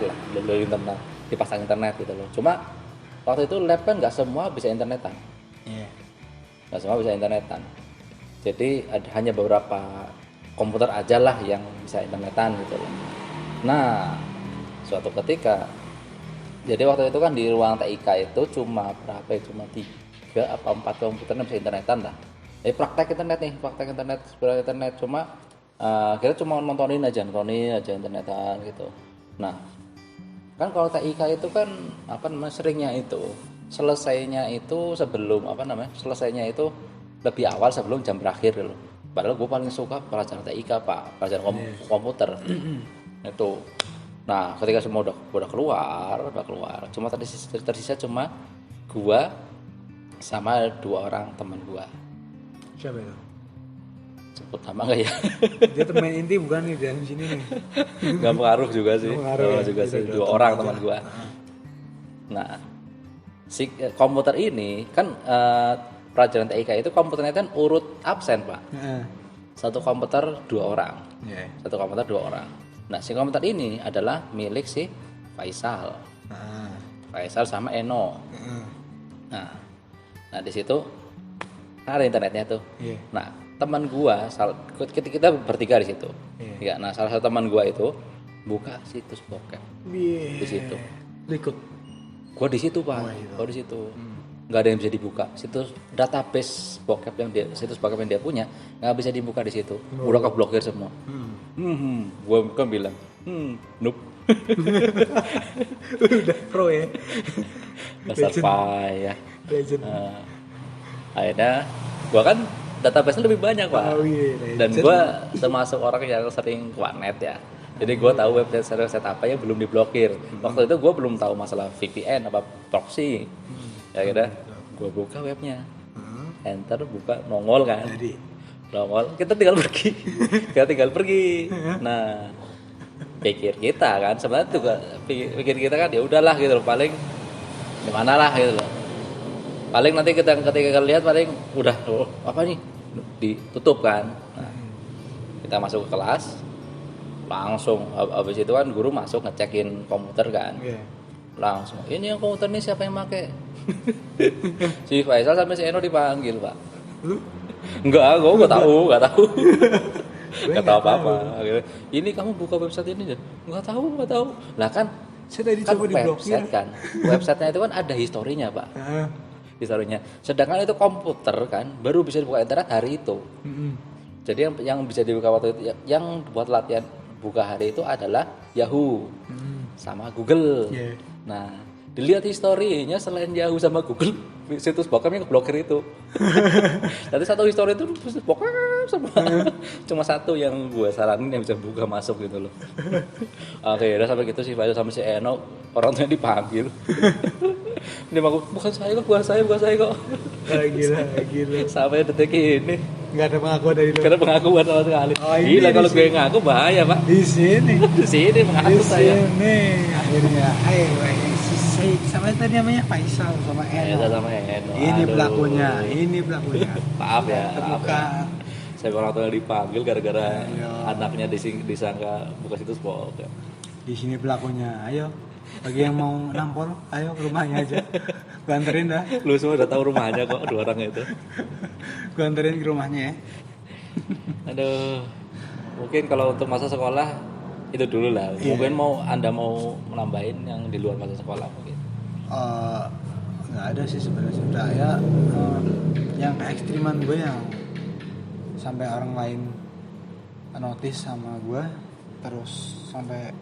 S1: dipasang internet gitu loh. Cuma waktu itu lab kan nggak semua bisa internetan.
S2: Iya.
S1: Nggak semua bisa internetan. Jadi hanya beberapa komputer aja lah yang bisa internetan gitu loh. Nah, suatu ketika, jadi waktu itu kan di ruang TIK itu cuma 3 apa 4 komputer yang bisa internetan lah. Jadi praktek internet, cuma kita cuma nontonin aja internetan gitu. Nah, kan kalau TIK itu kan seringnya itu selesainya itu selesainya itu lebih awal sebelum jam berakhir loh. Padahal gue paling suka pelajaran TIK pak, pelajaran komputer. Itu. Nah, ketika semua udah keluar, cuma tersisa cuma gua sama 2 orang teman gua.
S2: Siapa itu?
S1: Sebut nama enggak ya?
S2: Dia teman inti bukan nih dari sini nih.
S1: Enggak pengaruh juga sih.
S2: Pengaruh ya?
S1: Juga sih 2 orang teman gua. Nah, Si komputer ini kan pelajaran TIK itu komputernya kan urut absen Pak. Satu komputer 2 orang. Satu komputer 2 orang. Nah si komputer ini adalah milik si Faisal. Faisal sama Eno. Nah di situ ada internetnya tuh. Nah teman gua kita bertiga di situ. Ya, nah salah satu teman gua itu buka situs bokep di situ.
S2: Ikut.
S1: Gua di situ Pak. Gua di situ. Nggak ada yang bisa dibuka. Situs database bokep situs bokep yang dia punya nggak bisa dibuka di situ. Udah keblokir semua. Gua kan bilang, noob.
S2: Udah pro ya.
S1: Dasar payah.
S2: Legend.
S1: Akhirnya gua kan database-nya lebih banyak Pak. Dan gua termasuk orang yang sering ke warnet ya. Jadi gue tahu website apa yang belum diblokir. Waktu itu gue belum tahu masalah VPN apa proxy. Ya kira gue buka webnya, enter buka nongol kan. Nongol kita tinggal pergi. Nah pikir kita kan sebenarnya juga pikir kita kan ya udahlah gitu loh, paling gimana lah gitu loh. Paling nanti ketika lihat paling udah apa nih ditutup kan. Nah, kita masuk ke kelas. Langsung habis itu kan guru masuk ngecekin komputer kan. Langsung ini yang komputer ini siapa yang pakai? Si Faisal sampai si Eno dipanggil Pak.
S2: Lu?
S1: Enggak gak tahu apa-apa. Ini kamu buka website ini deh? Nggak tahu. Lah kan
S2: saya tadi
S1: kan
S2: coba diblokir
S1: kan. Websitenya itu kan ada historinya Pak. Historinya. Sedangkan itu komputer kan baru bisa dibuka internet hari itu. Jadi yang bisa dibuka waktu itu yang buat latihan buka hari itu adalah Yahoo sama Google. Nah, dilihat historinya selain Yahoo sama Google, situs bokep yang keblokir itu. Jadi satu histori itu bokep semua. Cuma satu yang gue saranin yang bisa buka masuk gitu loh. Oke, udah sampai gitu sih Faisal sama si Eno, orang tuanya dipanggil. Dia ngaku, bukan saya kok. Gila. Sampai detik ini
S2: nggak ada pengakuan dari lu.
S1: Gak ada pengakuan sama sekali. Gila kalau gue ngaku bahaya Pak.
S2: Di sini
S1: mengaku saya.
S2: Akhirnya, sama tadi namanya Faisal sama Eno. Ini pelakunya.
S1: Maaf ya. Saya orang tua dipanggil gara-gara anaknya disangka buka situs bokep.
S2: Di sini pelakunya. Ayo, bagi yang mau nampol, ayo ke rumahnya aja. Gue anterin dah.
S1: Lu semua udah tahu rumahnya kok, 2 orang itu.
S2: Gue anterin ke rumahnya ya.
S1: Aduh, mungkin kalau untuk masa sekolah itu dulu lah. Mungkin Anda mau menambahin yang di luar masa sekolah mungkin.
S2: Nggak ada sih sebenarnya. Sudah ya, yang keekstriman gue yang sampai orang lain notice sama gue, terus sampai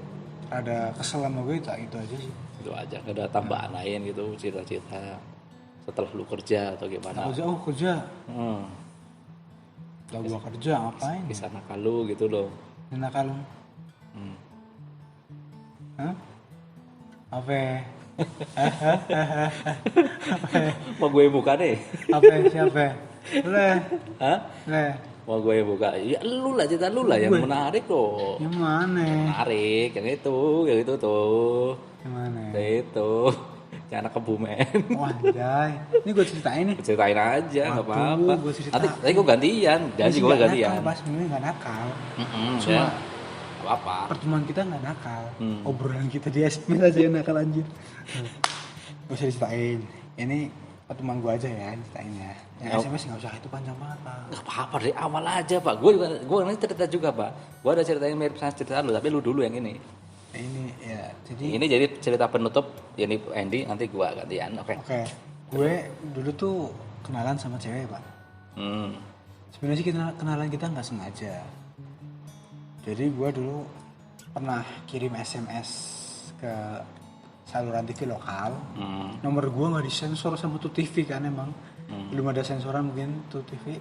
S2: ada kesel sama gue, itu aja sih. Itu
S1: aja, gak ada tambahan lain gitu, cerita-cerita setelah lu kerja atau gimana?
S2: Kerja. Udah gua kerja ngapain?
S1: Kisah nakal lu gitu loh.
S2: Nakal lu? Apa?
S1: Mau gue buka deh.
S2: Siapa?
S1: Mau gue buka. Ya lu lah, cerita lu lah yang menarik loh.
S2: Yang mana?
S1: Menarik, yang itu tuh.
S2: Yang mana?
S1: Itu. Yang anak Kebumen.
S2: Wah, anjay. Ini gue ceritain nih.
S1: Ceritain aja, enggak apa-apa. Nanti gue gantian. Janji gue gantian.
S2: Pas sebenarnya enggak nakal.
S1: Cuma apa?
S2: Pertemuan kita enggak nakal. Obrolan kita di SMS aja yang nakal anjir. Gue ceritain. Ini pertemuan gue aja ya ceritainnya. Yang SMS enggak usah, itu panjang banget, Pak.
S1: Enggak apa-apa, dari awal aja, Pak. Gue nanti cerita juga, Pak. Gue ada cerita yang mirip sama cerita lu, tapi lu dulu yang ini.
S2: Ini ya,
S1: ini jadi cerita penutup, ini Andy, nanti gue gantian. Oke.
S2: Gue dulu tuh kenalan sama cewek, Pak. Sebenarnya sih kenalan kita nggak sengaja. Jadi gue dulu pernah kirim SMS ke saluran TV lokal. Nomor gue nggak disensor sama Tuh TV kan, emang belum ada sensoran mungkin Tuh TV.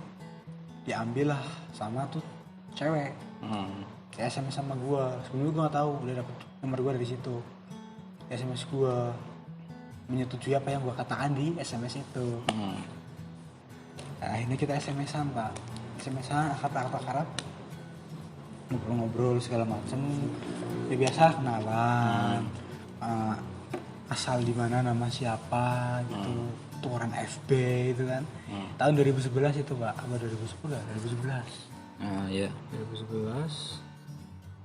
S2: Diambil lah sama tuh cewek. SMS sama gue. Sebelumnya gue nggak tahu udah dapet nomor gue dari situ. SMS gue menyetujui apa yang gue katakan di SMS itu. Nah, ini kita SMS-an, Pak. SMS-an akrab, ngobrol-ngobrol segala macem. Ya biasa kenalan. asal di mana, nama siapa gitu, tukeran FB itu kan. Tahun 2011 itu Pak, apa 2010 ya? 2011.
S1: Iya.
S2: 2011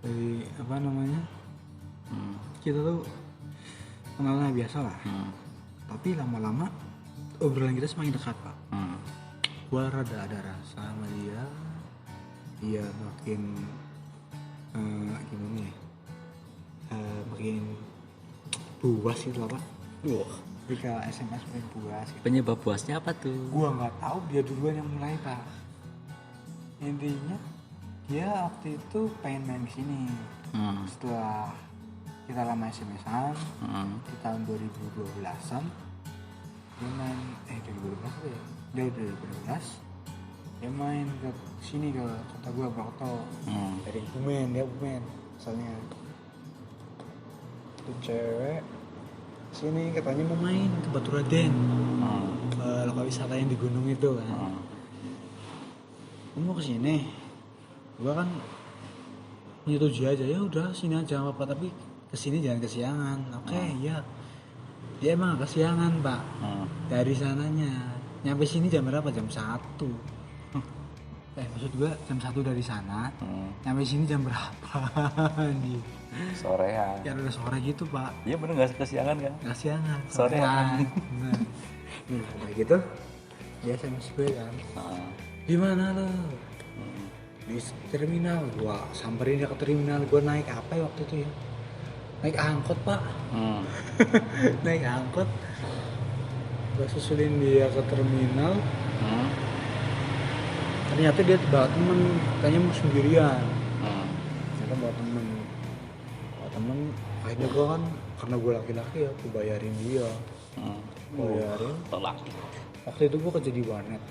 S2: dari apa namanya? Kita tuh kenalnya biasa lah. Tapi lama-lama obrolan kita semakin dekat Pak. Gua rada ada rasa sama dia. Dia makin gimana ya? Makin buas gitu lah Pak. Ketika SMS makin buas gitu.
S1: Penyebab buasnya apa tuh?
S2: Gua nggak tahu, dia duluan yang mulai Pak. Intinya dia waktu itu pengen main kesini. Setelah kita lama SMS-an di tahun 2012an, dia main 2012 ya? Dia 2012 dia main ke sini ke kota gua, Purwokerto. Dari Bumen, dia Bumen asalnya. Itu cewek sini katanya mau main ke Baturaden, ke lokal wisata yang di gunung itu kan. Kamu mau kesini? Gua kan nyetujui aja, ya udah sini aja nggak apa-apa, tapi kesini jangan kesiangan. Oke, ya. Dia emang kesiangan Pak. Dari sananya nyampe sini jam berapa? Jam 1. Maksud gue jam 1 dari sana, nyampe sini jam berapa?
S1: Sorean.
S2: Ya udah sore gitu Pak.
S1: Iya bener nggak kesiangan kan?
S2: Kasiangan.
S1: Sorean.
S2: Nah, kayak gitu. Dia SMS gue kan. Gimana lo? Di terminal. Gua samperin dia ke terminal. Gua naik apa ya waktu itu ya? Naik angkot Pak. Naik angkot. Gua susulin dia ke terminal. Ternyata dia bawa temen, katanya mau sendirian. Ternyata bawa temen. Akhirnya gue kan, karena gue laki-laki ya, gue bayarin dia. Bayarin.
S1: Laki.
S2: Waktu itu gue kerja di warnet.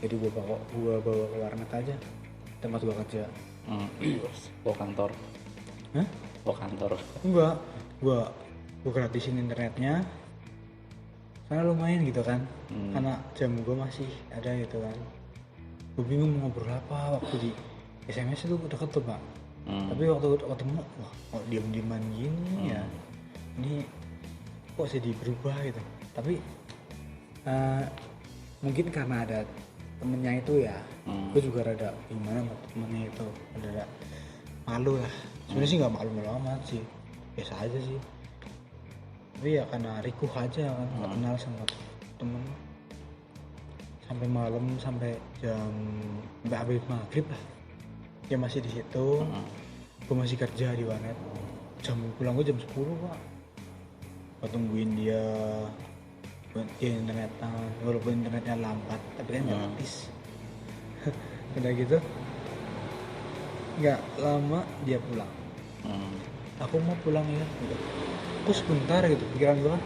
S2: Jadi gue bawa ke warnet aja, tempat gue kerja.
S1: Bawa kantor.
S2: Hah?
S1: Bawa kantor.
S2: Enggak, gue gratisin internetnya. Karena lumayan gitu kan, karena jam gue masih ada gitu kan. Gue bingung mau ngobrol apa, waktu di SMS itu deket tuh Pak. Tapi waktu ketemu, wah kok diem-dieman gini ya, ini kok jadi berubah gitu. Tapi mungkin karena ada temennya itu ya, gue juga rada gimana sama temennya itu, rada malu lah. Sebenarnya sih nggak malu-malu amat sih, biasa aja sih. Tapi ya karena rikuh aja kan, nggak kenal sama temen. Sampai malam, sampai habis maghrib lah dia masih di situ. Gue masih kerja di warnet. Jam pulang gue jam 10 Pak. Gue tungguin dia buat dia internetan, walaupun internetnya lambat tapi kan gratis. Udah gitu nggak lama dia pulang. Aku mau pulang ya gitu. Aku sebentar gitu, pikiran gue kan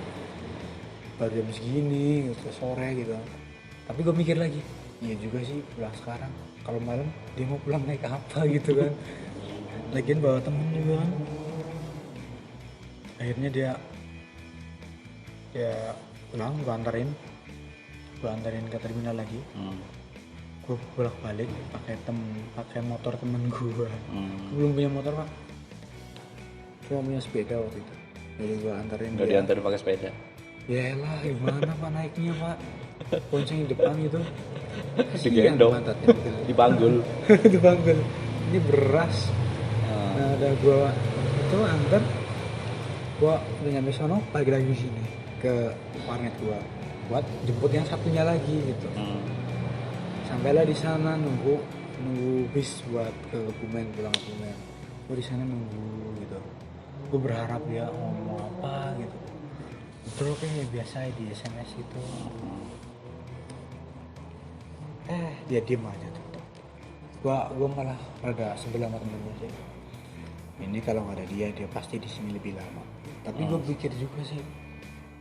S2: baru jam segini gitu, sore gitu. Tapi gue mikir lagi, iya juga sih pulang sekarang. Kalau malam dia mau pulang naik apa gitu kan. Lagian bawa temen juga kan. Akhirnya dia pulang, gue antarin ke terminal lagi. Gue bolak-balik pakai motor temen gue. Gue belum punya motor Pak, cuma punya sepeda waktu itu. Jadi gue antarin.
S1: Nggak diantarin pakai sepeda?
S2: Ya elah, gimana Pak naiknya Pak? Ponceng di depan gitu.
S1: Digendong, dipanggul.
S2: Dipanggul. Ini beras. Nah udah gue itu antar. Gue udah nyampe sono, balik lagi di sini ke warnet gue buat jemput yang satunya lagi gitu. Sampailah di sana nunggu bis buat ke Kebumen, pulang ke Kebumen. Gue di sana nunggu gitu. Gue berharap dia ngomong apa gitu. Betul kayak biasa di SMS itu. Dia diem aja tuh. Gua malah rada sebelah sama temen gue sih. Ini kalau nggak ada dia pasti di sini lebih lama. Tapi gue pikir juga sih,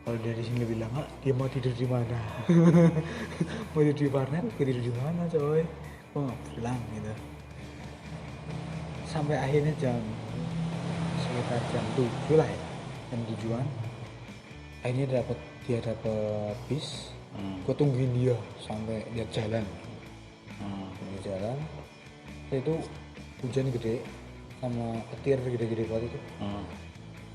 S2: kalau dia di sini lebih lama, dia mau tidur di mana? Mau tidur di warnet, gue tidur di mana coy? Gue nggak pulang gitu. Sampai akhirnya sekitar jam 7 lah ya, jam 7-an. Akhirnya dia dapet bis. Gue tungguin dia sampai dia jalan. Dia jalan. Itu hujan gede sama petir gede-gede banget itu.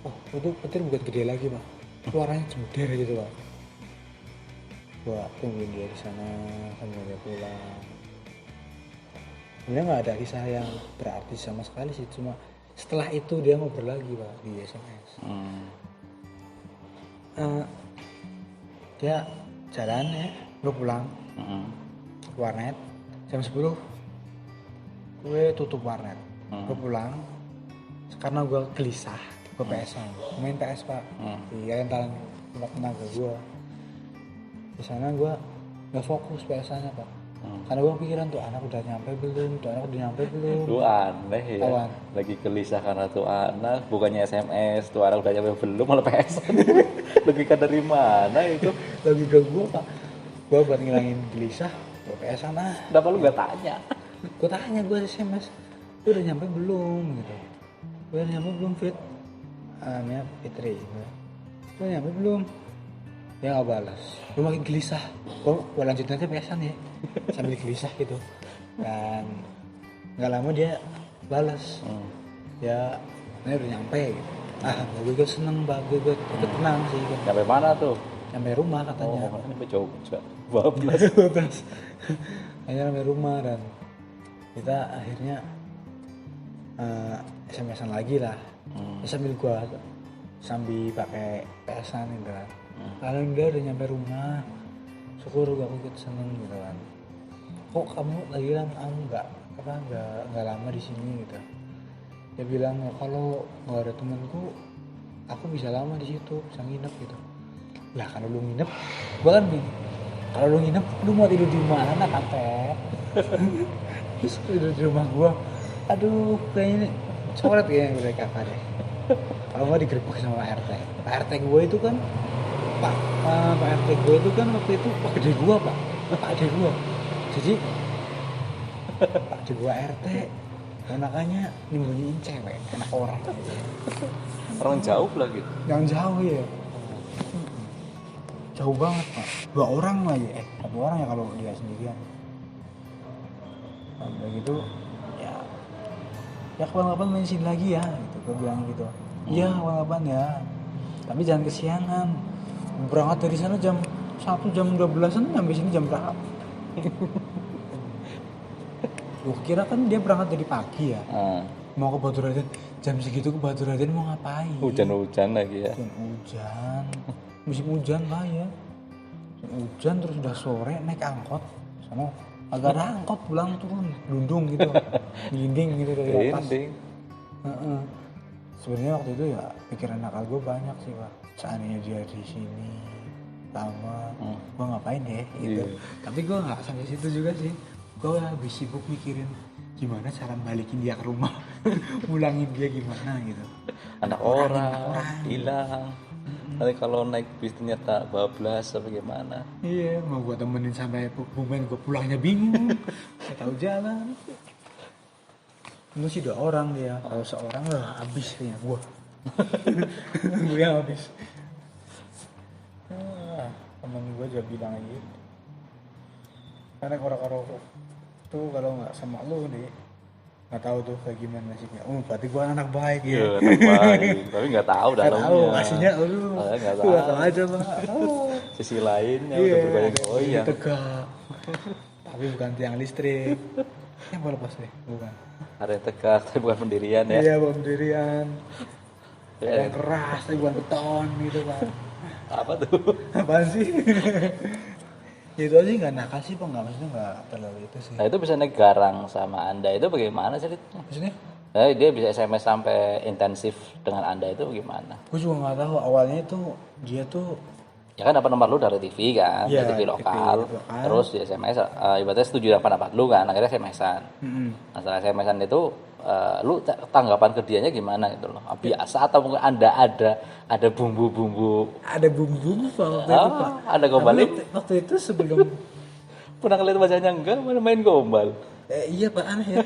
S2: Oh itu petir bukan gede lagi Pak, suaranya jeder gitu Pak. Gua tungguin dia di sana sampai dia pulang. Sebenarnya nggak ada kisah yang berarti sama sekali sih, cuma setelah itu dia ngobrol lagi Pak di SMS. Dia jalan ya, gue pulang ke warnet jam 10, gue tutup warnet. Gue pulang karena gue gelisah, gue PS-an, main PS Pak di rentalan tempat tenaga gue. Di sana gue nggak fokus PS-annya Pak, karena gue pikiran tuh anak udah nyampe belum,
S1: Lu aneh ya.
S2: Awan.
S1: Lagi gelisah karena tuh anak, bukannya SMS, tuh anak udah nyampe belum malah PS. Logika dari mana itu?
S2: Logika gue Pak, gue buat ngilangin gelisah gue PS-an ah.
S1: Kenapa lu gak tanya?
S2: Gue tanya, gue SMS, lu udah nyampe belum gitu, gue udah nyampe belum Fit, namanya Fitri, lu udah nyampe belum, dia nggak balas. Gue makin gelisah, gue lanjutin aja PS-an ya sambil gelisah gitu, dan nggak lama dia balas, ya ini udah nyampe gitu. Gue seneng banget, gue tenang sih kan.
S1: Sampai mana tuh?
S2: Sampai rumah katanya.
S1: Oh, sampai Jogja. Bablas.
S2: Akhirnya sampai rumah dan kita akhirnya SMS-an lagi lah. Sambil gua pakai PS-an gitu kan. Alhamdulillah udah nyampe rumah. Syukur gua ikut seneng gitu kan. Kok kamu lagi bilang kamu nggak lama di sini gitu. Dia bilang kalau nggak ada temanku, aku bisa lama di situ, bisa nginep gitu. Lah kalau lu nginep, gua kan bingung. Kalau lu nginep, lu mau tidur di mana Kate? Terus tidur di rumah gua. Aduh, kayaknya coret kayaknya udah kakak deh. Kalau nggak digerebek sama Pak RT. Pak RT gua itu kan, Pak RT gua itu kan waktu itu Pak Gede gua Pak. Pak Gede gua. Jadi Pak Gede gua RT, makanya nyembunyiin cewek, anak orang.
S1: Orang jauh lagi.
S2: Yang jauh ya. Jauh banget Pak, 2 orang lagi, 1 orang ya kalau dia sendirian. Nah, udah gitu, ya kapan-kapan main sini lagi ya, gitu, gue bilang gitu. Iya kapan-kapan ya, tapi jangan kesiangan. Berangkat dari sana jam 1, jam 12-an, sampai sini jam berapa? Gue kira kan dia berangkat dari pagi ya, mau ke Batu Raden, jam segitu ke Batu Raden mau ngapain?
S1: Hujan-hujan lagi ya.
S2: Hujan, musim hujan lah ya. Hujan terus udah sore naik angkot, sana agak ada angkot pulang turun, dundung gitu, gelinding gitu dari atas. Sebenarnya waktu itu ya pikiran nakal gue banyak sih Pak. Seandainya dia di sini lama, gue ngapain ya gitu. Tapi gue nggak sampai situ juga sih. Gue lebih sibuk mikirin gimana cara balikin dia ke rumah, pulangin dia gimana gitu.
S1: Anak orang hilang. Nanti kalau naik bis ternyata bablas apa gimana?
S2: Iya, mau gue temenin sampai Bumen, gue pulangnya bingung, gak tahu jalan. Itu sih 2 orang dia, kalau seorang lah habis kayaknya gue. Gue yang habis. Temen gue juga bilang gitu. Karena orang-orang tuh kalau nggak sama lu nih, nggak tahu tuh kayak gimana nasibnya. Berarti gue anak baik ya.
S1: Iya, anak baik. Tapi nggak tahu dalamnya.
S2: Nggak tahu aslinya lu.
S1: Nggak tahu.
S2: Nggak tahu aja Pak.
S1: Sisi lainnya udah bergoyang-goyang.
S2: Tegak. Tapi bukan tiang listrik. Yang mau lepas deh, bukan.
S1: Ada yang tegak, tapi bukan pendirian ya.
S2: Iya, bukan pendirian. Ada yang keras, tapi bukan beton gitu Pak.
S1: Apa tuh?
S2: Apaan sih? Itu aja nggak nakal sih Pak, maksudnya nggak terlalu itu sih.
S1: Nah itu bisa naik garang sama Anda itu bagaimana ceritanya?
S2: Maksudnya?
S1: Dia bisa SMS sampai intensif dengan Anda itu bagaimana?
S2: Gue juga nggak tahu, awalnya itu dia tuh
S1: Ya kan dapat nomor lu dari TV kan,
S2: Iya,
S1: dari TV lokal.
S2: TV lokal.
S1: Terus di SMS, ibaratnya setuju dengan pendapat lu kan, akhirnya SMS-an. Nah setelah SMS-an itu, lu tanggapan ke dianya gimana gitu loh? Biasa atau mungkin Anda ada bumbu-bumbu?
S2: ada bumbu Pak waktu itu Pak.
S1: Ada gombalin?
S2: Waktu itu sebelum
S1: Pernah ngeliat wajahnya enggak, mana main gombal?
S2: iya Pak, aneh ya.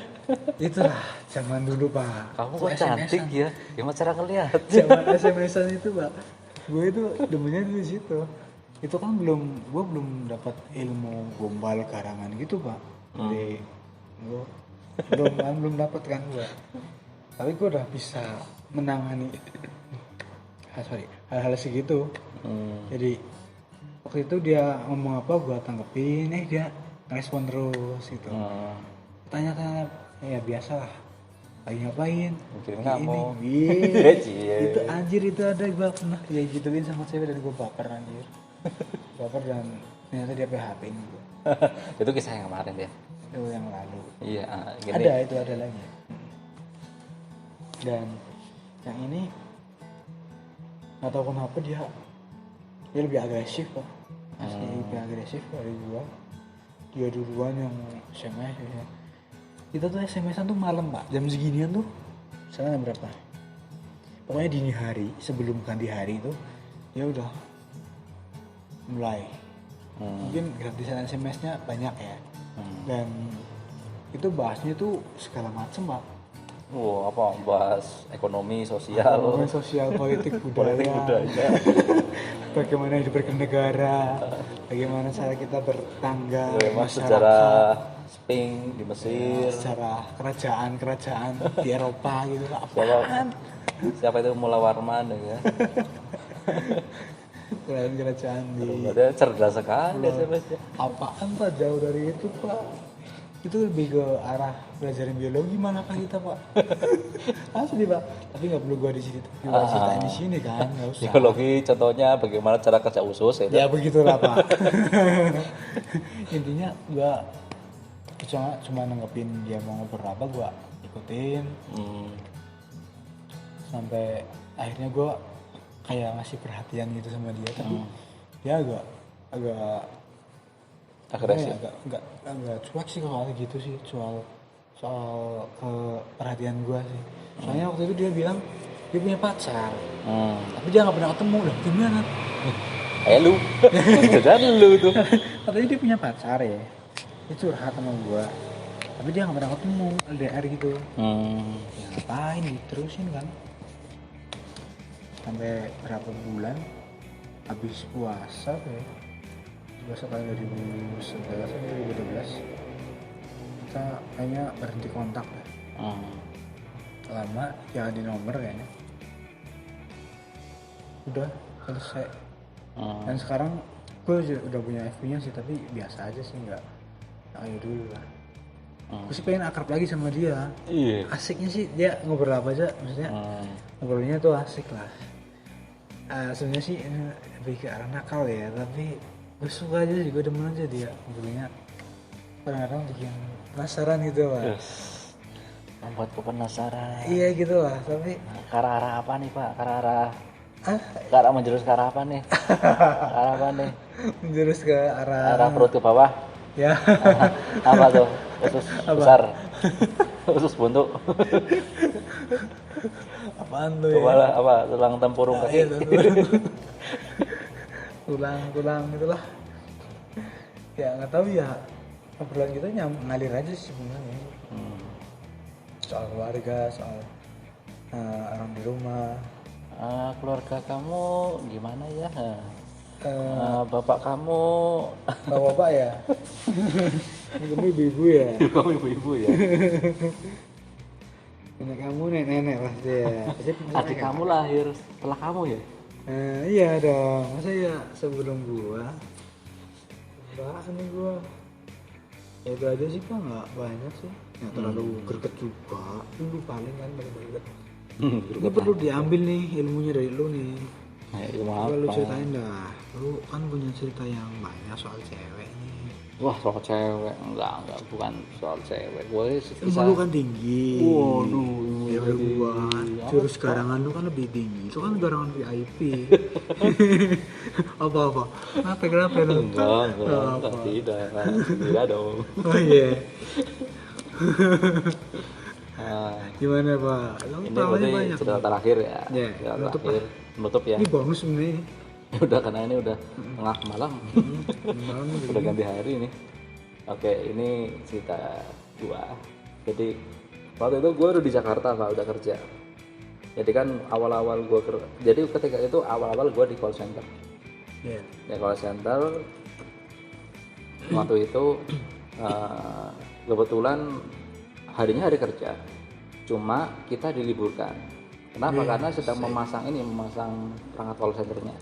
S2: Itulah zaman dulu Pak.
S1: Kamu kok cantik ya? Gimana cara ngeliat?
S2: Zaman SMS-an itu Pak. Gue itu demennya di situ. Itu kan gue belum dapat ilmu gombal garangan gitu Pak. Jadi gue belum dapat kan gue. Tapi gue udah bisa menangani hal-hal segitu. Jadi waktu itu dia ngomong apa gue tanggepin, dia respon terus gitu. Tanya-tanya ya biasa lah, lagi ngapain
S1: Mikirin kamu.
S2: itu anjir, itu ada gue pernah ya gituin sama cewek dan gue baper anjir. Baper dan ternyata dia PHP-in gue.
S1: Itu kisah yang kemarin ya.
S2: Itu yang lalu.
S1: Iya, gini.
S2: Ada lagi. Dan yang ini nggak tahu kenapa dia lebih agresif Pak. Asli lebih agresif dari gua. Dia duluan yang SMS ya. Kita tuh SMS-an tuh malam Pak, jam seginian tuh. Misalnya berapa? Pokoknya dini hari sebelum ganti hari itu ya udah mulai. Mungkin gratisan SMS-nya banyak ya. Dan itu bahasnya tuh segala macam Pak.
S1: Apa bahas ekonomi sosial
S2: politik budaya. Bagaimana hidup bernegara, bagaimana cara kita bertangga,
S1: sejarah Sphinx di Mesir,
S2: sejarah kerajaan di Eropa gitu.
S1: Siapa itu Mula Warman ya?
S2: Kerajaan di.
S1: Dia cerdas sekali SMS-nya.
S2: Apaan Pak, jauh dari itu Pak. Itu lebih ke arah belajarin biologi mana Pak kita Pak. Asli Pak, tapi nggak perlu gua di sini, gua ceritain di sini kan, nggak usah.
S1: Biologi contohnya bagaimana cara kerja usus
S2: ya begitulah Pak. Intinya gua cuma nanggepin dia mau ngobrol apa, gua ikutin. Sampai akhirnya gua kayak ngasih perhatian gitu sama dia, tapi dia agak
S1: agresif.
S2: Agak cuek sih kalau gitu sih, soal ke perhatian gua sih. Soalnya waktu itu dia bilang dia punya pacar, tapi dia nggak pernah ketemu. Lah gimana?
S1: Lu dan lu tuh
S2: Katanya dia punya pacar ya, dia curhat sama gua, tapi dia nggak pernah ketemu, LDR gitu. Ya ngapain diterusin kan, sampai berapa bulan habis puasa kayak puasa tahun 2011 atau 2012 kita kayaknya berhenti kontak lah. Lama ya di nomor kayaknya udah selesai. Dan sekarang gue udah punya FB-nya sih, tapi biasa aja sih, nggak kayak dulu lah. Gue sih pengen akrab lagi sama dia.
S1: Iya.
S2: Asiknya sih dia ngobrol apa aja, maksudnya ngobrolnya tuh asik lah. Sebenarnya sih ini lebih ke arah nakal ya, tapi gue suka aja sih, gue demen aja dia ngobrolnya. Kadang-kadang bikin penasaran gitu Pak.
S1: Yes. Membuatku penasaran.
S2: Iya gitu lah, tapi
S1: ke arah apa nih Pak? Ke arah menjurus ke arah apa nih? Ke arah apa nih?
S2: Menjurus ke arah
S1: perut ke bawah.
S2: Ya.
S1: Apa tuh? Usus besar. Usus buntu.
S2: Apaan tuh ya?
S1: Kepala apa? Tulang tempurung kaki.
S2: Iya, tulang itulah. Ya nggak tahu ya, obrolan kita ngalir aja sih sebenarnya. Soal keluarga, soal orang di rumah.
S1: Keluarga kamu gimana ya? Bapak kamu
S2: Bapak ya? Kamu ibu-ibu ya?
S1: Kamu ibu-ibu ya?
S2: Nenek kamu nenek pasti ya?
S1: Adik kamu lahir setelah kamu ya?
S2: Iya dong, masa ya sebelum gua? Apaan nih gua? Ya itu aja sih Pak, nggak banyak sih. Nggak terlalu greget juga. Dulu paling kan greget. Ini perlu diambil nih ilmunya dari lu nih. Coba lu ceritain dah. Lu kan punya cerita yang banyak soal cewek nih.
S1: Wah, soal cewek enggak, bukan soal cewek. Gue
S2: Ilmu lu kan tinggi.
S1: Waduh,
S2: ya gua. Jurus garangan lu kan lebih tinggi. Itu kan garangan VIP. Apa? Kenapa lu?
S1: Enggak, tidak dong.
S2: Oh iya. Gimana Pak?
S1: Ini berarti cerita terakhir ya. Menutup ya.
S2: Ini bonus sebenarnya.
S1: Udah, karena ini udah tengah malam. Udah ganti hari ini. Oke, ini cerita gua. Jadi waktu itu gua udah di Jakarta Pak, udah kerja. Jadi kan awal-awal gua jadi ketika itu awal-awal gua di call center.
S2: Iya.
S1: Ya call center waktu itu kebetulan harinya hari kerja, cuma kita diliburkan Kenapa? Karena sedang memasang perangkat call center-nya.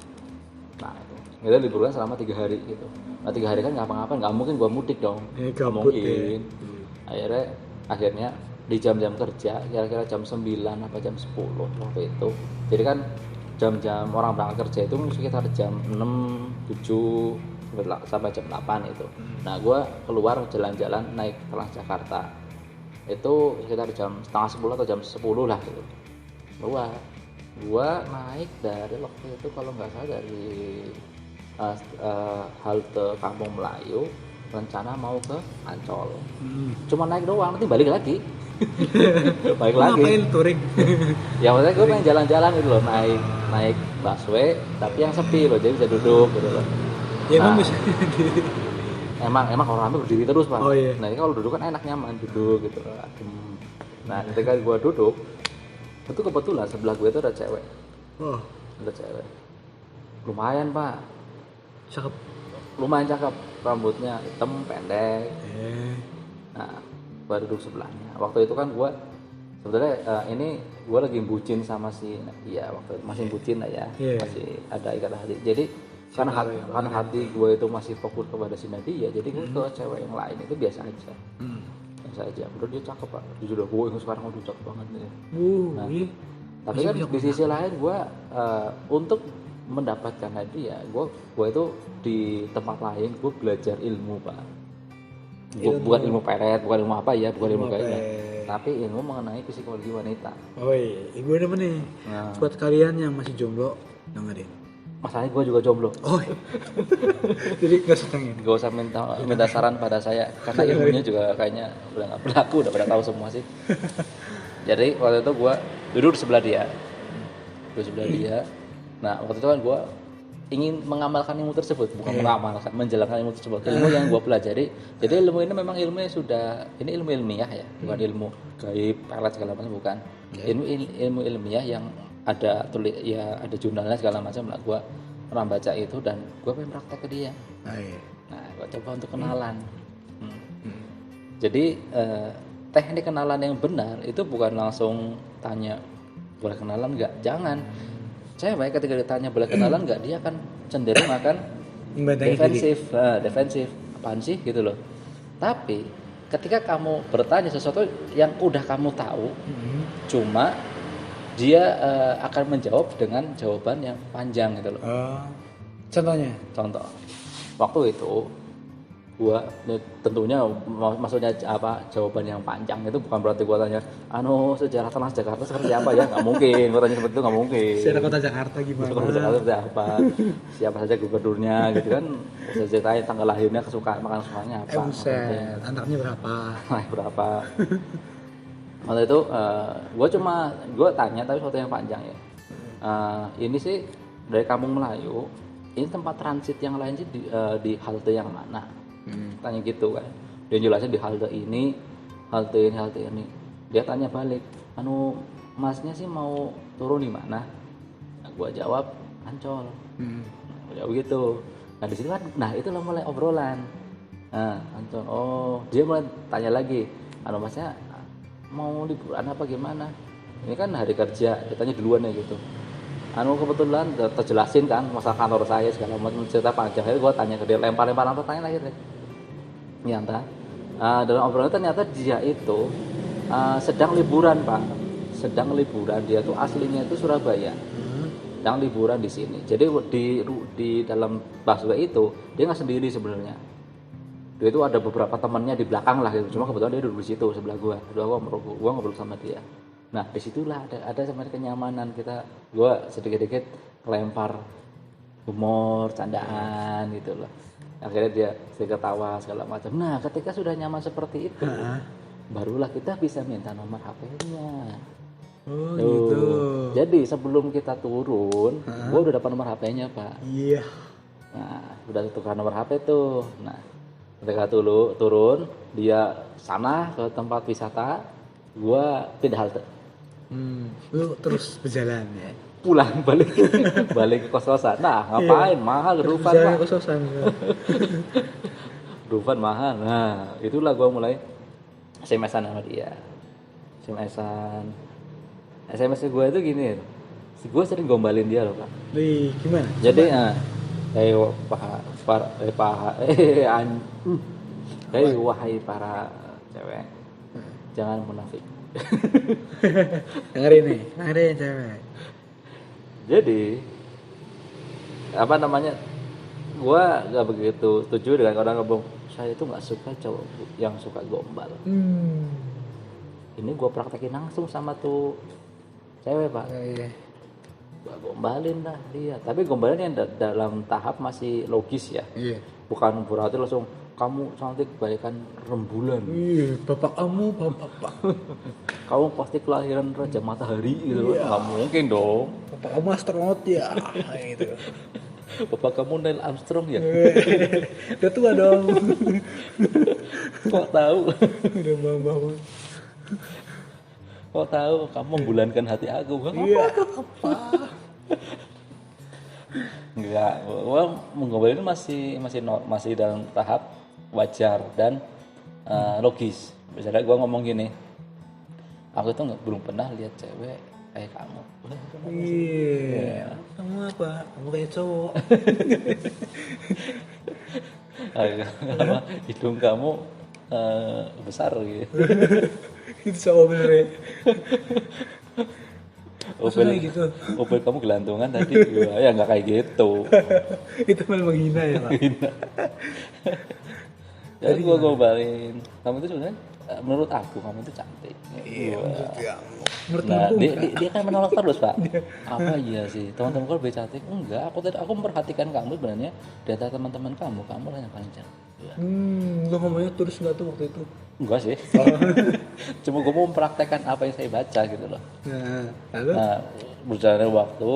S1: Nah itu kita liburan selama 3 hari gitu. Nah 3 hari kan ngapa-ngapain, nggak mungkin gua mudik dong, nggak
S2: Gabut
S1: mungkin. Akhirnya di jam-jam kerja kira-kira jam 9 apa jam 10 waktu itu. Jadi kan jam-jam orang berangkat kerja itu sekitar jam 6, 7 sampai jam 8 itu. Nah gua keluar jalan-jalan naik Transjakarta itu sekitar jam setengah 10 atau jam 10 lah gitu. Gua naik dari waktu itu kalau nggak salah dari halte Kampung Melayu, rencana mau ke Ancol. Cuma naik doang, nanti balik lagi. Balik lagi.
S2: Ngapain touring?
S1: Ya maksudnya gue pengen jalan-jalan gitu loh, naik busway tapi yang sepi loh, jadi bisa duduk gitu loh.
S2: Ya emang
S1: Nah,
S2: bisa.
S1: emang kalau rame berdiri terus Pak.
S2: Oh, iya.
S1: Nah ini kalau duduk kan enak nyaman duduk gitu loh. Nah ketika gue duduk itu kebetulan sebelah gue itu ada cewek.
S2: Oh,
S1: Ada cewek. Lumayan Pak.
S2: cakep.
S1: Lumayan cakep, rambutnya hitam pendek.
S2: Eh,
S1: Nah gue duduk sebelahnya. Waktu itu kan gue sebenarnya ini gue lagi bucin sama si Nadia waktu itu, masih bucin lah ya.
S2: Iya.
S1: Masih ada ikatan hati. Jadi karena hati gue itu masih fokus kepada si Nadia, jadi gue ke cewek yang lain itu biasa aja. Biasa aja. Udah dia cakep Pak. Jujur dah gue sekarang udah cakep banget nih. Nah,
S2: iya.
S1: tapi
S2: Masih
S1: kan
S2: bisa
S1: di sisi lain gue untuk mendapatkan Nadia, gue itu di tempat lain gue belajar ilmu Pak. Bukan ilmu peret, bukan ilmu apa ya, bukan ilmu kayaknya, tapi ilmu mengenai psikologi wanita.
S2: Oh iya, gue demen nih.
S1: Nah,
S2: Buat kalian yang masih jomblo, dengerin.
S1: masalahnya gue juga jomblo.
S2: Oh, iya. Jadi nggak setengin.
S1: Gak usah minta saran pada saya karena ilmunya juga kayaknya udah nggak berlaku, udah pada tahu semua sih. Jadi waktu itu gue duduk di sebelah dia. Nah waktu itu kan gue ingin mengamalkan ilmu tersebut, bukan mengamalkan, menjalankan ilmu tersebut. Ilmu yang gue pelajari. Jadi ilmu ini memang ilmunya sudah, ini ilmu ilmiah ya, bukan ilmu gaib, pelet segala macam, bukan. Ilmu ilmiah yang ada ada jurnalnya segala macam lah. Gue pernah baca itu dan gue pengen praktek ke dia. Nah gue coba untuk kenalan. Jadi teknik kenalan yang benar itu bukan langsung tanya boleh kenalan nggak, jangan. Cewek ketika ditanya boleh kenalan nggak, dia akan cenderung akan defensif, apaan sih gitu loh. Tapi ketika kamu bertanya sesuatu yang udah kamu tahu, cuma dia akan menjawab dengan jawaban yang panjang gitu loh.
S2: Contohnya?
S1: Contoh, waktu itu gua tentunya maksudnya apa, jawaban yang panjang itu bukan berarti gua tanya sejarah Transjakarta seperti apa ya, nggak mungkin. Gua tanya seperti itu nggak mungkin.
S2: Sejarah kota Jakarta gimana?
S1: Kota Jakarta seperti apa, siapa saja gubernurnya gitu kan, bisa ceritain tanggal lahirnya, kesukaan makan kesukaannya apa,
S2: Buset, anaknya berapa?
S1: berapa. Waktu itu gue tanya tapi sesuatu yang panjang ya. Ini sih dari Kampung Melayu, ini tempat transit yang lain sih di halte yang mana? Tanya gitu kan. Dia jelasin di halte ini, halte ini. Dia tanya balik, masnya sih mau turun di mana? Nah, gue jawab Ancol. Jawab gitu. Nah di situ kan, itu lah mulai obrolan. Nah Ancol, dia mulai tanya lagi, masnya mau liburan apa gimana? Ini kan hari kerja, ditanya duluan ya gitu. Kebetulan terjelasin kan masalah kantor saya segala macam, cerita panjang. Itu gue tanya ke dia, lempar-lemparan pertanyaan lagi deh. Ternyata dalam obrolan ternyata dia itu sedang liburan Pak, sedang liburan. Dia tuh aslinya itu Surabaya, sedang liburan di sini. Jadi di dalam busway itu dia nggak sendiri sebenarnya. Dia itu ada beberapa temannya di belakang lah gitu. Cuma kebetulan dia duduk di situ sebelah gua ngobrol sama dia. Nah disitulah ada semacam kenyamanan gua sedikit-sedikit kelempar humor, candaan gitu loh. Akhirnya dia ketawa segala macam. Nah ketika sudah nyaman seperti itu, barulah kita bisa minta nomor HP-nya.
S2: Gitu.
S1: Jadi sebelum kita turun, gua udah dapat nomor HP-nya Pak.
S2: Iya.
S1: Nah udah tukar nomor HP tuh. Nah ketika turun, dia sana ke tempat wisata, gua pindah halte.
S2: Lu terus berjalan ya?
S1: Pulang balik ke kos-kosan. Nah ngapain? Mahal Dufan Pak.
S2: Kos-kosan.
S1: Dufan mahal. Nah itulah gua mulai SMS-an sama dia. SMS-an. SMS gue itu gini, gue sering gombalin dia loh Pak.
S2: Wih, gimana?
S1: Jadi wahai para cewek, jangan munafik.
S2: dengerin cewek.
S1: Jadi apa namanya, gue gak begitu setuju dengan orang ngomong saya itu nggak suka cowok yang suka gombal. Ini gue praktekin langsung sama tuh cewek Pak.
S2: Iya.
S1: Gue gombalin lah dia, tapi gombalin yang dalam tahap masih logis ya.
S2: Iya.
S1: Bukan berarti langsung kamu cantik bagaikan rembulan.
S2: Iya, bapak kamu bapak.
S1: Kamu pasti kelahiran Raja Matahari gitu.
S2: Iya.
S1: Nggak mungkin dong.
S2: Bapak kamu astronaut ya, gitu.
S1: Bapak kamu Neil Armstrong ya.
S2: Udah tua dong.
S1: Kok tahu?
S2: Udah bangun.
S1: Kok tahu kamu membulankan hati aku?
S2: Iya.
S1: Enggak, gua menggobalin masih dalam tahap wajar dan logis. Misalnya gua ngomong gini, aku tuh belum pernah lihat cewek kayak kamu.
S2: Iya. Kamu apa? Kamu kayak cowok.
S1: Hidung kamu besar gitu.
S2: Itu cowok bener ya.
S1: Opel
S2: gitu.
S1: Opel kamu gelantungan tadi. Ya nggak kayak gitu.
S2: Itu malah menghina ya Pak.
S1: Jadi gue gobalin, kamu itu sebenarnya menurut aku kamu itu cantik.
S2: Iya, menurut
S1: Nah,
S2: kamu.
S1: dia kan menolak terus Pak. Apa iya sih, teman-teman gue lebih cantik? Enggak, aku memperhatikan kamu sebenarnya di antara teman-teman kamu lah yang paling cantik.
S2: Lu ngomongnya terus nggak tuh waktu itu?
S1: Enggak sih. Cuma gue mau mempraktekkan apa yang saya baca gitu loh.
S2: Nah, lalu?
S1: Nah, berjalannya waktu.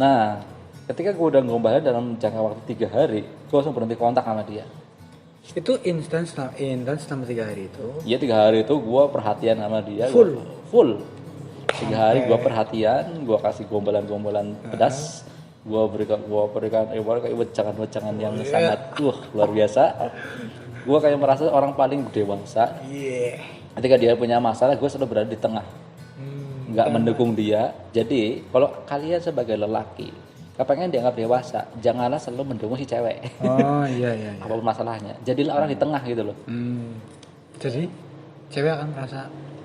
S1: Nah, ketika gue udah ngombalin dalam jangka waktu 3 hari, gue langsung berhenti kontak sama dia.
S2: Itu instan selama 3 hari itu?
S1: Iya 3 hari itu gue perhatian sama dia. Full. 3 hari gue perhatian, gue kasih gombalan-gombalan pedas. Gue berikan kayak wejangan-wejangan yang sangat luar biasa. Gue kayak merasa orang paling dewasa.
S2: Iya.
S1: Ketika dia punya masalah, gue selalu berada di tengah. Nggak mendukung dia. Jadi kalau kalian sebagai lelaki kepengen dianggap dewasa, janganlah selalu mendukung si cewek.
S2: Oh iya.
S1: Apapun masalahnya, jadilah orang di tengah gitu loh.
S2: Jadi cewek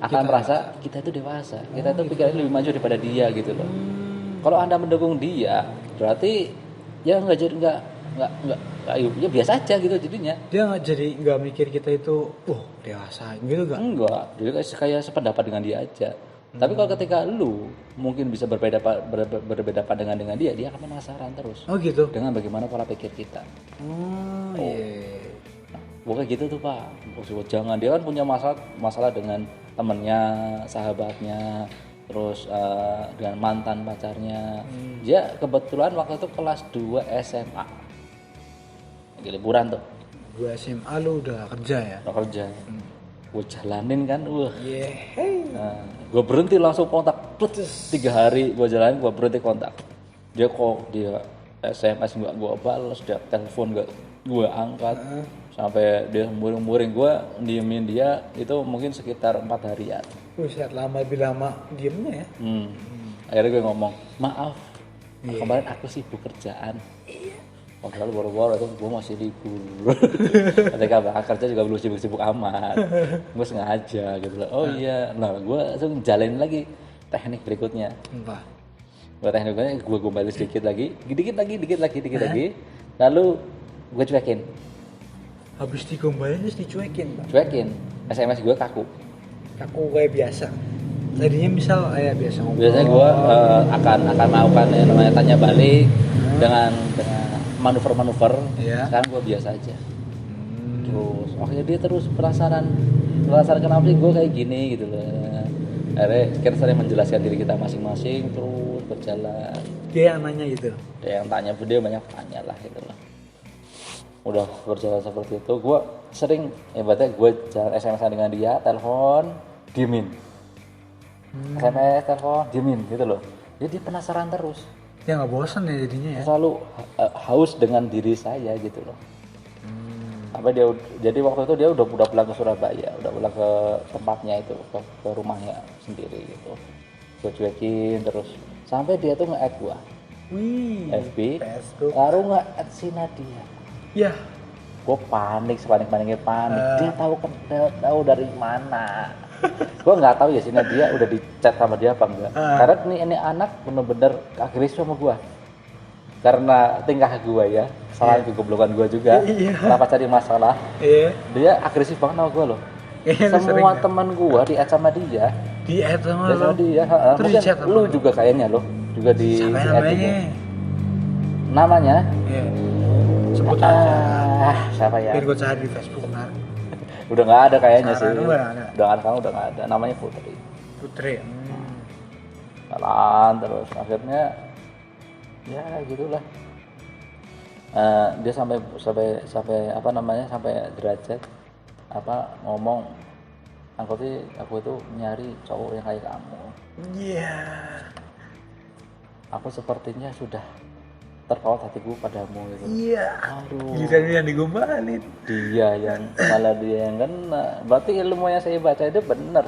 S2: akan merasa
S1: kita itu dewasa, kita itu pikirannya lebih maju daripada dia gitu loh. Kalau Anda mendukung dia, berarti ya nggak ya biasa aja gitu jadinya.
S2: Dia nggak mikir kita itu dewasa gitu gak?
S1: Enggak, dia kayak sependapat dengan dia aja. Tapi kalau ketika lu mungkin bisa berbeda pandangan dengan dia akan penasaran terus.
S2: Oh gitu.
S1: Dengan bagaimana pola pikir kita.
S2: Iya.
S1: Nah, pokoknya gitu tuh Pak. Jangan, dia kan punya masalah dengan temennya, sahabatnya, terus dengan mantan pacarnya. Dia kebetulan waktu itu kelas 2 SMA. Lagi liburan tuh.
S2: 2 SMA lu udah kerja ya?
S1: Udah kerja. Gue jalanin kan,
S2: Iya.
S1: Nah, gue berhenti langsung kontak. 3 hari gue jalanin, gue berhenti kontak. Dia SMS nggak gue balas, dia telepon nggak gue angkat, sampai dia muring-muring. Gue diemin dia itu mungkin sekitar 4 harian.
S2: Buset, lebih lama diemnya ya?
S1: Akhirnya gue ngomong, maaf, kemarin aku sibuk kerjaan. Padahal boro-boro itu gue masih libur. Ketika berangkat kerja juga belum sibuk-sibuk amat. Gue sengaja gitu loh. Oh iya, nah gue langsung jalanin lagi teknik berikutnya. Gue gombalin sedikit lagi, dikit lagi. Lalu gue cuekin.
S2: Habis digombalin terus dicuekin, Pak?
S1: Cuekin. SMS gue kaku
S2: Kayak biasa. Tadinya misal kayak biasa ngobrol.
S1: Biasanya gue akan melakukan yang namanya tanya balik dengan manuver-manuver. Sekarang gue biasa aja. Terus akhirnya dia terus penasaran kenapa sih gue kayak gini gitu loh. Akhirnya kita sering menjelaskan diri kita masing-masing, terus berjalan.
S2: Dia yang nanya gitu?
S1: Dia yang tanya, dia banyak tanya lah gitu loh. Udah berjalan seperti itu, gue sering berarti gue jalan SMS dengan dia, telepon, diemin. SMS, telepon, diemin gitu loh. Jadi dia penasaran terus.
S2: Ya nggak bosan ya jadinya ya?
S1: Selalu haus dengan diri saya gitu loh. Sampai jadi waktu itu dia udah pulang ke Surabaya, udah pulang ke tempatnya itu, ke rumahnya sendiri gitu. gue cuekin terus sampai dia tuh nge-add gua
S2: Wih.
S1: FB
S2: Facebook.
S1: baru nge-add si Nadia.
S2: Ya.
S1: Gue panik sepanik-paniknya panik. Dia tahu dari mana. Gue nggak tahu ya si Nadia udah di chat sama dia apa enggak. Karena ini anak bener-bener agresif sama gue. Karena tingkah gue ya, salah kegoblokan gue juga. Kenapa cari masalah? Dia agresif banget sama gue loh. Semua teman gue di-add sama dia.
S2: Di-add sama
S1: dia.
S2: Terus
S1: Mungkin
S2: di-chat
S1: lu juga kayaknya lo juga di
S2: siapa
S1: namanya?
S2: Iya. Sebut aja.
S1: Siapa ya?
S2: Biar gue cari di Facebook nah.
S1: Udah nggak ada kayaknya sih.
S2: Udah
S1: Udah nggak ada. Namanya Putri. Jalan terus akhirnya ya gitulah. Dia sampai apa namanya sampai derajat apa ngomong aku itu nyari cowok yang kayak kamu.
S2: Iya.
S1: Aku sepertinya sudah terpaut hatiku padamu gitu.
S2: Iya.
S1: Aduh.
S2: Giliran yang digombalin.
S1: Dia yang kena. Berarti ilmu yang saya baca itu benar.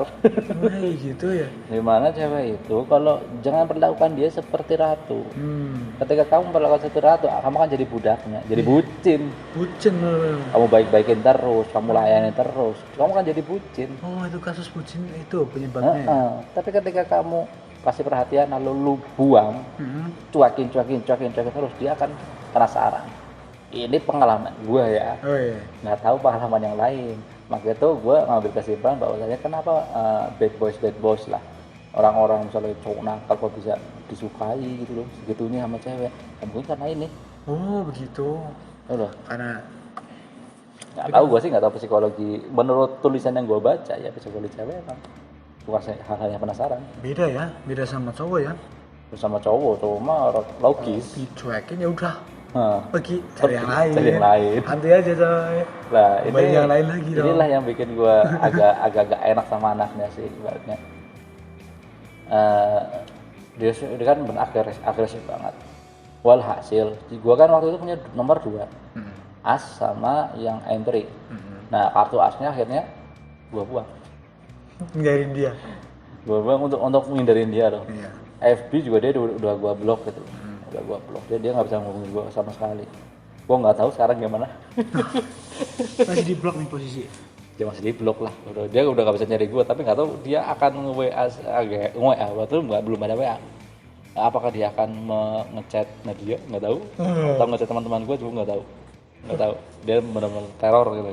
S2: Gitu ya.
S1: Gimana cewek itu kalau jangan perlakukan dia seperti ratu. Ketika kamu perlakukan seperti ratu, kamu kan jadi budaknya, jadi bucin.
S2: Bucin.
S1: Kamu baik-baikin terus, kamu layani terus, kamu kan jadi bucin.
S2: Oh, itu kasus bucin itu penyebabnya.
S1: Tapi ketika kamu kasih perhatian lalu lu buang, cuakin terus, dia akan penasaran. Ini pengalaman gue ya.
S2: Oh iya.
S1: Nggak tahu pengalaman yang lain. Maka itu gue ngambil kesimpulan bahwasanya kenapa bad boys lah, orang-orang misalnya cowok nakal kok bisa disukai gitu loh, segitunya sama cewek. Ya, mungkin karena ini.
S2: Oh begitu.
S1: Loh.
S2: Karena
S1: nggak tahu, gue sih nggak tahu psikologi. Menurut tulisan yang gue baca ya psikologi cewek emang bukan hal-hal yang penasaran.
S2: Beda ya, beda sama cowok ya.
S1: Sama cowok mah logis.
S2: Dicuekin ya udah. Pergi
S1: Cari yang lain.
S2: Nanti aja coy.
S1: Lah ini
S2: yang lain lagi dong.
S1: Inilah yang bikin gue agak enak sama anaknya sih ibaratnya. Dia kan agresif banget. Walhasil, gue kan waktu itu punya nomor 2 as sama yang entry. Nah kartu asnya akhirnya gue buang.
S2: Hindarin dia.
S1: Gue buang untuk menghindarin dia loh.
S2: Iya.
S1: FB juga dia udah gue blok gitu. Udah gue blok. Dia nggak bisa ngomongin gue sama sekali. Gue nggak tahu sekarang gimana.
S2: Masih di blok nih posisi.
S1: Dia masih di blok lah. Dia udah nggak bisa nyari gue. Tapi nggak tahu dia akan nge-WA waktu belum ada WA. Apakah dia akan ngechat Nadia? Nggak tahu. Atau ngechat teman-teman gue juga nggak tahu. Dia benar-benar teror gitu.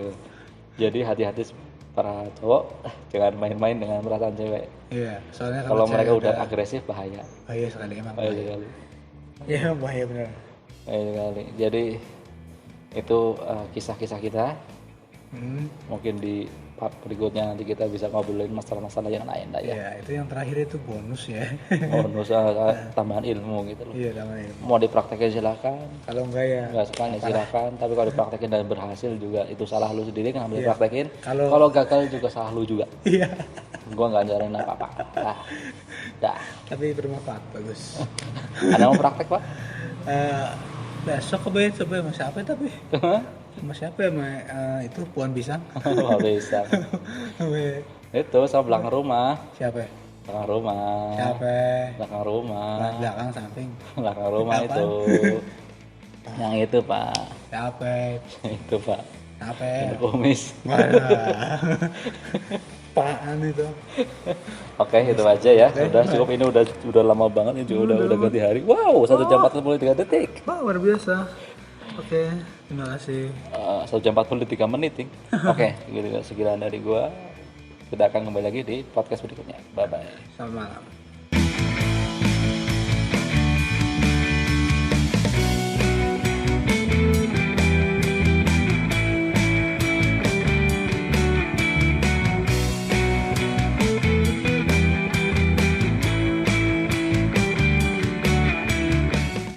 S1: Jadi hati-hati para cowok jangan main-main dengan perasaan cewek.
S2: Iya, soalnya
S1: kalau mereka udah agresif bahaya.
S2: Bahaya sekali emang.
S1: Bahaya sekali.
S2: Iya, bahaya benar.
S1: Bahaya sekali. Jadi itu kisah-kisah kita. Mungkin di part berikutnya nanti kita bisa ngobrolin masalah-masalah yang lain lah ya.
S2: Iya, itu yang terakhir itu bonus ya.
S1: Bonus tambahan ilmu gitu loh.
S2: Iya, tambahan ilmu.
S1: Mau dipraktekin silakan.
S2: Kalau enggak ya.
S1: Enggak suka ya silakan, tapi kalau dipraktekin dan berhasil juga itu salah lu sendiri kan ambil praktekin.
S2: Kalau
S1: gagal juga salah lu juga.
S2: Iya.
S1: Gua enggak ajarin apa-apa. Dah.
S2: Tapi bermanfaat, bagus.
S1: Ada mau praktek, Pak?
S2: Besok coba sama siapa tapi? Sama siapa ya, itu Puan Pisang?
S1: Puan Pisang. Itu sama belakang rumah.
S2: Siapa?
S1: Belakang rumah.
S2: Siapa?
S1: Belakang rumah.
S2: Belakang samping.
S1: Belakang rumah
S2: apa?
S1: Itu. Yang itu, Pak.
S2: Siapa?
S1: Itu, Pak.
S2: Siapa?
S1: Kumis.
S2: Apaan itu?
S1: Oke, itu aja ya. Sudah cukup, ini udah lama banget, ini juga udah ganti hari. Wow, 1 jam 43 detik.
S2: Wah, luar biasa. Oke, terima kasih.
S1: 1 jam 43 menit. Oke, sekian dari gua. Kita akan kembali lagi di podcast berikutnya. Bye bye.
S2: Selamat malam.